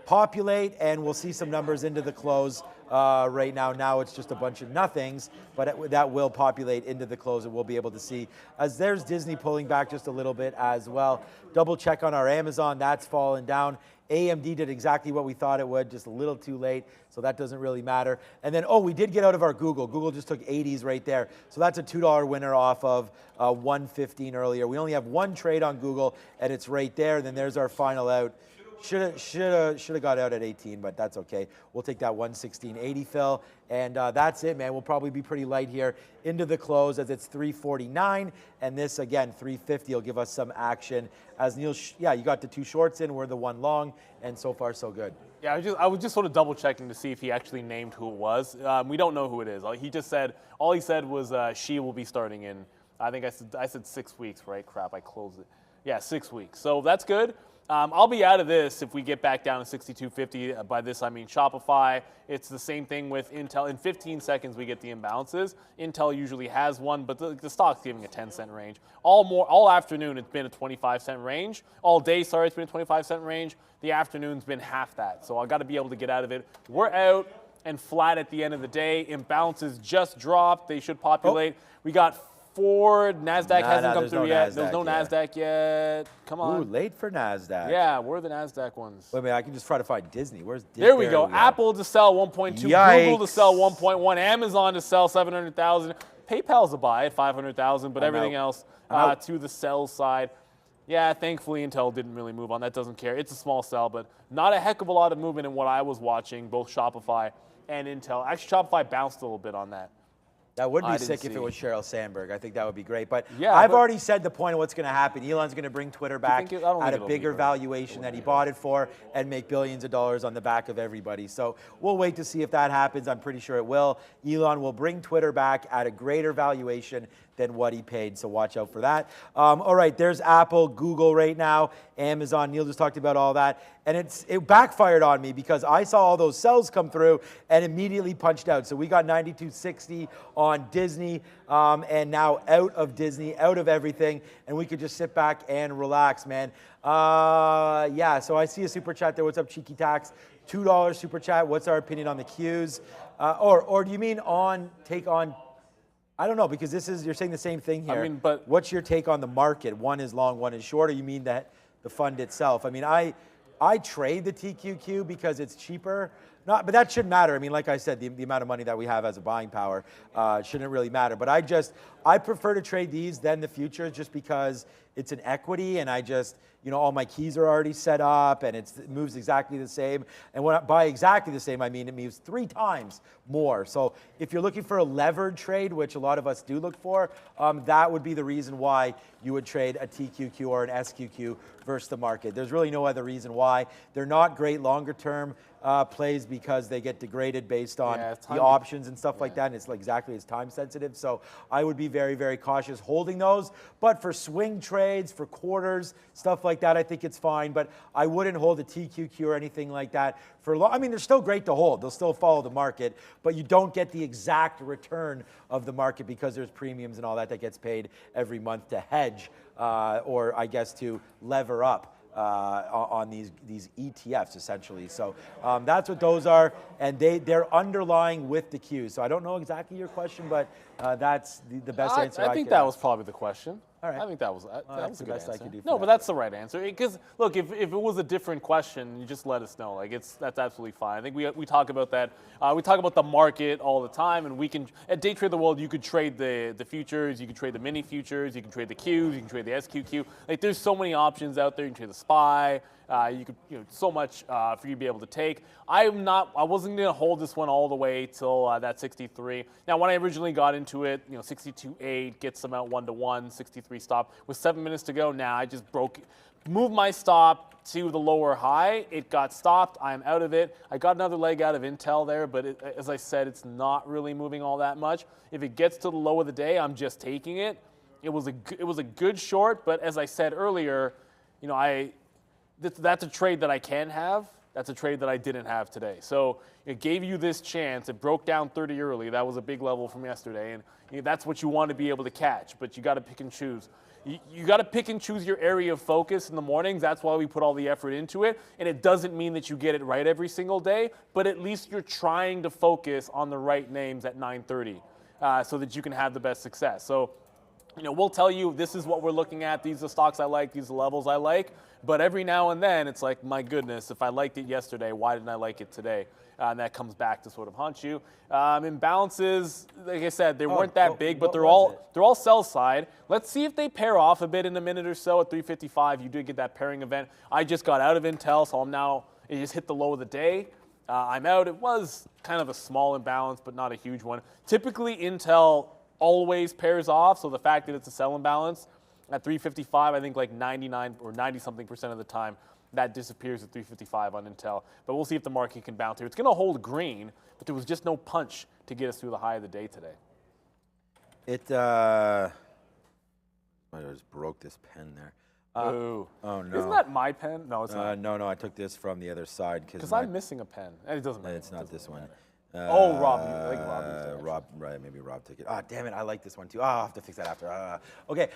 populate, and we'll see some numbers into the close right now. Now it's just a bunch of nothings, but that will populate into the close, and we'll be able to see. As there's Disney pulling back just a little bit as well. Double check on our Amazon, that's fallen down. AMD did exactly what we thought it would, just a little too late, so that doesn't really matter. And then, we did get out of our Google. Google just took 80s right there. So that's a $2 winner off of 115 earlier. We only have one trade on Google, and it's right there. And then there's our final out. Should have got out at 18, but that's okay. We'll take that 116.80 fill, and that's it, man. We'll probably be pretty light here into the close as it's 349, and this again 350 will give us some action. As Neil, you got the two shorts in, we're the one long, and so far so good. Yeah, I was just sort of double checking to see if he actually named who it was. We don't know who it is. He just said all he said was she will be starting in. I think I said 6 weeks, right? Crap, I closed it. Yeah, 6 weeks. So that's good. I'll be out of this if we get back down to 62.50. By this, I mean Shopify. It's the same thing with Intel. In 15 seconds, we get the imbalances. Intel usually has one, but the stock's giving a 10-cent range. All afternoon, it's been a 25-cent range. All day, it's been a 25-cent range. The afternoon's been half that. So I got to be able to get out of it. We're out and flat at the end of the day. Imbalances just dropped. They should populate. We got forward. NASDAQ hasn't come there's through no yet. NASDAQ There's no yet. NASDAQ yet. Come on. Ooh, late for NASDAQ. Yeah, where are the NASDAQ ones? Wait a minute, I can just try to find Disney. Where's Disney? There we go. Apple to sell 1.2. Google to sell Yikes. 1.1. Amazon to sell 700,000. PayPal's a buy at 500,000, but everything else to the sell side. Yeah, thankfully Intel didn't really move on. That doesn't care. It's a small sell, but not a heck of a lot of movement in what I was watching, both Shopify and Intel. Actually, Shopify bounced a little bit on that. That would I be didn't sick if see. it was Sheryl Sandberg. I think that would be great. But Yeah, I've but- already said the point of what's going to happen. Elon's going to bring Twitter back think I don't at think a it'll bigger be her. valuation that he bought it for and make billions of dollars on the back of everybody. So we'll wait to see if that happens. I'm pretty sure it will. Elon will bring Twitter back at a greater valuation than what he paid. So watch out for that. All right, there's Apple, Google right now, Amazon. Neil just talked about all that. And it backfired on me because I saw all those sells come through and immediately punched out. So we got 92.60 on Disney and now out of Disney, out of everything. And we could just sit back and relax, man. Yeah, so I see a super chat there. What's up, Cheeky Tax? $2 super chat. What's our opinion on the Qs? Or do you mean take on? I don't know, because you're saying the same thing here. I mean, but- What's your take on the market? One is long, one is short, or you mean that the fund itself? I mean, I trade the TQQ because it's cheaper. But that shouldn't matter. I mean, like I said, the amount of money that we have as a buying power shouldn't really matter. But I prefer to trade these than the futures just because it's an equity, and all my keys are already set up, and it moves exactly the same. And by exactly the same, I mean it moves 3 times more. So if you're looking for a levered trade, which a lot of us do look for, that would be the reason why you would trade a TQQ or an SQQ versus the market. There's really no other reason why. They're not great longer term plays because they get degraded based on the options and stuff like that, and it's exactly as time sensitive. So I would be very, very cautious holding those. But for swing trades, for quarters, stuff like that, I think it's fine. But I wouldn't hold a TQQ or anything like that for long. I mean, they're still great to hold. They'll still follow the market, but you don't get the exact return of the market because there's premiums and all that gets paid every month to hedge or I guess to lever up on these ETFs essentially. So that's what those are, and they're underlying with the Qs. So I don't know exactly your question, but that's the best answer I think could that ask. was probably the question. All right. I think that was that was the a good best I answer. could do for No, that. but that's the right answer. Because look, if it was a different question, you just let us know. That's absolutely fine. I think we talk about that. We talk about the market all the time, and we can at Day Trade the World. You could trade the futures, you can trade the mini futures, you can trade the Qs, you can trade the SQQ. There's so many options out there. You can trade the SPY. You could so much for you to be able to take. I wasn't going to hold this one all the way till that 63. Now, when I originally got into it, 62.8 gets them out 1-to-1, 63 stop with 7 minutes to go. Now I just moved my stop to the lower high. It got stopped. I'm out of it. I got another leg out of Intel there, but as I said, it's not really moving all that much. If it gets to the low of the day, I'm just taking it. It was a good short, but as I said earlier, that's a trade that I can have. That's a trade that I didn't have today. So it gave you this chance. It broke down 30 early. That was a big level from yesterday. And that's what you want to be able to catch, but you got to pick and choose. You got to pick and choose your area of focus in the mornings. That's why we put all the effort into it. And it doesn't mean that you get it right every single day, but at least you're trying to focus on the right names at 9:30 so that you can have the best success. So we'll tell you this is what we're looking at. These are the stocks I like. These are the levels I like. But every now and then, it's like, my goodness, if I liked it yesterday, why didn't I like it today? And that comes back to sort of haunt you. Imbalances, like I said, they weren't that big, but they're all sell side. Let's see if they pair off a bit in a minute or so at 355. You did get that pairing event. I just got out of Intel, so it just hit the low of the day. I'm out. It was kind of a small imbalance, but not a huge one. Typically, Intel always pairs off, so the fact that it's a sell imbalance at 355, I think like 99 or 90-something% of the time, that disappears at 355 on Intel. But we'll see if the market can bounce here. It's going to hold green, but there was just no punch to get us through the high of the day today. I just broke this pen there. Ooh. Oh, no. Isn't that my pen? No, it's not. No, I took this from the other side. Because I'm missing a pen. And it doesn't matter. It's not this one. Rob. I think Rob used it. Rob, right, maybe Rob took it. Damn it, I like this one too. I'll have to fix that after. Okay,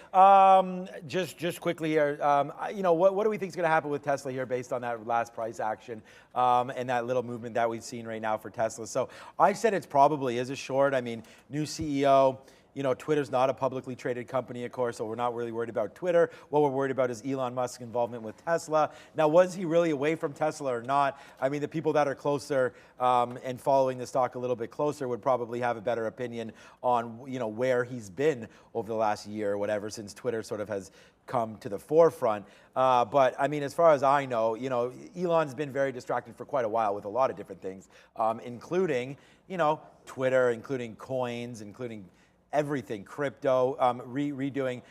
just quickly here, what do we think is going to happen with Tesla here based on that last price action and that little movement that we've seen right now for Tesla? So I said it's probably is a short. I mean, new CEO. You know, Twitter's not a publicly traded company, of course, so we're not really worried about Twitter. What we're worried about is Elon Musk's involvement with Tesla. Now, was he really away from Tesla or not? I mean, the people that are closer and following the stock a little bit closer would probably have a better opinion on, you know, where he's been over the last year or whatever, since Twitter sort of has come to the forefront. But I mean, as far as I know, you know, Elon's been very distracted for quite a while with a lot of different things, including, you know, Twitter, including coins, including everything, crypto, redoing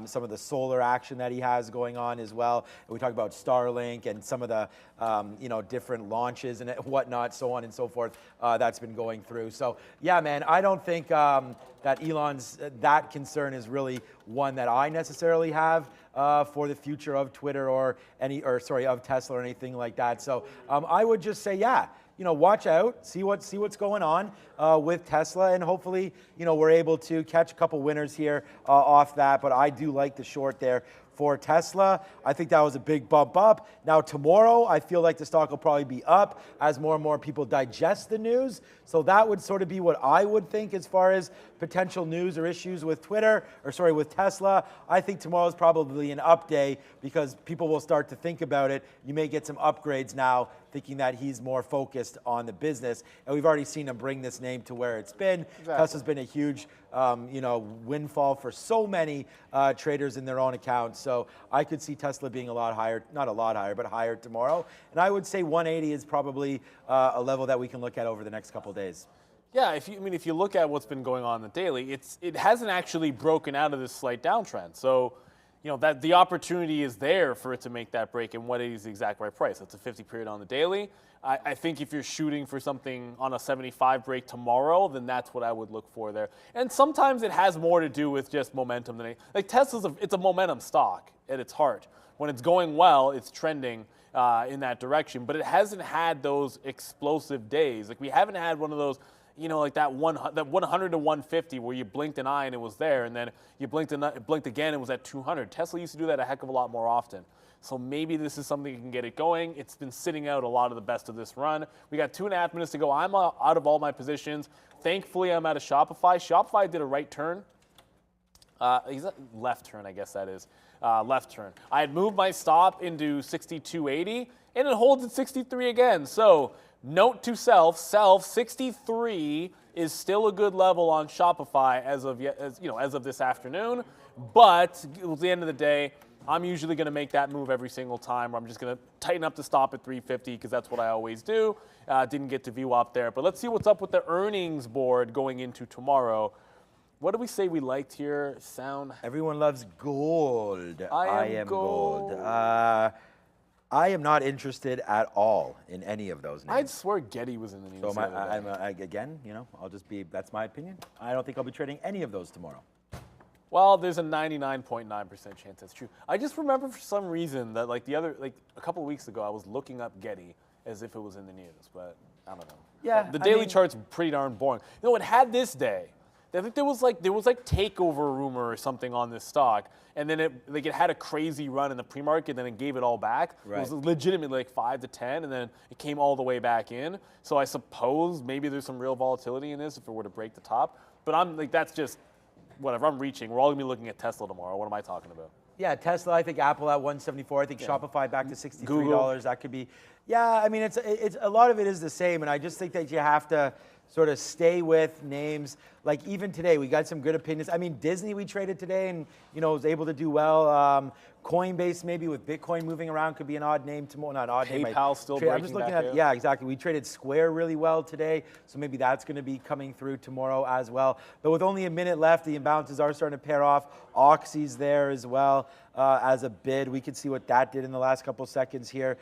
some of the solar action that he has going on as well. And we talked about Starlink and some of the, you know, different launches and whatnot, so on and so forth, that's been going through. So yeah, man, I don't think that Elon's, that concern is really one that I necessarily have for the future of Twitter or of Tesla or anything like that. So I would just say, yeah, you know, watch out, see what's going on with Tesla, and hopefully, you know, we're able to catch a couple winners here off that. But I do like the short there for Tesla. I think that was a big bump up. Now tomorrow, I feel like the stock will probably be up as more and more people digest the news. So that would sort of be what I would think as far as potential news or issues with with Tesla. I think tomorrow is probably an up day because people will start to think about it. You may get some upgrades now, thinking that he's more focused on the business. And we've already seen him bring this name to where it's been. Exactly. Tesla's been a huge you know, windfall for so many traders in their own accounts. So I could see Tesla being a lot higher, not a lot higher, but higher tomorrow. And I would say 180 is probably a level that we can look at over the next couple of days. Yeah, if you look at what's been going on in the daily, it hasn't actually broken out of this slight downtrend. So, you know, that the opportunity is there for it to make that break, and 180 is the exact right price. That's a 50 period on the daily. I think if you're shooting for something on a 75 break tomorrow, then that's what I would look for there. And sometimes it has more to do with just momentum than like Tesla's. It's a momentum stock at its heart. When it's going well, it's trending in that direction. But it hasn't had those explosive days. Like we haven't had one of those. You know, like that 100 to 150 where you blinked an eye and it was there, and then you blinked again and it was at 200. Tesla used to do that a heck of a lot more often. So maybe this is something you can get it going. It's been sitting out a lot of the best of this run. We got 2.5 minutes to go. I'm out of all my positions. Thankfully, I'm out of Shopify. Shopify did a right turn. He's a left turn, I guess that is. Left turn. I had moved my stop into 62.80, and it holds at 63 again. So note to self, 63 is still a good level on Shopify as of this afternoon. But at the end of the day, I'm usually going to make that move every single time, where I'm just going to tighten up the stop at 350 because that's what I always do. Didn't get to view up there. But let's see what's up with the earnings board going into tomorrow. What do we say we liked here? Sound? Everyone loves gold. I am gold. I am not interested at all in any of those names. I'd swear Getty was in the news. So again, you know, that's my opinion. I don't think I'll be trading any of those tomorrow. Well, there's a 99.9% chance that's true. I just remember for some reason that a couple of weeks ago, I was looking up Getty as if it was in the news, but I don't know. Yeah, the daily chart's pretty darn boring. You know, it had this day. I think there was takeover rumor or something on this stock, and then it had a crazy run in the pre-market, then it gave it all back. Right. It was legitimately like 5 to 10, and then it came all the way back in. So I suppose maybe there's some real volatility in this if it were to break the top. But I'm like, that's just whatever. I'm reaching. We're all gonna be looking at Tesla tomorrow. What am I talking about? Yeah, Tesla. I think Apple at 174. I think Shopify back to $63. That could be. Yeah, I mean, it's a lot of it is the same, and I just think that you have to sort of stay with names. Like even today, we got some good opinions. I mean, Disney we traded today and, you know, was able to do well. Coinbase maybe with Bitcoin moving around could be an odd name tomorrow. Not odd name. PayPal still breaking I'm just looking back at, out. yeah, exactly. We traded Square really well today, so maybe that's going to be coming through tomorrow as well. But with only a minute left, the imbalances are starting to pair off. Oxy's there as well as a bid. We could see what that did in the last couple seconds here.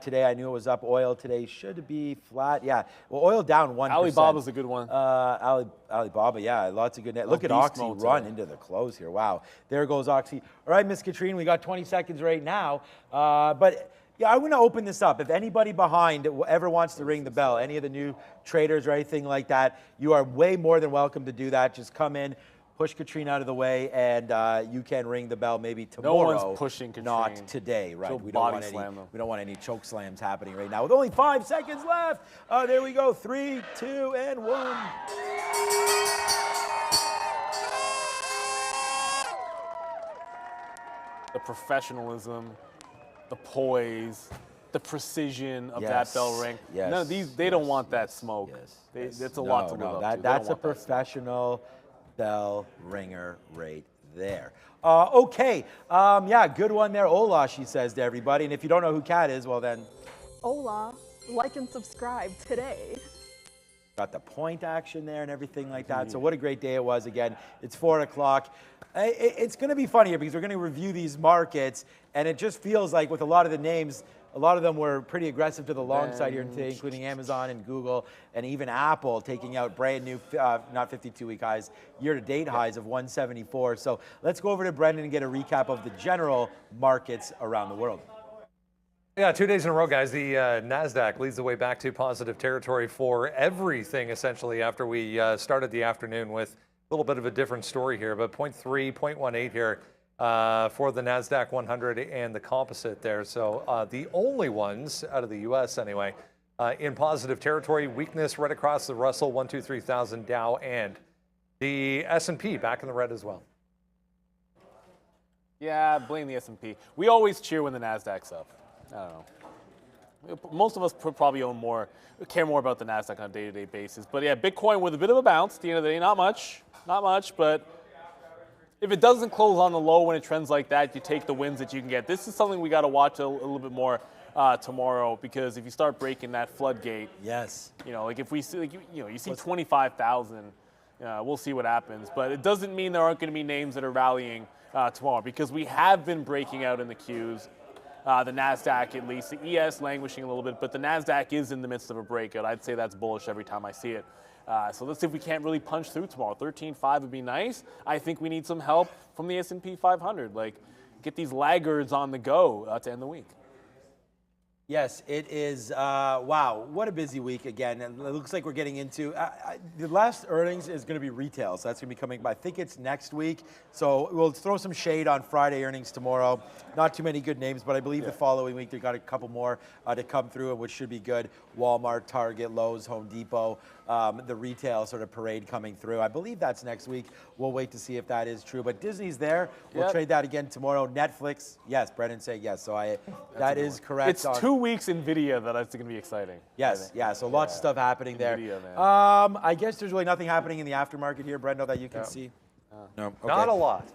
Today, I knew it was up. Oil today should be flat. Yeah, well, oil down 1%. Alibaba's a good one. Alibaba, yeah, lots of good net. Look at Oxy run into the close here. Wow, there goes Oxy. All right, Miss Katrine, we got 20 seconds right now. But yeah, I'm going to open this up. If anybody behind ever wants to ring the bell, any of the new traders or anything like that, you are way more than welcome to do that. Just come in, push Katrine out of the way, and you can ring the bell maybe tomorrow. No one's pushing Katrine. Not today, right? She'll We don't want any choke slams happening right now. With only 5 seconds left. There we go. 3, 2, and 1. the professionalism, the poise, the precision of that bell ring. Yes. None of these, they don't want that smoke. It's a lot to live up to. That's a professional bell ringer right there. Okay, yeah, good one there. Hola, she says to everybody. And if you don't know who Kat is, well then. Hola, like and subscribe today. Got the point action there and everything like that. So what a great day it was again. It's 4 o'clock. It's going to be funny here because we're going to review these markets, and it just feels like with a lot of the names, a lot of them were pretty aggressive to the long side here today, including Amazon and Google and even Apple taking out brand new, not 52-week highs, year-to-date highs of 174. So let's go over to Brendan and get a recap of the general markets around the world. Yeah, 2 days in a row, guys. The NASDAQ leads the way back to positive territory for everything, essentially, after we started the afternoon with a little bit of a different story here, but 0.3, 0.18 here for the NASDAQ 100 and the composite there. So the only ones, out of the U.S. anyway, in positive territory, weakness right across the Russell, 123,000, Dow, and the S&P back in the red as well. Yeah, blame the S&P. We always cheer when the NASDAQ's up. I don't know. Most of us probably care more about the NASDAQ on a day-to-day basis. But yeah, Bitcoin with a bit of a bounce at the end of the day. Not much, but if it doesn't close on the low when it trends like that, you take the wins that you can get. This is something we got to watch a little bit more tomorrow, because if you start breaking that floodgate, like if we see, you see 25,000, we'll see what happens. But it doesn't mean there aren't going to be names that are rallying tomorrow, because we have been breaking out in the Qs. The NASDAQ, at least, the ES languishing a little bit, but the NASDAQ is in the midst of a breakout. I'd say that's bullish every time I see it. So let's see if we can't really punch through tomorrow. 13.5 would be nice. I think we need some help from the S&P 500. Like, get these laggards on the go to end the week. Yes, it is. Wow, what a busy week again. And it looks like we're getting into the last earnings is going to be retail. So that's going to be coming, I think it's next week. So we'll throw some shade on Friday earnings tomorrow. Not too many good names, but I believe the following week they've got a couple more to come through, which should be good. Walmart, Target, Lowe's, Home Depot, the retail sort of parade coming through. I believe that's next week. We'll wait to see if that is true. But Disney's there. We'll trade that again tomorrow. Netflix, yes. Brendan saying yes. So that is correct. It's 2 weeks NVIDIA that's going to be exciting. Yes, yeah. So lots of stuff happening there. NVIDIA, man. I guess there's really nothing happening in the aftermarket here, Brendo, that you can see. No, okay. Not a lot.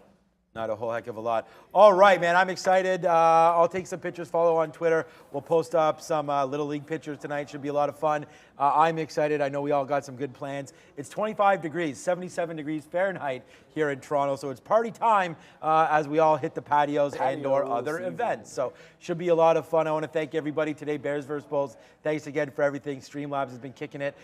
Not a whole heck of a lot. All right, man, I'm excited. I'll take some pictures, follow on Twitter. We'll post up some Little League pictures tonight. Should be a lot of fun. I'm excited. I know we all got some good plans. It's 25 degrees, 77 degrees Fahrenheit here in Toronto. So it's party time as we all hit the patios and or other events. So should be a lot of fun. I want to thank everybody today. Bears vs. Bulls. Thanks again for everything. Streamlabs has been kicking it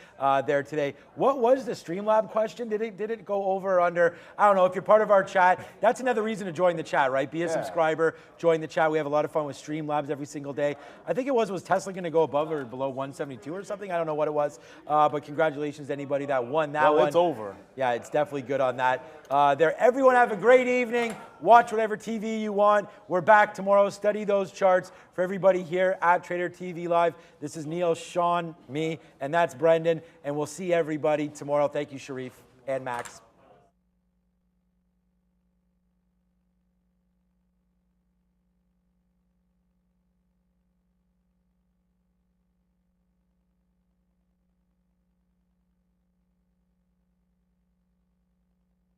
there today. What was the Streamlab question? Did it go over or under? I don't know. If you're part of our chat, that's another reason to join the chat, right? Be a subscriber, join the chat. We have a lot of fun with Streamlabs every single day. I think was Tesla going to go above or below 172 or something? I don't know what it was, but congratulations to anybody that won that one. It's over. Yeah, it's definitely good on that. Everyone have a great evening. Watch whatever TV you want. We're back tomorrow. Study those charts. For everybody here at Trader TV Live, this is Neil, Sean, me, and that's Brendan, and we'll see everybody tomorrow. Thank you, Sharif and Max.